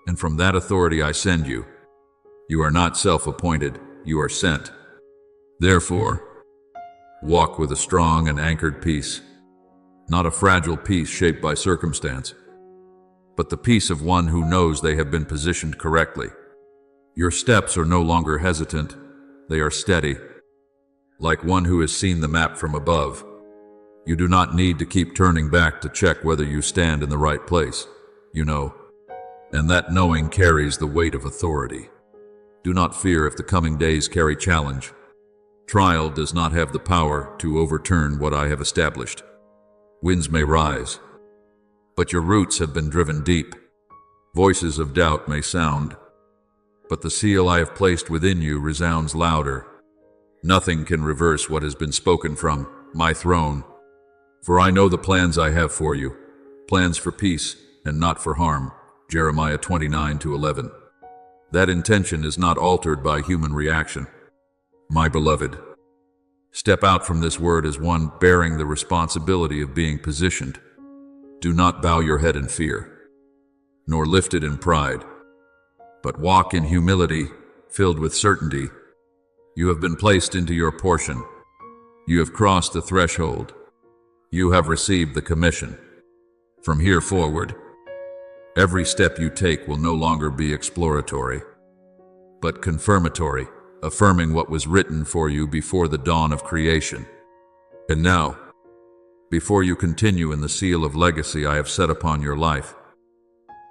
And from that authority I send you. You are not self-appointed, you are sent. Therefore, walk with a strong and anchored peace, not a fragile peace shaped by circumstance, but the peace of one who knows they have been positioned correctly. Your steps are no longer hesitant, they are steady, like one who has seen the map from above. You do not need to keep turning back to check whether you stand in the right place. You know, and that knowing carries the weight of authority. Do not fear if the coming days carry challenge. Trial does not have the power to overturn what I have established. Winds may rise, but your roots have been driven deep. Voices of doubt may sound, but the seal I have placed within you resounds louder. Nothing can reverse what has been spoken from my throne. For I know the plans I have for you, plans for peace and not for harm. Jeremiah 29:11. That intention is not altered by human reaction. My beloved, step out from this word as one bearing the responsibility of being positioned. Do not bow your head in fear, nor lift it in pride, but walk in humility, filled with certainty. You have been placed into your portion. You have crossed the threshold. You have received the commission. From here forward, every step you take will no longer be exploratory, but confirmatory, affirming what was written for you before the dawn of creation. And now, before you continue in the seal of legacy I have set upon your life,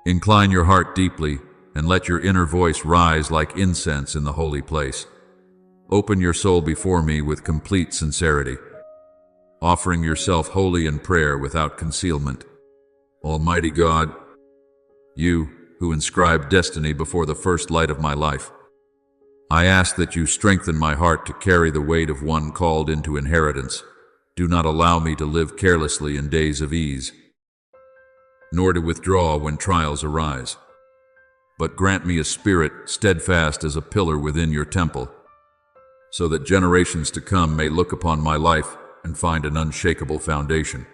incline your heart deeply and let your inner voice rise like incense in the holy place. Open your soul before me with complete sincerity, offering yourself wholly in prayer without concealment. Almighty God, you who inscribed destiny before the first light of my life, I ask that you strengthen my heart to carry the weight of one called into inheritance. Do not allow me to live carelessly in days of ease. nor to withdraw when trials arise. But grant me a spirit steadfast as a pillar within your temple, so that generations to come may look upon my life and find an unshakable foundation.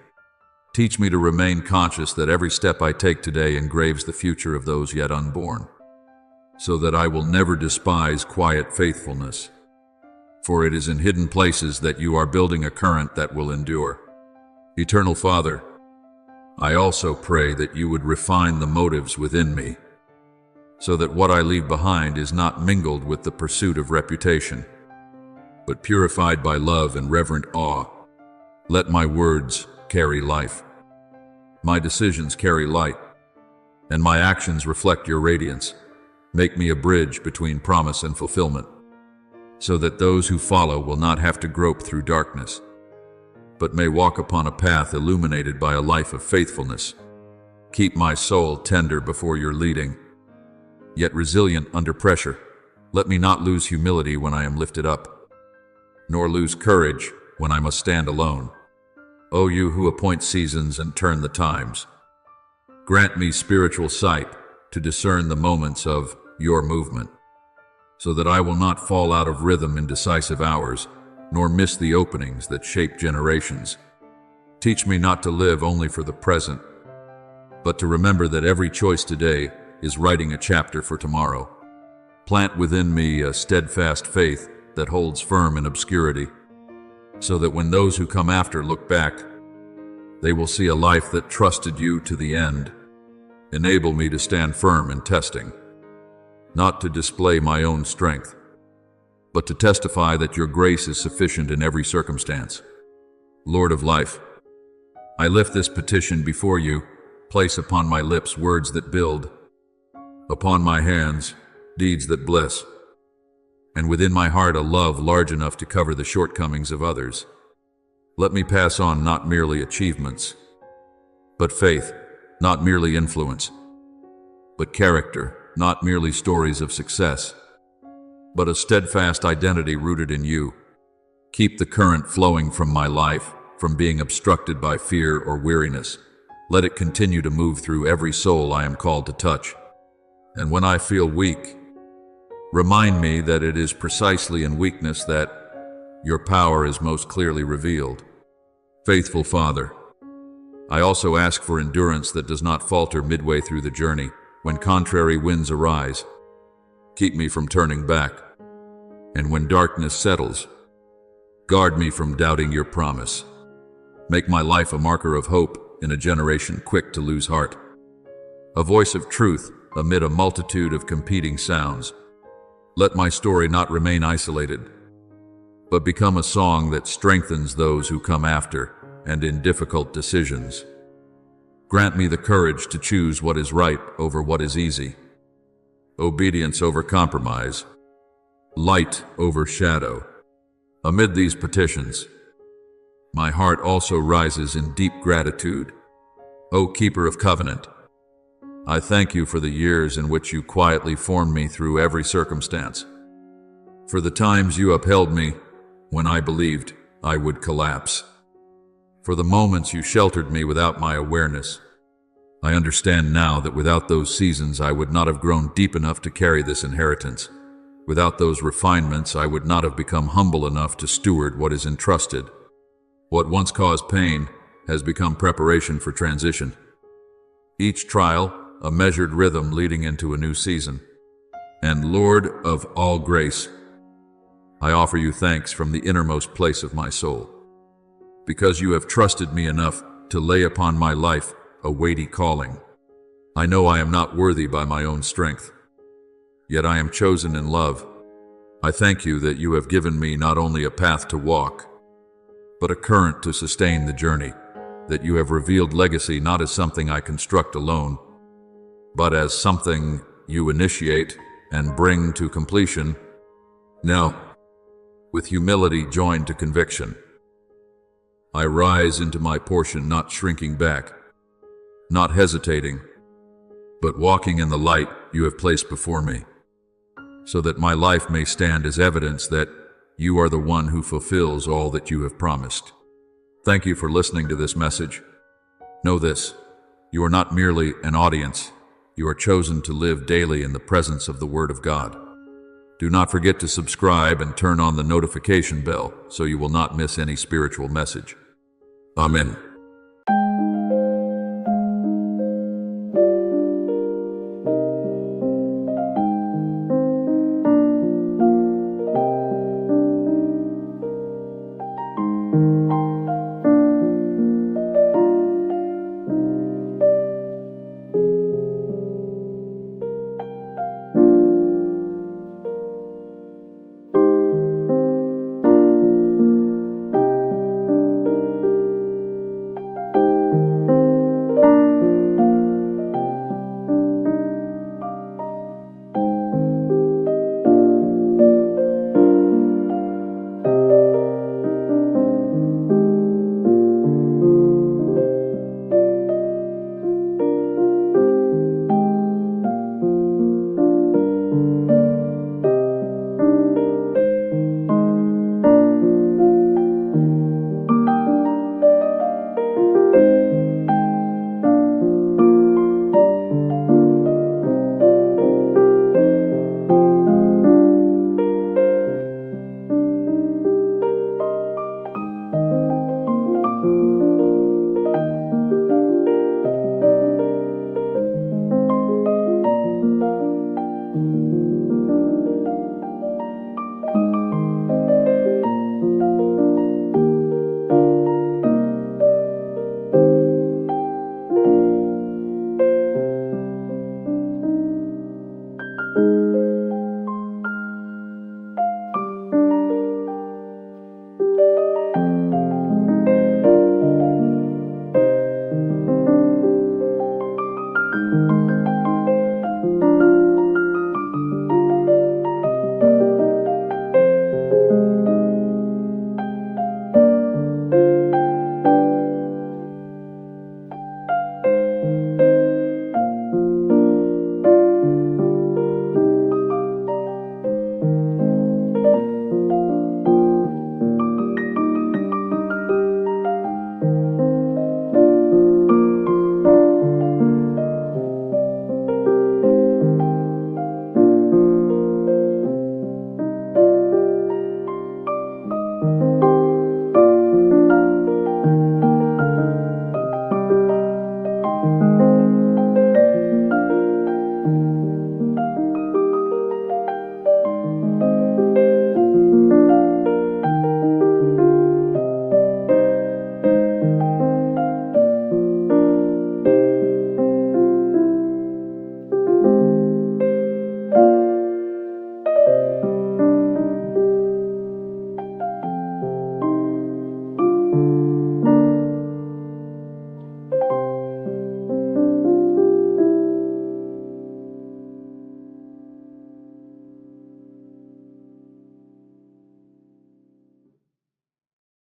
Teach me to remain conscious that every step I take today engraves the future of those yet unborn, so that I will never despise quiet faithfulness. For it is in hidden places that you are building a current that will endure. Eternal Father, I also pray that you would refine the motives within me, so that what I leave behind is not mingled with the pursuit of reputation, but purified by love and reverent awe. Let my words carry life, my decisions carry light, and my actions reflect your radiance. Make me a bridge between promise and fulfillment, so that those who follow will not have to grope through darkness, but may walk upon a path illuminated by a life of faithfulness. Keep my soul tender before your leading, yet resilient under pressure. Let me not lose humility when I am lifted up, nor lose courage when I must stand alone. O you who appoint seasons and turn the times, grant me spiritual sight to discern the moments of your movement, so that I will not fall out of rhythm in decisive hours, nor miss the openings that shape generations. Teach me not to live only for the present, but to remember that every choice today is writing a chapter for tomorrow. Plant within me a steadfast faith that holds firm in obscurity, so that when those who come after look back, they will see a life that trusted you to the end. Enable me to stand firm in testing, not to display my own strength, but to testify that your grace is sufficient in every circumstance. Lord of life, I lift this petition before you. Place upon my lips words that build, upon my hands deeds that bless, and within my heart a love large enough to cover the shortcomings of others. Let me pass on not merely achievements, but faith, not merely influence, but character, not merely stories of success, but a steadfast identity rooted in you. Keep the current flowing from my life, from being obstructed by fear or weariness. Let it continue to move through every soul I am called to touch. And when I feel weak, remind me that it is precisely in weakness that your power is most clearly revealed. Faithful Father, I also ask for endurance that does not falter midway through the journey when contrary winds arise. Keep me from turning back, and when darkness settles, guard me from doubting your promise. Make my life a marker of hope in a generation quick to lose heart, a voice of truth amid a multitude of competing sounds. Let my story not remain isolated, but become a song that strengthens those who come after and in difficult decisions. Grant me the courage to choose what is right over what is easy, obedience over compromise, light over shadow. Amid these petitions, my heart also rises in deep gratitude. O Keeper of Covenant, I thank you for the years in which you quietly formed me through every circumstance, for the times you upheld me when I believed I would collapse, for the moments you sheltered me without my awareness. I understand now that without those seasons I would not have grown deep enough to carry this inheritance. Without those refinements I would not have become humble enough to steward what is entrusted. What once caused pain has become preparation for transition. Each trial, a measured rhythm leading into a new season. And Lord of all grace, I offer you thanks from the innermost place of my soul, because you have trusted me enough to lay upon my life a weighty calling. I know I am not worthy by my own strength, yet I am chosen in love. I thank you that you have given me not only a path to walk, but a current to sustain the journey, that you have revealed legacy not as something I construct alone, but as something you initiate and bring to completion. Now, with humility joined to conviction, I rise into my portion, not shrinking back, not hesitating, but walking in the light you have placed before me, so that my life may stand as evidence that you are the one who fulfills all that you have promised. Thank you for listening to this message. Know this, You are not merely an audience. You are chosen to live daily in the presence of the Word of God. Do not forget to subscribe and turn on the notification bell so you will not miss any spiritual message. Amen.